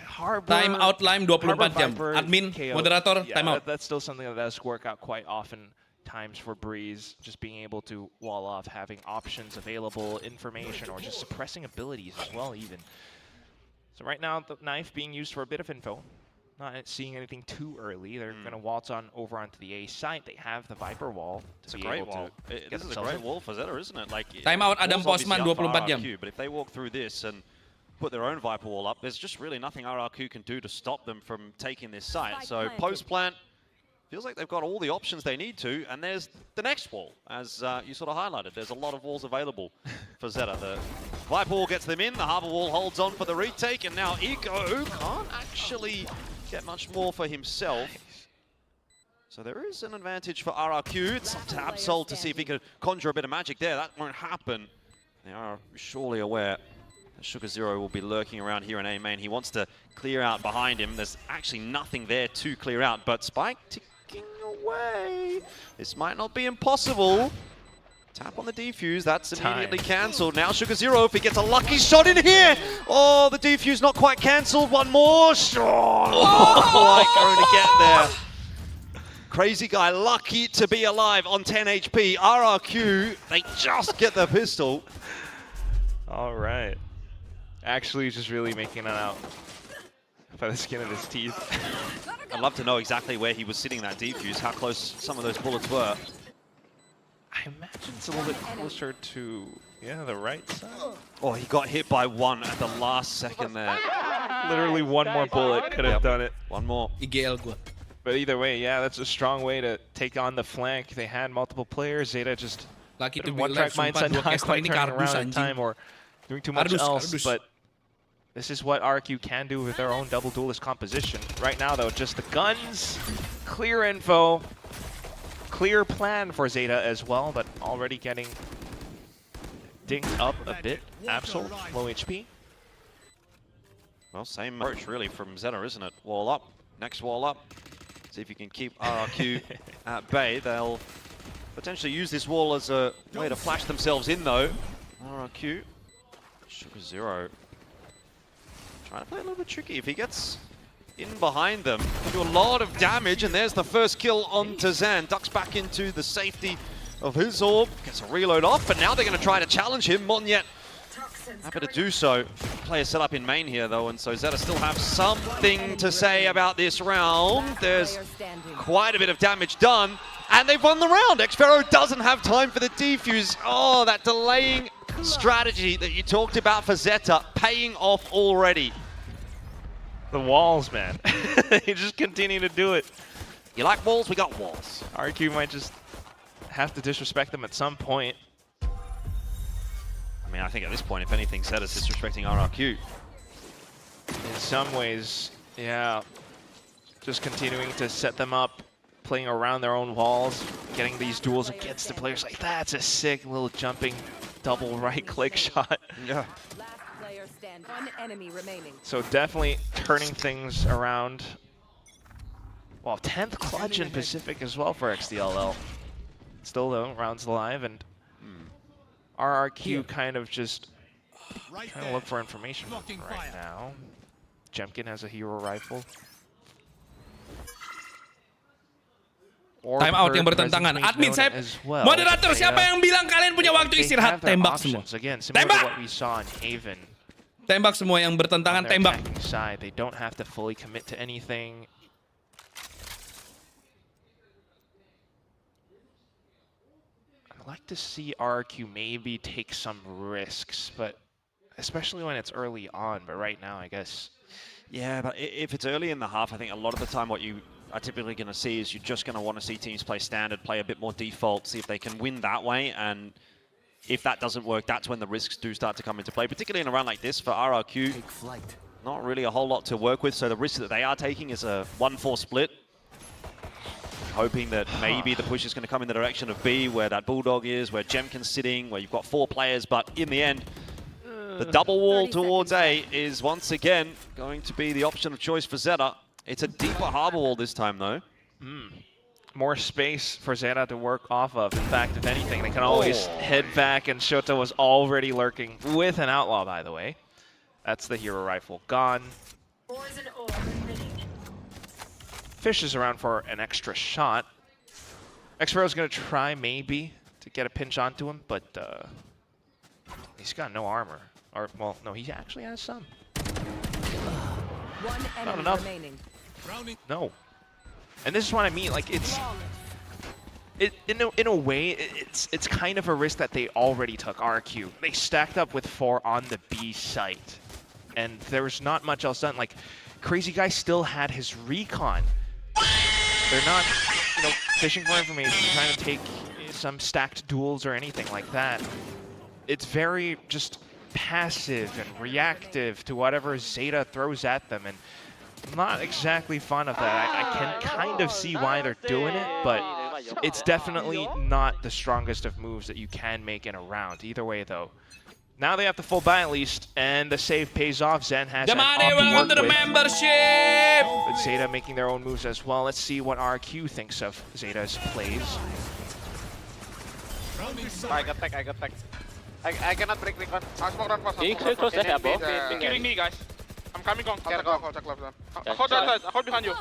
Harbor, Time out line 24 jam. Viper, Admin, KO, moderator, yeah, time out. That's still something that does work out quite often times for Breeze, just being able to wall off, having options available, information, or just suppressing abilities as well even. So right now, the knife being used for a bit of info. Not seeing anything too early. They're going to waltz on over onto the A side. They have the Viper wall. It's a great wall. This is a great wall for Zeta, isn't it? Like, time out Adam Postman 24 jam. But if they walk through this and put their own Viper wall up, there's just really nothing RRQ can do to stop them from taking this site. So post-plant, feels like they've got all the options they need to, and there's the next wall, as you sort of highlighted. There's a lot of walls available for Zeta. The Viper wall gets them in, the Harbor wall holds on for the retake, and now Eco can't actually get much more for himself. So there is an advantage for RRQ. It's up to Absol to see if he can conjure a bit of magic there. That won't happen. They are surely aware that Sugar Zero will be lurking around here in A main. He wants to clear out behind him. There's actually nothing there to clear out, but Spike ticking away. This might not be impossible. Tap on the defuse, that's immediately cancelled. Now Sugar Zero, if he gets a lucky shot in here. Oh, the defuse not quite cancelled. One more shot. Quite going to get there. Crazy guy, lucky to be alive on 10 HP. RRQ, they just get the pistol. All right. Actually, just really making it out by the skin of his teeth. I'd love to know exactly where he was sitting that defuse, how close some of those bullets were. I imagine it's a little bit closer to, the right side. Oh, he got hit by one at the last second there. Literally one more bullet could have done it. One more. But either way, yeah, that's a strong way to take on the flank. They had multiple players. Zeta just one-track mindset, not quite turning around in time or doing too much else. But this is what RQ can do with their own double duelist composition. Right now, though, just the guns, clear info, clear plan for Zeta as well, but already getting dinged up a bit. Absol, low HP. Well, same approach really from Zeta, isn't it? Wall up, next wall up. See if you can keep RRQ at bay. They'll potentially use this wall as a way to flash themselves in, though. RRQ, Sugar Zero, trying to play a little bit tricky. If he gets in behind them, do a lot of damage, and there's the first kill onto Zan. Ducks back into the safety of his orb, gets a reload off, but now they're going to try to challenge him. Monyet happy to do so. Player set up in main here, though, and so Zeta still have something to say about this round. There's quite a bit of damage done, and they've won the round. Xpharaoh doesn't have time for the defuse. Oh, that delaying strategy that you talked about for Zeta paying off already. The walls, man. They just continue to do it. You like walls? We got walls. RQ might just have to disrespect them at some point. I mean, I think at this point, if anything, Zeta's disrespecting RRQ. In some ways, yeah. Just continuing to set them up, playing around their own walls, getting these duels against the players. Like, that's a sick little jumping double right-click shot. Yeah. One enemy remaining. So definitely turning things around. Well, 10th clutch in Pacific as well for XDLL. Still though, rounds alive, and RRQ kind of just trying to look for information right now. Jemkin has a hero rifle. Time out yang bertentangan. Admin saya, moderator siapa yang bilang kalian punya waktu istirahat? Tembak semua. Tembak! Tembak semua yang bertentangan, tembak. They don't have to fully commit to anything. I'd like to see RQ maybe take some risks, but especially when it's early on. But right now, I guess. Yeah, but if it's early in the half, I think a lot of the time what you are typically going to see is you're just going to want to see teams play standard, play a bit more default, see if they can win that way. And if that doesn't work, that's when the risks do start to come into play, particularly in a round like this for RRQ. Not really a whole lot to work with, so the risk that they are taking is a 1-4 split. Hoping that maybe the push is going to come in the direction of B, where that Bulldog is, where Jemkin's sitting, where you've got 4 players, but in the end, the double wall towards A is once again going to be the option of choice for Zeta. It's a deeper harbor wall this time, though. More space for Zeta to work off of. In fact, if anything, they can always head back, and Shota was already lurking with an outlaw, by the way. That's the hero rifle gone. Fish is around for an extra shot. X-Ro's going to try, maybe, to get a pinch onto him, but he's got no armor. Or, well, no, he actually has some. One enemy Not enough. remaining. No. And this is what I mean, like, in a way, it's kind of a risk that they already took, RQ. They stacked up with 4 on the B site, and there was not much else done. Like, Crazy Guy still had his recon. They're not, fishing for information, trying to take some stacked duels or anything like that. It's very just passive and reactive to whatever Zeta throws at them, and not exactly fun of that. I can kind of see why they're doing it, but it's definitely not the strongest of moves that you can make in a round. Either way, though. Now they have the full buy at least, and the save pays off. Zen has an op to welcome to the work with. membership! But Zeta making their own moves as well. Let's see what RQ thinks of Zeta's plays. I got tech. I cannot break recon. Can you close that above? Killing me, guys. I'm coming on. Hold that, hold behind you.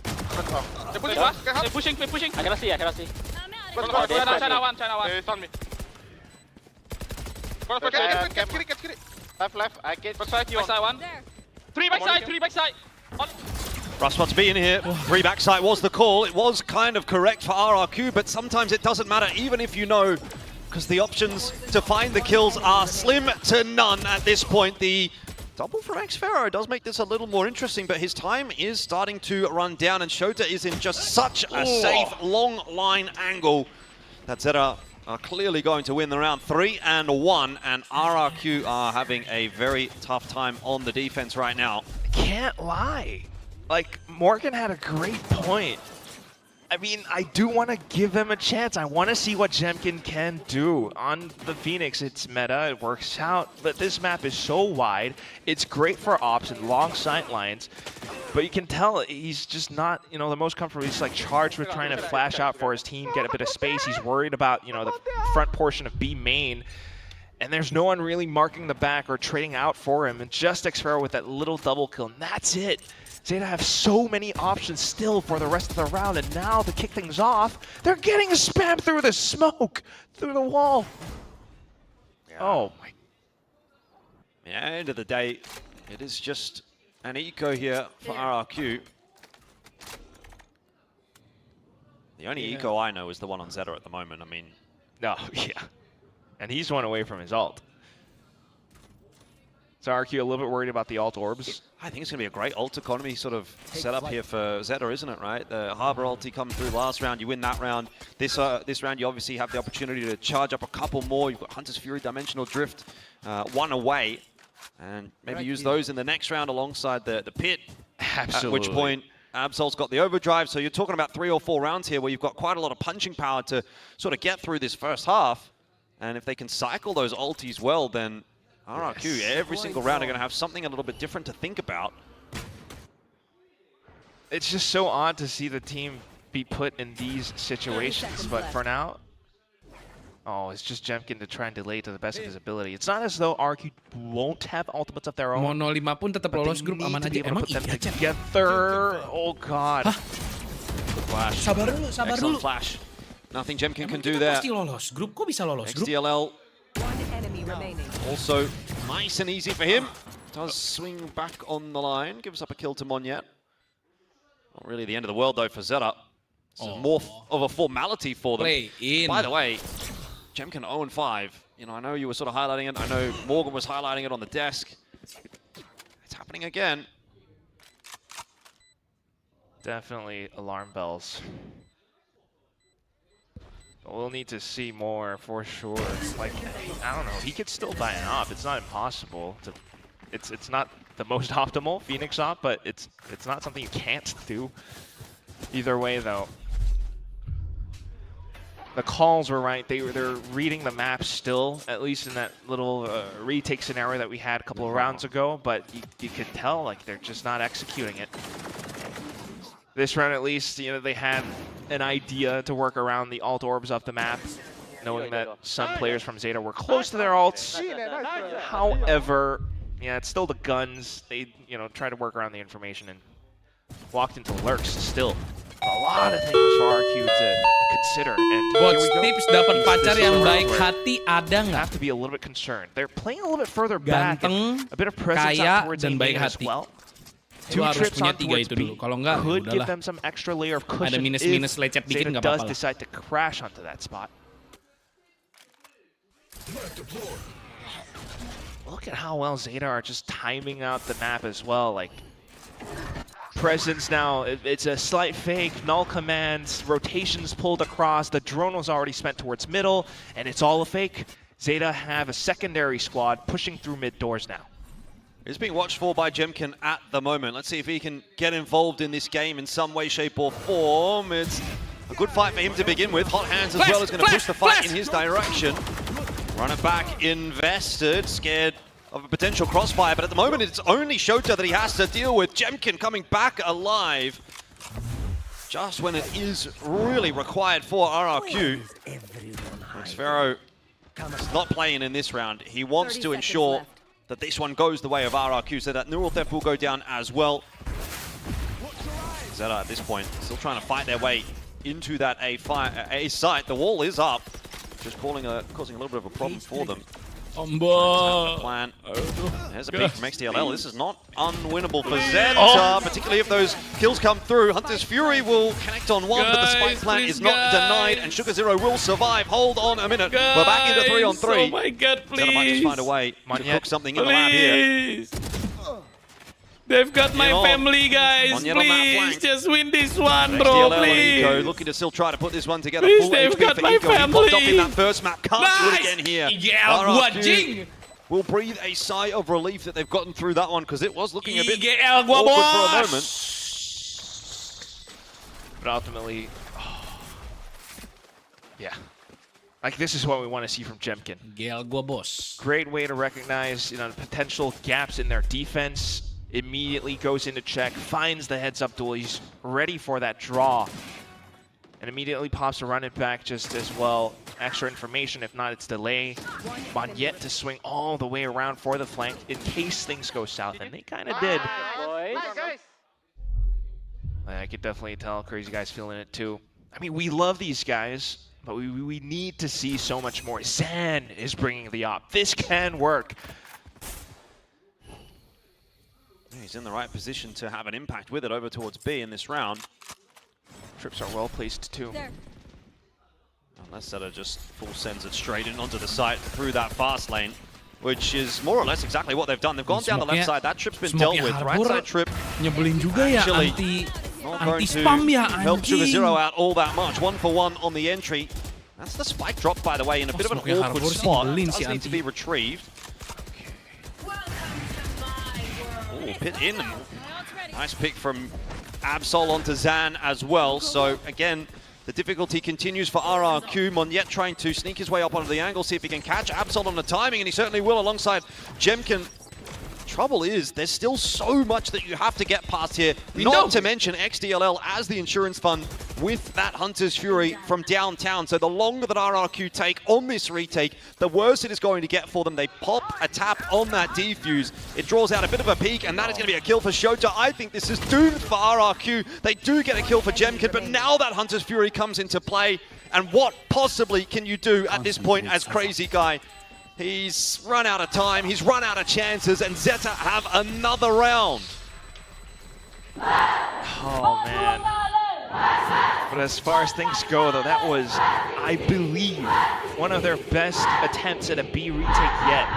They're pushing fast. They're pushing. I cannot see. China one. It's on me. Left. I get. Backside one. 3 backside. Rough spot to be in here. 3 backside was the call. It was kind of correct for RRQ, but sometimes it doesn't matter, even if you know, because the options to find the kills are slim to none at this point. The double from X-Pharaoh does make this a little more interesting, but his time is starting to run down, and Shota is in just such a safe, long line angle that Zeta are clearly going to win the round 3-1, and RRQ are having a very tough time on the defense right now. Can't lie. Like, Morgan had a great point. I mean, I do want to give them a chance. I want to see what Jemkin can do. On the Phoenix, it's meta, it works out, but this map is so wide. It's great for ops and long sight lines, but you can tell he's just not, the most comfortable. He's like charged with trying to flash out for his team, get a bit of space. He's worried about, the front portion of B main, and there's no one really marking the back or trading out for him, and just X-Pharaoh with that little double kill, and that's it. Zeta have so many options still for the rest of the round, and now to kick things off, they're getting spammed through the smoke, through the wall. Yeah. Oh my. Yeah, at the end of the day, it is just an eco here for RRQ. The only eco I know is the one on Zeta at the moment. I mean, no, yeah. And he's one away from his ult. Is RQ a little bit worried about the alt orbs? I think it's going to be a great ult economy sort of setup here for Zeta, isn't it, right? The Harbor ulti come through last round, you win that round. This round you obviously have the opportunity to charge up a couple more. You've got Hunter's Fury, Dimensional Drift, one away. And maybe use those in the next round alongside the pit. Absolutely. At which point, Absol's got the overdrive. So you're talking about 3 or 4 rounds here where you've got quite a lot of punching power to sort of get through this first half. And if they can cycle those ultis well, then RRQ, every single round are going to have something a little bit different to think about. It's just so odd to see the team be put in these situations, but for now, it's just Jemkin to try and delay to the best of his ability. It's not as though RQ won't have ultimates of their own. Mau 05 pun tetap lolos grup aman aja. Emang iya, Cep? Together. Oh god. Flash. Sabar dulu, sabar Excellent dulu. flash. Nothing Jemkin can do there. Pasti lolos grup. Kok bisa lolos grup? XDLL One enemy remaining. also nice and easy for him. Does swing back on the line. Gives up a kill to Monyet. Not really the end of the world though for Zeta. This is more of a formality for them. Play in. By the way, Jemkin 0-5. You know, I know you were sort of highlighting it. I know Morgan was highlighting it on the desk. It's happening again. Definitely alarm bells. We'll need to see more for sure. Like, I don't know, he could still buy an op. It's not impossible. It's not the most optimal Phoenix op, but it's not something you can't do. Either way, though, the calls were right. They're reading the map still, at least in that little retake scenario that we had a couple of rounds ago. But you could tell like they're just not executing it. This round, at least, you know, they had an idea to work around the alt orbs off the map, knowing that some players from Zeta were close to their alts. However, yeah, it's still the guns. They, you know, try to work around the information and walked into lurks still. A lot of things for RQ to consider. And Watch tips dapat pacar yang baik hati ada nggak? Have to be a little bit concerned. They're playing a little bit further back. Ganteng, A bit of presence kaya, out towards dan baik as hati. well. Lu harus trips punya on 3 towards itu B dulu. Kalau enggak, could give udahlah. them some extra layer of cushion Ada minus-minus if lecet dikit Zeta nggak does apa-apa lah. decide to crash onto that spot. Look at how well Zeta are just timing out the map as well. Like, presence now, it's a slight fake, null commands, rotations pulled across, the drone was already spent towards middle, and it's all a fake. Zeta have a secondary squad pushing through mid doors now. He's being watched for by Jemkin at the moment. Let's see if he can get involved in this game in some way, shape, or form. It's a good fight for him to begin with. Hot Hands as well is going to push the fight in his direction. Run it back, invested, scared of a potential crossfire, but at the moment it's only Shota that he has to deal with. Jemkin coming back alive just when it is really required for RRQ. Sphero is not playing in this round. He wants to ensure that this one goes the way of RRQ, so that neural theft will go down as well. Zeta at this point still trying to fight their way into that A site. The wall is up, just causing a little bit of a problem for them. Plan. There's a peek from XDLL. This is not unwinnable for Zeta, particularly if those kills come through. Hunter's Fury will connect on one, but the spike plant is not denied, and Sugar Zero will survive. Hold on a minute. We're back into 3 on 3. Oh my god, please. Zeta might just find a way to cook something in the lab here. They've got my family, guys. Please, just win this one, bro, please. Looking to still try to put this one together. Please, Full they've HP got for my Eco. He popped up in family. that first map. Can't do it again here. Yeah, RRQ will breathe a sigh of relief that they've gotten through that one, because it was looking a bit IGL awkward gua for a bos. moment. But ultimately, yeah. Like, this is what we want to see from Jemkin. GL gua bos. Great way to recognize, you know, the potential gaps in their defense. Immediately goes into check, finds the heads-up duel. He's ready for that draw. And immediately pops a run it back just as well. Extra information, if not, it's delay. Monyet to swing all the way around for the flank in case things go south, and they kind of did. I could definitely tell Crazy Guy's feeling it too. I mean, we love these guys, but we need to see so much more. Zan is bringing the op. This can work. He's in the right position to have an impact with it over towards B in this round. Trips are well placed too. Unless Zeta just full sends it straight in onto the site through that fast lane. which is more or less exactly what they've done. They've gone down the left side. That trip's been dealt with. Right side trip. Nyebelin juga ya, anti spam ya, help Sugar anjing. Zero out all that much. 1 for 1 on the entry. That's the spike drop, by the way, in a bit of an awkward spot. Does need to be retrieved. Oh, pit in. Nice pick from Absol onto Zan as well. So again, the difficulty continues for RRQ. Monyet trying to sneak his way up onto the angle, see if he can catch Absol on the timing, and he certainly will alongside Jemkin. Trouble is, there's still so much that you have to get past here. Not to mention XDLL as the insurance fund with that Hunter's Fury from downtown. So the longer that RRQ take on this retake, the worse it is going to get for them. They pop a tap on that defuse. It draws out a bit of a peak, and that is going to be a kill for Shota. I think this is doomed for RRQ. They do get a kill for Jemkin, but now that Hunter's Fury comes into play, and what possibly can you do at this point as Crazy Guy? He's run out of time, he's run out of chances, and Zeta have another round. Oh, man. But as far as things go, though, that was, I believe, one of their best attempts at a B retake yet.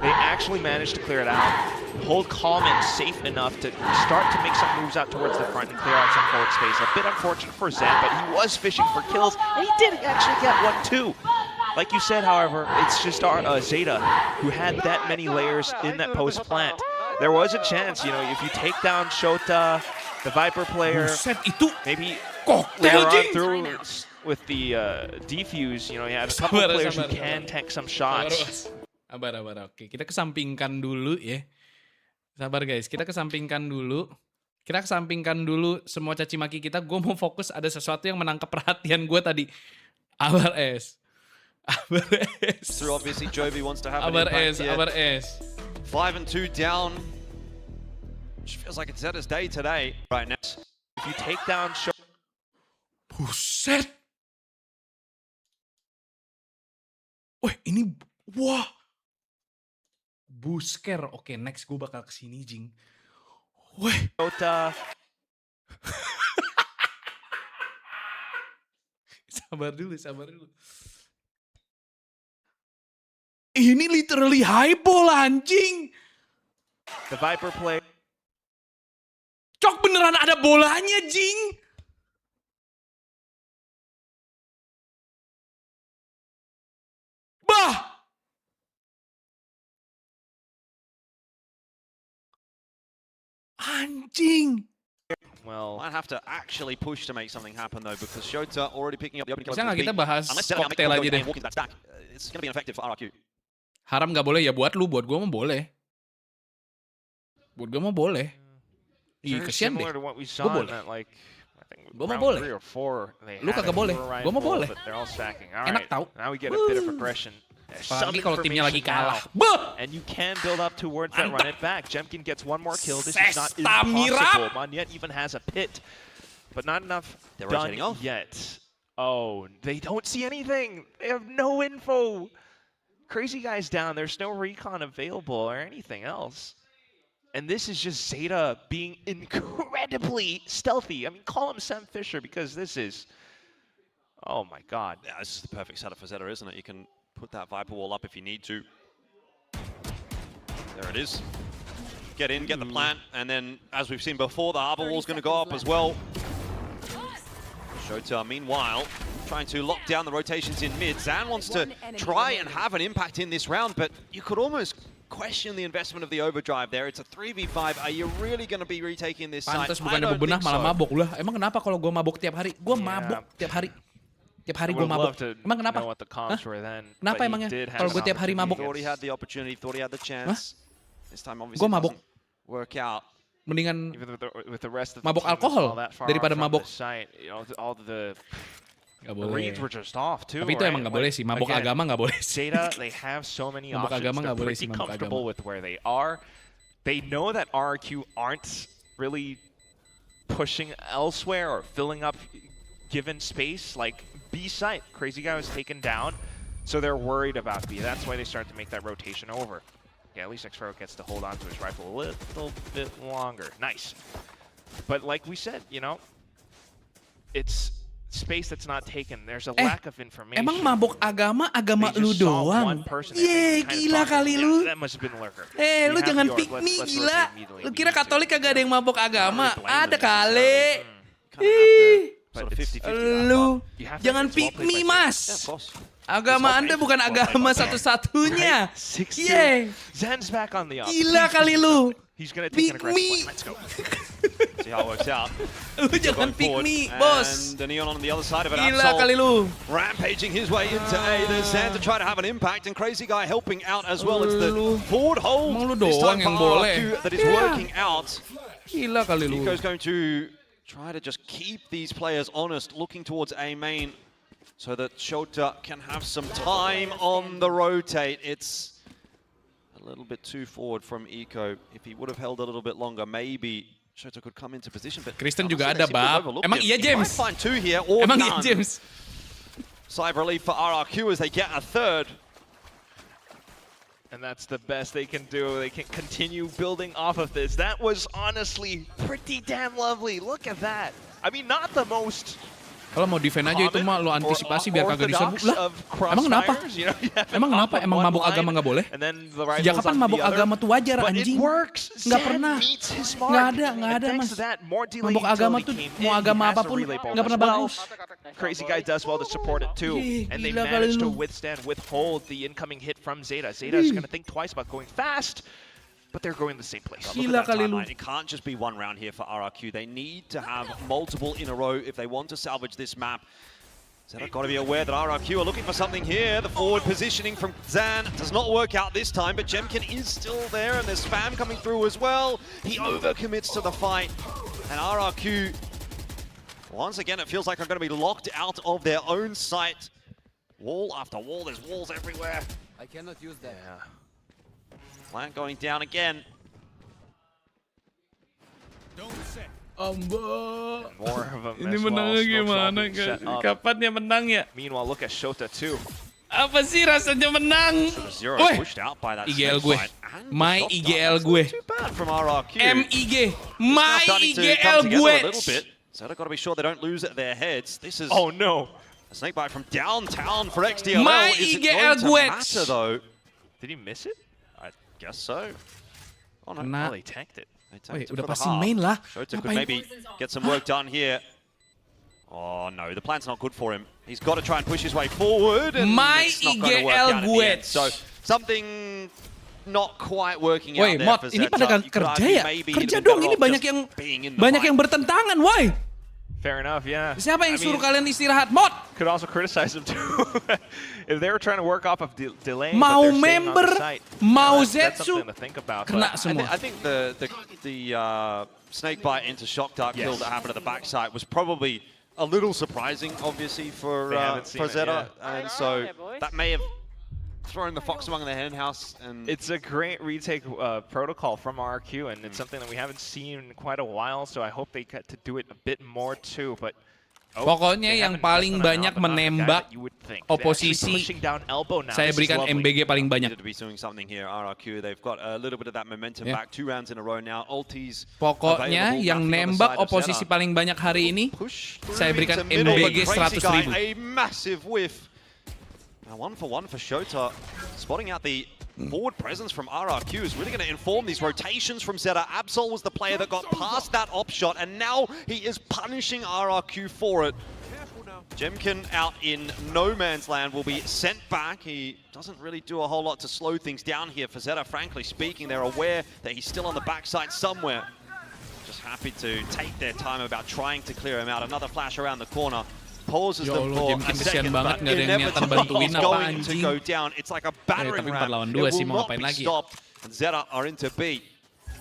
They actually managed to clear it out, hold calm and safe enough to start to make some moves out towards the front and clear out some forward space. A bit unfortunate for Zen, but he was fishing for kills, and he did actually get one, too. Like you said, however, it's just our Zeta who had that many layers in that post plant. There was a chance, you know, if you take down Shota, the Viper player, maybe later on through with the defuse, you know, you have a couple of players who can tank some shots. Sabar. Oke, kita kesampingkan dulu ya. Sabar guys, kita kesampingkan dulu. Kita kesampingkan dulu semua caci maki kita. Gue mau fokus ada sesuatu yang menangkap perhatian gue tadi. Awal S. So obviously Jovi wants to have an Abar impact S, here. Abar S. 5 and 2 down. Which feels like it's Zeta's day today right now. If you take down Buset. Wah, ini wah. Busker. Oke, next gue bakal kesini, Jing. Wah. Shota. Sabar dulu. Ini literally highball, anjing. The Viper play. Cok, beneran ada bolanya, Jing. Bah. Anjing. Well, might have to actually push to make something happen though, because Shota already picking up the opening. Bisa nggak kita bahas koktail aja deh? It's going to be ineffective for RRQ. Haram nggak boleh ya buat lu, buat gue mah boleh. Buat gue mah boleh. Ih, kesian deh. Gue boleh. Gue mah boleh. Lu kagak boleh. Gue mah boleh. Enak tau. Now we get a bit of aggression. Apalagi kalau timnya lagi kalah. And you can build up towards that run it back. Jemkin gets one more kill. This is not impossible. Monyet even has a pit, but not enough done yet. Oh, they don't see anything. They have no info. Crazy Guy's down. There's no recon available or anything else. And this is just Zeta being incredibly stealthy. I mean, call him Sam Fisher because this is... Oh my god. Yeah, this is the perfect setup for Zeta, isn't it? You can put that Viper wall up if you need to. There it is. Get in, get the plant, and then, as we've seen before, the Harbor Wall's going to go up as well. Shota, meanwhile, trying to lock down the rotations in mid. Zan wants to try and have an impact in this round, but you could almost question the investment of the overdrive there. It's a 3v5. Are you really going to be retaking this site? Pantes bukannya bebenah malah mabok lah. Emang kenapa kalau gue mabok tiap hari? Gue mabok tiap hari. Tiap hari gue mabok. Emang kenapa? Kenapa emangnya kalau gue tiap hari mabok? Thought he had the opportunity, thought he had the chance. This time obviously gue mabok. Work out. Mendingan with the rest of mabok alkohol daripada mabok. All the Gak boleh. reads were just off too. Tapi itu emang gak boleh sih. Mabok agama gak boleh sih. Zeta, they have so many mabok options. Agama They're gak boleh pretty sih, comfortable with where they are. They know that RRQ aren't really pushing elsewhere or filling up given space. Like B site, Crazy Guy was taken down, so they're worried about B. That's why they start to make that rotation over. Yeah, at least Xfero gets to hold on to his rifle a little bit longer. Nice. But like we said, you know, it's space that's not taken. There's a lack of information. Emang mabok agama They lu just saw doang? one person and they kind of Gila thought, kali yeah, lu. that must have been Lurker. Lu We have jangan York. pick me, Let's gila. rotate immediately. Lu We kira need to. Katolik kagak ada yang mabok agama? Blame Ada them kali. necessarily. Ih, Sort of 50-50. lu You have to- jangan it's well pick played me, by Mas. Yeah, of course. Agama Anda bukan agama satu-satunya. 6-2. Yeay. Zen's back on the up. Gila kali lu. He's gonna take Pick an aggressive me. play. Let's go. See how it works out. Lu jangan Going pick forward, me, bos. And the Neon on the other side of it. Gila kali Absol lu. rampaging his way into A. There's Zan to try to have an impact, and Crazy Guy helping out as well. It's the Lu. forward hold Emang lu this doang time yang for boleh. RRQ that is Yeah. working out. Gila kali lu. Nico's going to try to just keep these players honest, looking towards A main so that Shota can have some time on the rotate. It's a little bit too forward from Eco. If he would have held a little bit longer, maybe Shota could come into position. But Kristen honestly, juga they ada, seem to have Bab. overlooked Emang him. iya, He James? might find two here or Emang none. iya, James? Side relief for RRQ as they get a third. And that's the best they can do. They can continue building off of this. That was honestly pretty damn lovely. Look at that. I mean, not the most Kalau mau defend aja itu mah lu antisipasi biar kagak diserbu. orthodox Lah, of emang kenapa? crossfires, you know, you have it Emang off kenapa? on Emang one mabuk line, agama nggak boleh? and then the rifles Sejak kapan on the mabuk other. agama tuh wajar, But anjing? it works. Nggak Zen pernah. meets his mark. Nggak ada, And thanks Mas. to that, more delay Mabuk agama tuh utility came mau in. agama He has to apapun relay bomb nggak as pernah well. bagus. Crazy Guy does well to support it too, and they Gila kali managed to lu. withhold the incoming hit from Zeta. Zeta is going to think twice about going fast, but they're going the same place. Look Gila at that kali lu. timeline. It can't just be one round here for RRQ. They need to have multiple in a row if they want to salvage this map. Zeta got to be aware that RRQ are looking for something here. The forward positioning from Zan does not work out this time, but Jemkin is still there, and there's spam coming through as well. He overcommits to the fight, and RRQ, once again, it feels like they're going to be locked out of their own site. Wall after wall, there's walls everywhere. I cannot use that. Yeah. Plant going down again. Amba. More of them Ini as menangnya well. gimana? Smoke shot being set up. Kapan dia menang ya? Meanwhile, look at Shota too. Apa sih rasanya menang? Zero Woi, pushed out by that IGL snake gue. fight. And My the shot IGL that's gue. not too bad from RRQ. MIG. Now My starting to IGL come together gue. a little bit. So they've got to be sure they don't lose at their heads. This is Oh no! a snake bite from downtown for XDLL. My Is it IGL going to gue. matter though? Did he miss it? I guess so. Oh no. Kena. Oh, they tanked it. They tanked Wait, it udah for the pasti half. main lah. Shota could Ngapain? maybe get some work done here. Oh no, the plan's not good for him. He's got to try and push his way forward, and My it's not going to work IGL out in the gue. end. So something not quite working Woi, out there Mod, for ini Zeta. pada You could kerja argue ya? maybe Kerja he'd have dong, been ini better banyak off yang just being in the banyak fight. yang bertentangan, woi. Fair enough, yeah. Siapa yang I suruh mean, kalian istirahat, Mod? could also criticize him too. If they were trying to work off of delay, Mau but they're staying on the member, site, mau that's Zetsu, something to think about. kena but- semua. I think the snake bite into shock dart kill Yes. that happened at the backside was probably a little surprising, obviously, for They haven't seen it, Zeta, yeah. and so that may have thrown the fox among the hen house. And It's a great retake protocol from RQ, and it's something that we haven't seen in quite a while, so I hope they get to do it a bit more too. But Pokoknya yang paling banyak menembak oposisi, saya berikan MBG paling banyak. to be doing something here, RRQ. They've got a little bit of that momentum Yeah. back 2 rounds in a row now. Ultis Pokoknya available, yang nothing on the nembak side of posisi Zeta. paling banyak hari ini, Push saya through berikan into middle, MBG but Crazy 100.000. Guy, a massive whiff. Now 1-for-1 for Shota. Spotting out the forward presence from RRQ is really going to inform these rotations from Zeta. Absol was the player that got past that op shot, and now he is punishing RRQ for it. Jemkin out in no man's land will be sent back. He doesn't really do a whole lot to slow things down here for Zeta, frankly speaking. They're aware that he's still on the backside somewhere. Just happy to take their time about trying to clear him out. Another flash around the corner. Pauses Ya them Allah, for Jemkin a kesian second, banget, but nggak ada yang niatan inevitably bantuin he's apa, going to anjing. go down. It's like a battering tapi 4 ram. lawan It 2 will sih, mau not ngapain be lagi ya? stopped. And Zeta are into B.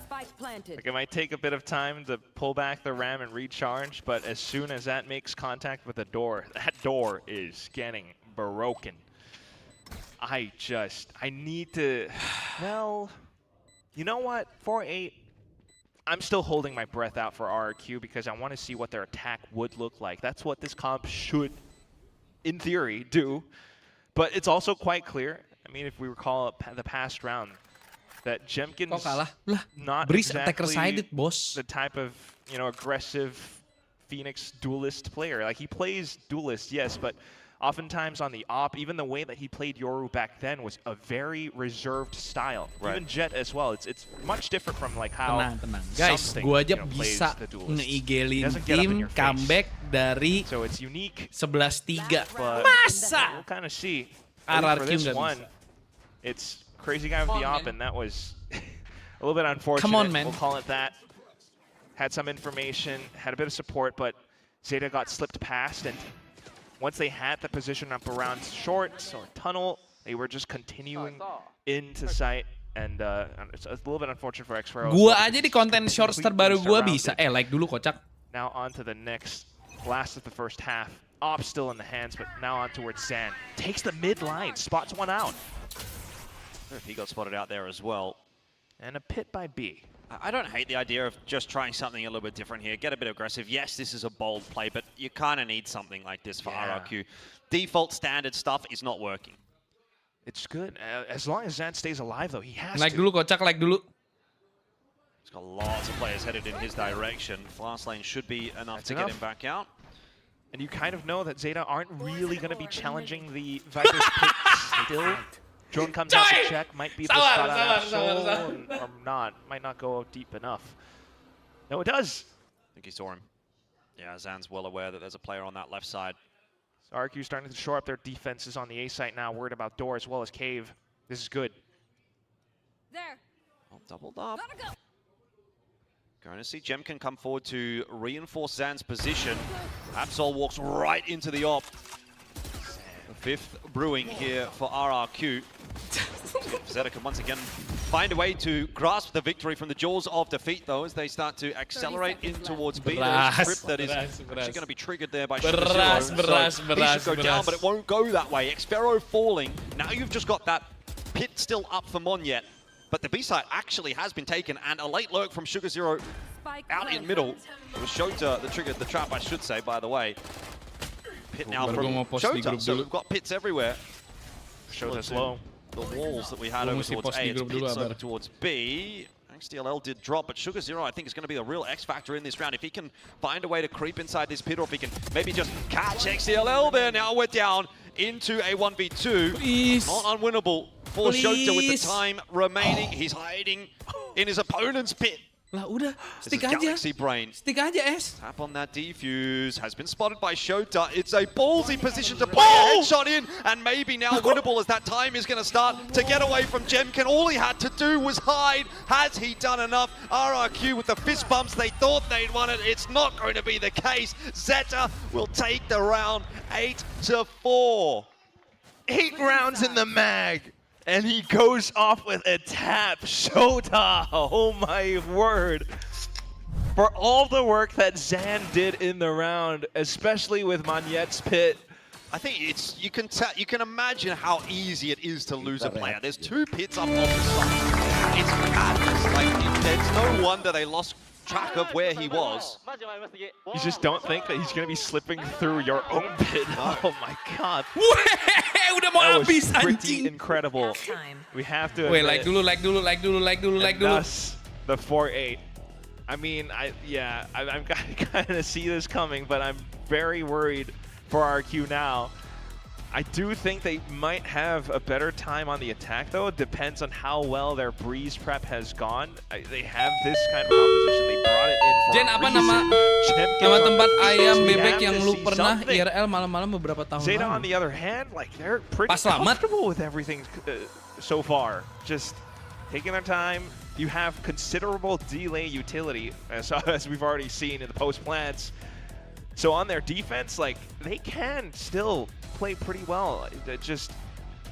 Spike planted. Like, it might take a bit of time to pull back the ram and recharge, but as soon as that makes contact with the door, that door is getting broken. I need to, well, you know what, 4-8, I'm still holding my breath out for RRQ because I want to see what their attack would look like. That's what this comp should, in theory, do. But it's also quite clear, I mean, if we recall the past round, that Jemkin's Kok kalah? Lah, not Breeze attacker exactly sided, bos. the type of, aggressive Phoenix duelist player. Like, he plays duelist, yes, but oftentimes on the op, even the way that he played Yoru back then was a very reserved style. Right. Even Jet as well. It's much different from like how Tenang. Guys, something, gua aja you know, plays bisa the duelist. nge-IGLin Doesn't get up in tim your face. comeback dari So it's unique. 11-3. But Masa? we'll kind of see. RRQ For this nggak one, bisa. it's crazy guy with the op, and that was a little bit unfortunate. Come on, man. We'll call it that. Had some information, had a bit of support, but Zeta got slipped past, and once they had the position up around shorts or tunnel, they were just continuing into sight. And it's a little bit unfortunate for X-Faro. Gua aja di konten shorts terbaru gua bisa. Like dulu kocak. Now on to the next, last of the first half. Op still in the hands, but now on towards Zan. Takes the mid line, spots one out. He got spotted out there as well. And a pit by B. I don't hate the idea of just trying something a little bit different here. Get a bit aggressive. Yes, this is a bold play, but you kind of need something like this for RRQ. Default standard stuff is not working. It's good. As long as Zan stays alive, though, he has Like to. dulu kocak, like dulu. He's got lots of players headed in his direction. Fast lane should be enough That's to enough. get him back out. And you kind of know that Zeta aren't really going to be challenging the Viper's pick still. Drone comes out to check, might be the spot out or not. Might not go deep enough. No, it does. I think he saw him. Yeah, Zan's well aware that there's a player on that left side. So RQ starting to shore up their defenses on the A site now. Worried about door as well as cave. This is good. There. Oh, doubled up. Going to see Jemkin come forward to reinforce Zan's position. Absol walks right into the op. The fifth brewing here for RRQ. Zeta can once again find a way to grasp the victory from the jaws of defeat, though, as they start to accelerate in towards B. There's a trip that is actually going to be triggered there by Sugar Zero. So he should go down, but it won't go that way. Xfero falling. Now you've just got that pit still up for Monyet. But the B side actually has been taken, and a late lurk from Sugar Zero out in middle. It was Shota that triggered the trap, I should say, by the way. Pit now from Shota, so we've got pits everywhere. Shota's low. The walls that we had over towards A, it's pits over towards B. XDLL did drop, but Sugar Zero, I think, is going to be the real X factor in this round. If he can find a way to creep inside this pit, or if he can maybe just catch XDLL there. Now we're down into a 1v2. Please. Not unwinnable for Shota with the time remaining. He's hiding in his opponent's pit. Lah udah, stick This is aja. Galaxy Brain. Stick aja, S. Tap on that defuse. Has been spotted by Shota. It's a ballsy position to play a headshot in, and maybe now winnable as that time is going to start to get away from Jemkin. All he had to do was hide. Has he done enough? RRQ with the fist bumps. They thought they'd won it. It's not going to be the case. Zeta will take the round 8-4. 8 rounds in the mag. And he goes off with a tap. Shota, oh my word. For all the work that Zan did in the round, especially with Monyet's pit. I think it's you can imagine how easy it is to lose a player. There's 2 pits up on the side. It's madness. Like, there's no wonder they lost track of where he was. You just don't think that he's going to be slipping through your own pit. Oh my god. Udah mau That was habis pretty anjing. incredible. We have to Wait, admit, like dulu. and thus, the 4-8. I mean, I'm kind of see this coming, but I'm very worried for RQ now. I do think they might have a better time on the attack, though. It depends on how well their breeze prep has gone. They have this kind of composition. They brought it in for Jen, a apa reason. nama tempat ayam We bebek have yang to lu see pernah something. IRL malam-malam beberapa tahun Zeta, on lalu? the other hand, like they're pretty Pas selamat. comfortable with everything so far. Just taking their time. You have considerable delay utility, as we've already seen in the post plants. So on their defense, like they can still play pretty well. Just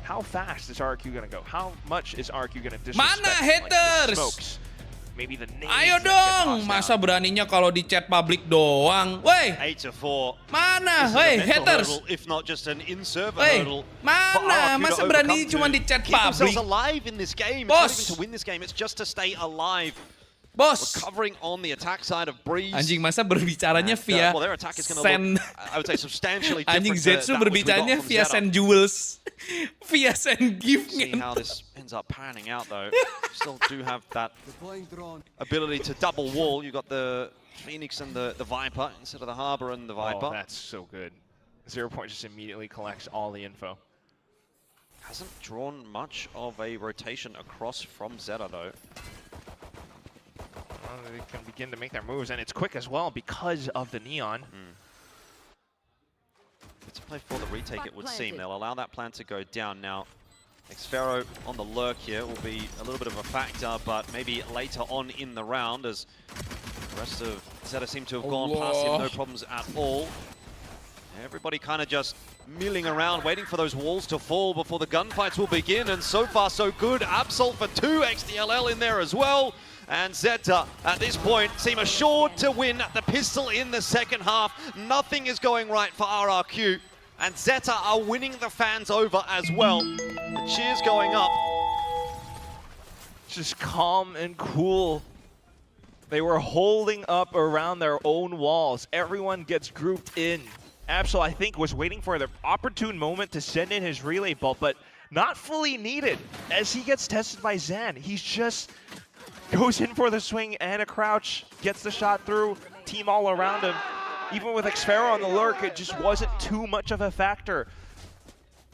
how fast is RQ gonna go? How much is RQ gonna disrespect? Mana like, the haters? smokes? Maybe the nades Ayo that get dong, tossed masa out. beraninya kalau di chat publik doang? Woi, 8-4. mana? This is a Hei, mental haters. hurdle, if not just an in-server Hey, hurdle. mana? for RRQ to Masa berani overcome cuma to di chat keep themselves publik? alive in this game. Boss. It's not even to win this game, it's just to stay alive. Bos, Recovering on the attack side of Breeze. anjing masa berbicaranya via well, their attack is going to send. look, I would say, substantially different Anjing to Zetsu that which we got berbicaranya from via Zeta. send jewels, via send gift. See how this ends up panning out, though. Still do have that ability to double wall. You got the Phoenix and the Viper instead of the Harbor and the Viper. Oh, that's so good. 0 Point just immediately collects all the info. Hasn't drawn much of a rotation across from Zeta though. Well, they can begin to make their moves, and it's quick as well because of the Neon. It's a play for the retake, it would seem. They'll allow that plan to go down. Now, Xfero on the lurk here will be a little bit of a factor, but maybe later on in the round, as the rest of Zeta seem to have gone past him, no problems at all. Everybody kind of just milling around, waiting for those walls to fall before the gunfights will begin, and so far so good. Absol for 2, XDLL in there as well. And Zeta, at this point, seem assured to win the pistol in the second half. Nothing is going right for RRQ, and Zeta are winning the fans over as well. The cheers going up. Just calm and cool. They were holding up around their own walls. Everyone gets grouped in. Absol, I think, was waiting for the opportune moment to send in his relay bolt, but not fully needed as he gets tested by Zan. He's just goes in for the swing and a crouch, gets the shot through, team all around him. Even with Xfero on the lurk, it just wasn't too much of a factor.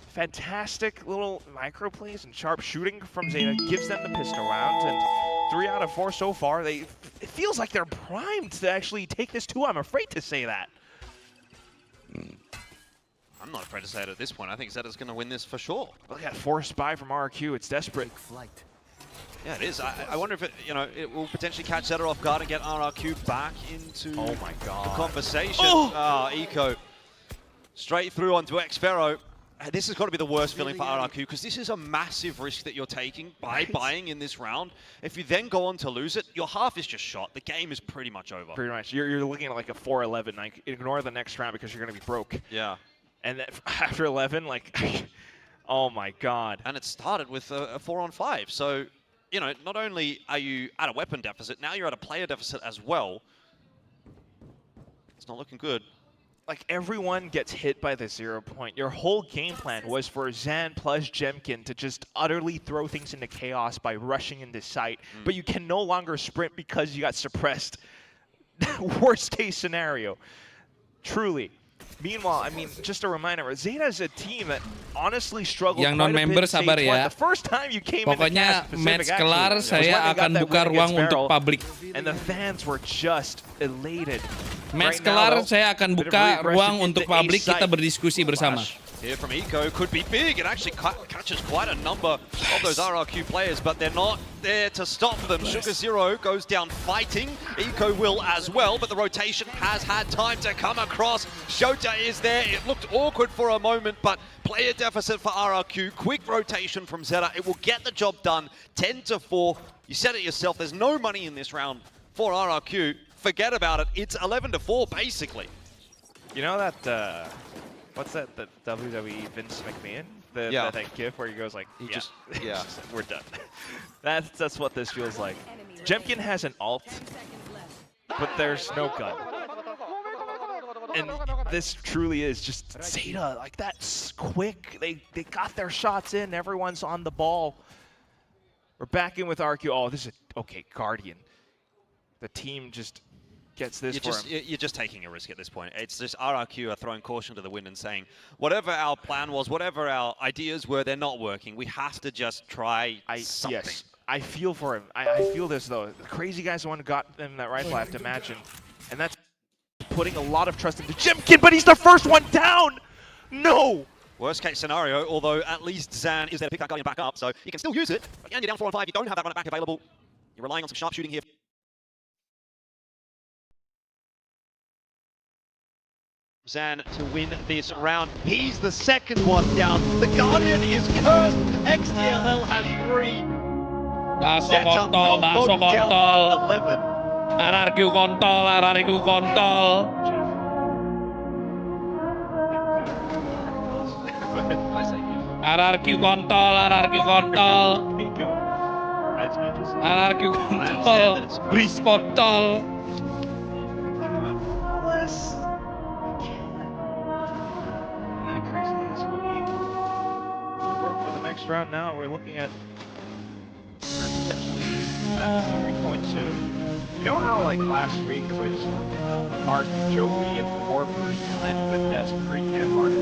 Fantastic little micro plays and sharp shooting from Zeta gives them the pistol round, and 3 out of 4 so far. It feels like they're primed to actually take this too. I'm afraid to say that. I'm not afraid to say it at this point. I think Zeta's going to win this for sure. Look at forced buy from RQ. It's desperate. Yeah, it is. I wonder if it will potentially catch Zeta off guard and get RRQ back into oh my God. the conversation. Eco straight through onto Xfero. This has got to be the worst feeling for RRQ, because this is a massive risk that you're taking by buying in this round. If you then go on to lose it, your half is just shot. The game is pretty much over. Pretty much. You're looking at like a 4-11. Like, ignore the next round because you're going to be broke. Yeah. And then after 11, like, oh my God. And it started with a 4-on-5. So, not only are you at a weapon deficit, now you're at a player deficit as well. It's not looking good. Like, everyone gets hit by the 0 point. Your whole game plan was for Zan plus Jemkin to just utterly throw things into chaos by rushing into sight. But you can no longer sprint because you got suppressed. Worst case scenario. Truly. Meanwhile, I mean, just a reminder, Zeta is a team that honestly struggled Yang quite non-member a bit sabar ya. The first time you came Pokoknya in the match kelar saya akan buka ruang untuk publik. And the fans were just elated. Match kelar saya akan buka ruang untuk publik, kita berdiskusi bersama. Here from Eco could be big. It actually catches quite a number of those RRQ players, but they're not there to stop them. Sugar Zero goes down fighting. Eco will as well, but the rotation has had time to come across. Shota is there. It looked awkward for a moment, but player deficit for RRQ. Quick rotation from Zeta. It will get the job done. 10-4. You said it yourself. There's no money in this round for RRQ. Forget about it. It's 11-4, basically. You know that... what's that? The WWE Vince McMahon? That gif where he goes like, we're done. That's what this feels like. Jemkin has an ult, but there's no gun. And this truly is just Zeta. Like, that's quick. They got their shots in. Everyone's on the ball. We're back in with RQ. Oh, this is okay. Guardian. The team just gets this you're just taking a risk at this point. It's just RRQ are throwing caution to the wind and saying, whatever our plan was, whatever our ideas were, they're not working. We have to just try something. Yes, I feel for him. I feel this, though. The crazy guy's the one who got them that rifle, I have to imagine. And that's putting a lot of trust into Jemkin, but he's the first one down! No! Worst case scenario, although at least Zan is there to pick that Guardian back up, so you can still use it. Again, you're down 4-on-5, you don't have that runner back available. You're relying on some sharp shooting here. Zan to win this round. He's the second one down. The Guardian is cursed. XDLL has 3. Bakso kontol, bakso kontol. 11. RRQ kontol, RRQ kontol. RRQ kontol, RRQ kontol. RRQ kontol, Breeze kontol. Round now, we're looking at 3.2. You know how like last week it was Mark Joey and Forbes and the best pre-can Mark?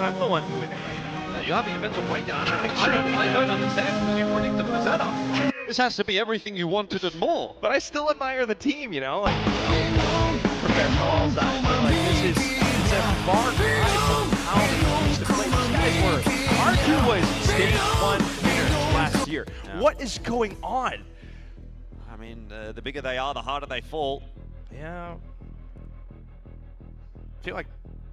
I'm the one doing it. You have the defensive breakdown. I don't understand because you predicted the setup. This has to be everything you wanted and more. But I still admire the team, you know? Like, professional all side. But like, it's a far cry from how they used to play. These guys were. R2 was stage 1 winners last year. Yeah. What is going on? I mean, the bigger they are, the harder they fall. Yeah. I feel like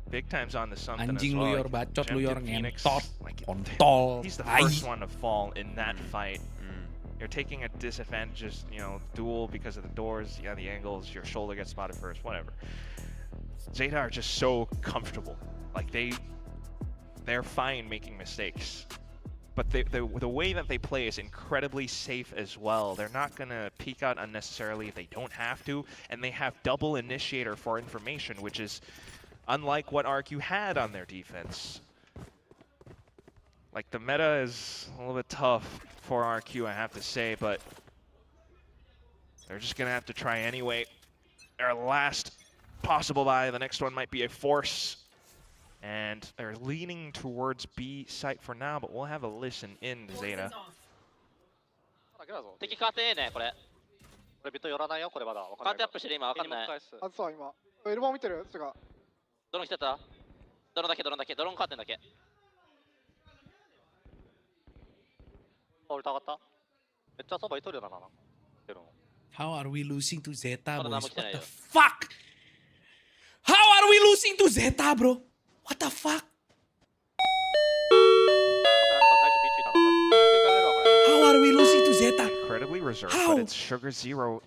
big time's on to something Anjing as well. lu yor bacot lu yor Phoenix, ngentot like, kontol. he's the tai. first one to fall in that fight. You're taking a disadvantageous, you know, duel because of the doors, yeah, the angles, your shoulder gets spotted first, whatever. Zeta are just so comfortable. Like they're fine making mistakes. But the way that they play is incredibly safe as well. They're not gonna peek out unnecessarily if they don't have to, and they have double initiator for information, which is unlike what RQ had on their defense. Like, the meta is a little bit tough for RQ, I have to say, but they're just gonna have to try anyway. Their last possible buy, the next one might be a force. And they're leaning towards B site for now, but we'll have a listen in to Zeta. 敵変わってねえねこれ。これビット寄らないよこれまだ。変わってアップしてる今わかんない。あ、そう今。エルボー見てる？つか。ドローン来てた？ドローンだけドローンだけドローン変わってんだけ。あ、俺上がった？めっちゃそばいとるよな。How are we losing to Zeta, boys? まだ何も What 来てない the よ。 fuck? How are we losing to Zeta, bro? What the fuck? How are we losing to Zeta? Incredibly reserved, How? but it's Sugar Zero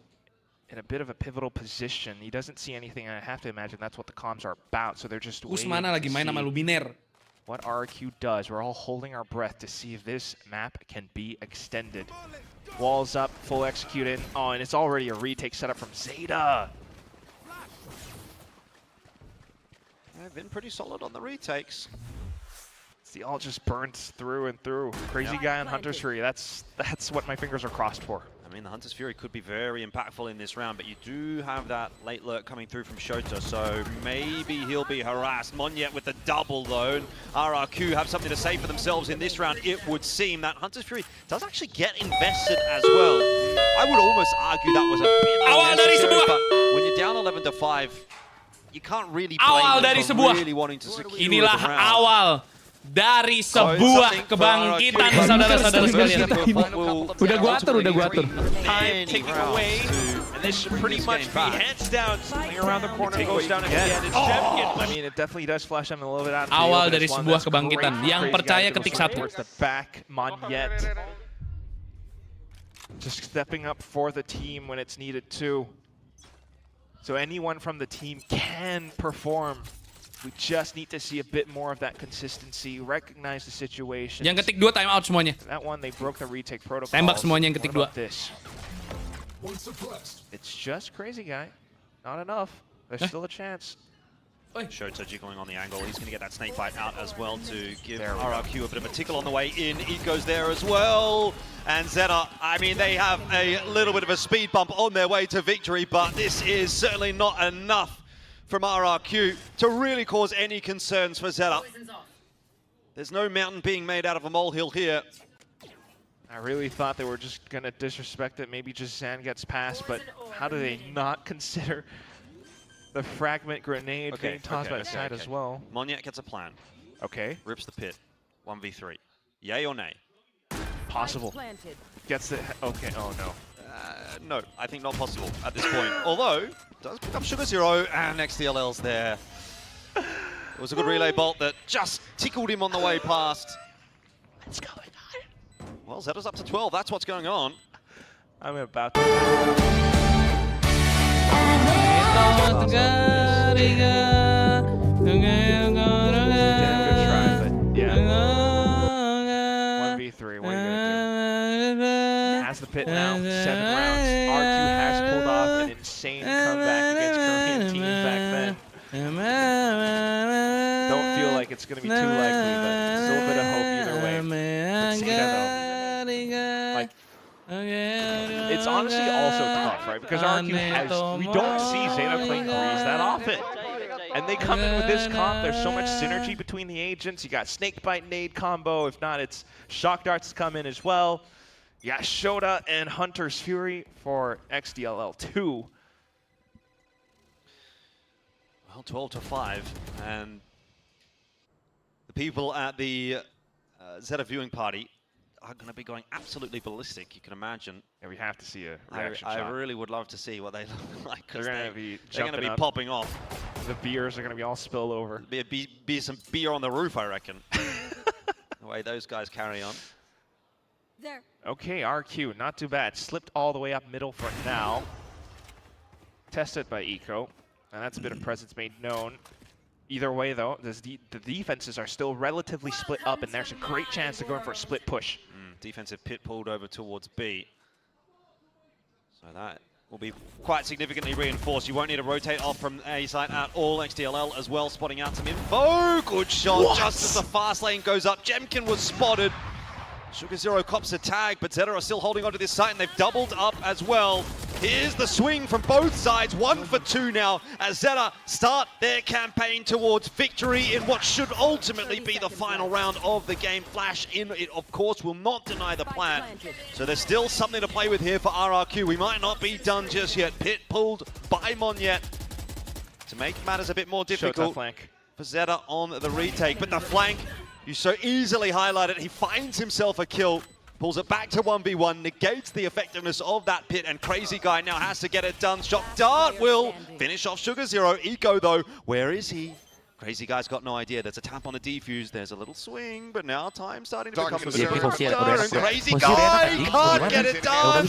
in a bit of a pivotal position. He doesn't see anything, and I have to imagine that's what the comms are about, so they're just waiting Usmana to lagi main sama see Luminer. what RQ does. We're all holding our breath to see if this map can be extended. Walls up, full execute in. Oh, and it's already a retake setup from Zeta. They've been pretty solid on the retakes. The ult just burns through and through. Crazy guy on Hunter's Fury. That's what my fingers are crossed for. I mean, the Hunter's Fury could be very impactful in this round, but you do have that late lurk coming through from Shota, so maybe he'll be harassed. Monyet with the double, though. RRQ have something to say for themselves in this round. It would seem that Hunter's Fury does actually get invested as well. I would almost argue that was a bit unnecessary, but when you're down 11-5, you can't really blame Awal them dari for Sebuah. really wanting to secure Inilah the round. awal dari sebuah kebangkitan, saudara-saudara sekalian. Udah gua atur. Time taking away, and this should pretty much be hands down. Swing around the corner, goes down again. It's Champion. I mean, it definitely does flash him a little bit out. Awal dari sebuah kebangkitan. Yang percaya ketik satu. The back, Monyet. Just stepping up for the team when it's needed too. So anyone from the team can perform. We just need to see a bit more of that consistency, recognize the situation. Yang ketik 2 time out semuanya. That one, they broke the retake protocol. Tembak semuanya yang ketik 2. This? It's just crazy guy. Not enough. There's still a chance. Shota jiggling on the angle. He's going to get that snake bite out as well to give RRQ a bit of a tickle on the way in. Eco's there as well. And Zeta, I mean, they have a little bit of a speed bump on their way to victory, but this is certainly not enough from RRQ to really cause any concerns for Zeta. There's no mountain being made out of a molehill here. I really thought they were just going to disrespect it. Maybe just Zan gets past, but how do they not consider the fragment grenade being tossed by the side as well? Monyet gets a plan. Okay. Rips the pit. 1v3. Yay or nay? Possible. Gets the... Okay, oh no. No, I think not possible at this point. Although, does pick up Sugar Zero, and next DLL's there. It was a good relay bolt that just tickled him on the way past. What's going on? Well, Zeta's up to 12. That's what's going on. I'm about to... The pit now, 7 rounds. RQ has pulled off an insane comeback against Korean teams back then. Don't feel like it's going to be too likely, but still a bit of hope either way. Zeta, though, like, It's honestly also tough, right? Because RQ we don't see Zeta playing Breeze that often. And they come in with this comp, there's so much synergy between the agents. You got Snakebite Nade combo, if not it's Shock Darts come in as well. You got Shota and Hunter's Fury for XDLL2. Well, 12-5, and the people at the Zeta viewing party are going to be going absolutely ballistic, you can imagine. And we have to see a reaction shot. I really would love to see what they look like, because they're going to be popping off. The beers are going to be all spilled over. Be some beer on the roof, I reckon. The way those guys carry on. There. Okay, RQ, not too bad. Slipped all the way up middle for now. Tested by Eco, and that's a bit of presence made known. Either way, though, the defenses are still relatively split up, and there's a great chance to go in for a split push. Defensive pit pulled over towards B. So that will be quite significantly reinforced. You won't need to rotate off from A side at all. XDLL as well, spotting out some info. Good shot, just as the fast lane goes up. Jemkin was spotted. Sugar Zero cops a tag, but Zeta are still holding onto this site, and they've doubled up as well. Here's the swing from both sides, 1 for 2 now, as Zeta start their campaign towards victory in what should ultimately be the final round of the game. Flash in, it of course will not deny the plan. So there's still something to play with here for RRQ. We might not be done just yet. Pit pulled by Monyet to make matters a bit more difficult for Zeta on the retake, but the flank, you so easily highlight it. He finds himself a kill, pulls it back to 1v1, negates the effectiveness of that pit, and Crazy Guy now has to get it done. Shock Dart will finish off Sugar Zero. Eco, though, where is he? Crazy Guy's got no idea. There's a tap on a defuse. There's a little swing, but now time's starting to become a factor, and Crazy Guy can't get it done.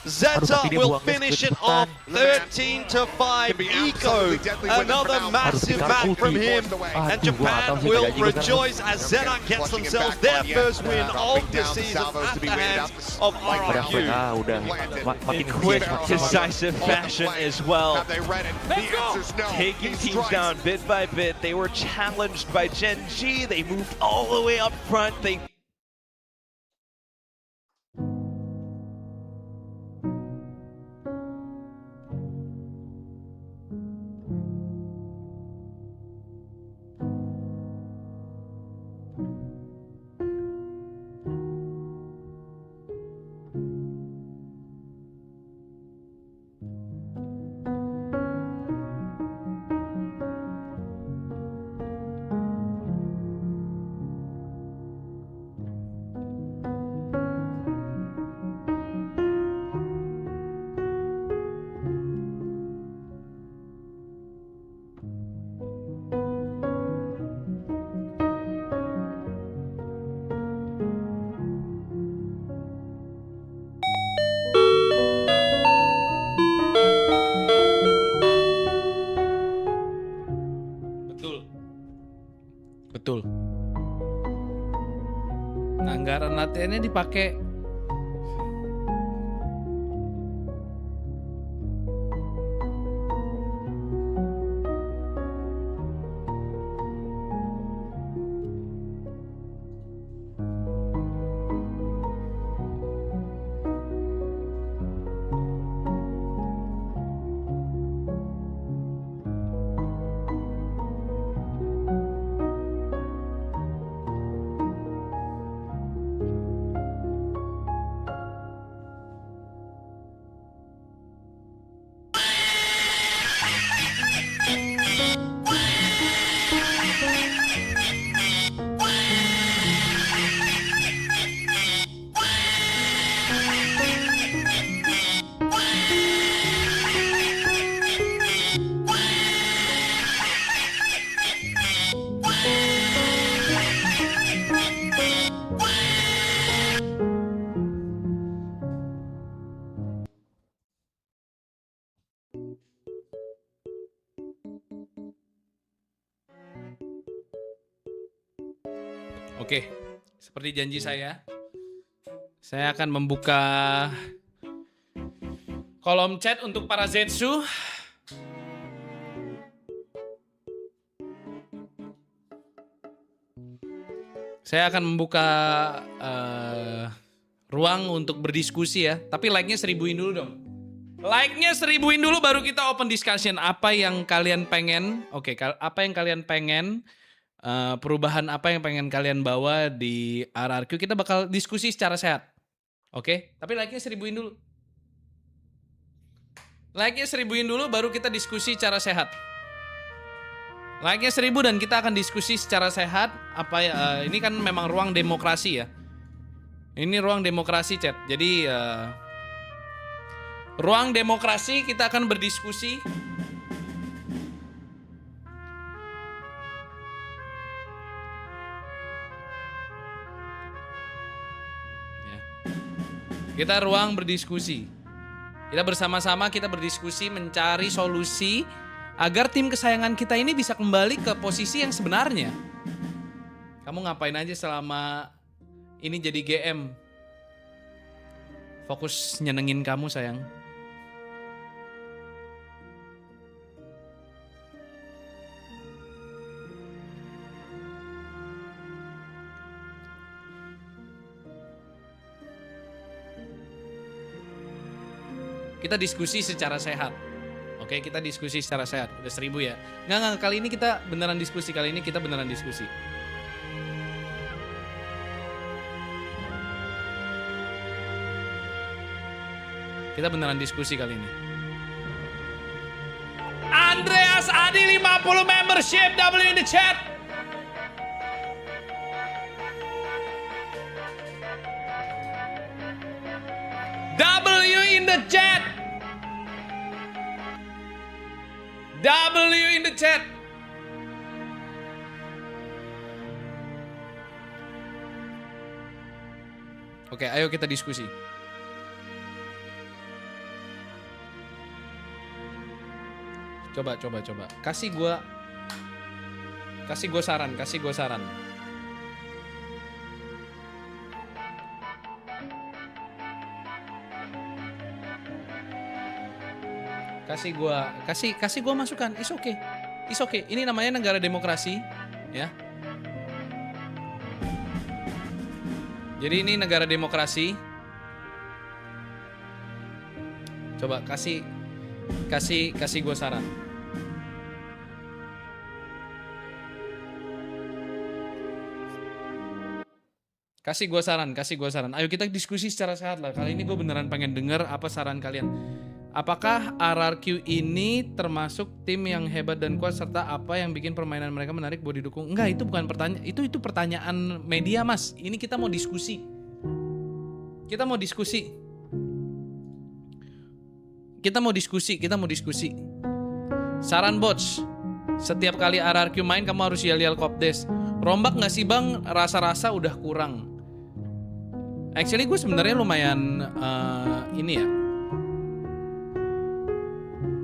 Zeta will finish it off 13-5. Eco, another massive map from him, and Japan will rejoice as Zeta gets themselves their first win of the season at the hands of RRQ. In quick, decisive fashion as well. Taking teams down bit by bit. They were challenged by Gen G. They moved all the way up front. They Betul. Anggaran latihannya dipakai. Oke, seperti janji saya akan membuka kolom chat untuk para Zetsu. Saya akan membuka ruang untuk berdiskusi ya. Tapi like-nya 1000-in dulu dong. Like-nya 1000-in dulu baru kita open discussion. Apa yang kalian pengen? Oke, apa yang kalian pengen? Perubahan apa yang pengen kalian bawa di RRQ? Kita bakal diskusi secara sehat. Oke, tapi like-nya 1000-in dulu. Like-nya 1000-in dulu baru kita diskusi secara sehat. Like-nya 1000 dan kita akan diskusi secara sehat. Ini kan memang ruang demokrasi ya. Ini ruang demokrasi chat. Jadi ruang demokrasi kita akan berdiskusi. Ya. Kita ruang berdiskusi. Kita bersama-sama kita berdiskusi mencari solusi agar tim kesayangan kita ini bisa kembali ke posisi yang sebenarnya. Kamu ngapain aja selama ini jadi GM? Fokus nyenengin kamu sayang. Kita diskusi secara sehat. Oke, kita diskusi secara sehat. Udah 1000 ya. Nggak, kali ini kita beneran diskusi. Kali ini kita beneran diskusi. Kita beneran diskusi kali ini. Andreas Adi 50 membership, W in the chat. W in the chat. W in the chat. Oke, ayo kita diskusi. Coba. Kasih gua saran. Kasih gua masukan. It's okay. Ini namanya negara demokrasi, ya. Jadi ini negara demokrasi. Coba kasih gua saran. Kasih gua saran. Ayo kita diskusi secara sehat lah. Kali ini gue beneran pengen denger apa saran kalian. Apakah RRQ ini termasuk tim yang hebat dan kuat serta apa yang bikin permainan mereka menarik buat didukung? Enggak, itu bukan pertanyaan. Itu pertanyaan media, Mas. Ini kita mau diskusi. Kita mau diskusi. Saran bots. Setiap kali RRQ main kamu harus yel-yel kopdes. Rombak nggak sih bang? Rasa-rasa udah kurang. Actually gue sebenarnya lumayan ini ya.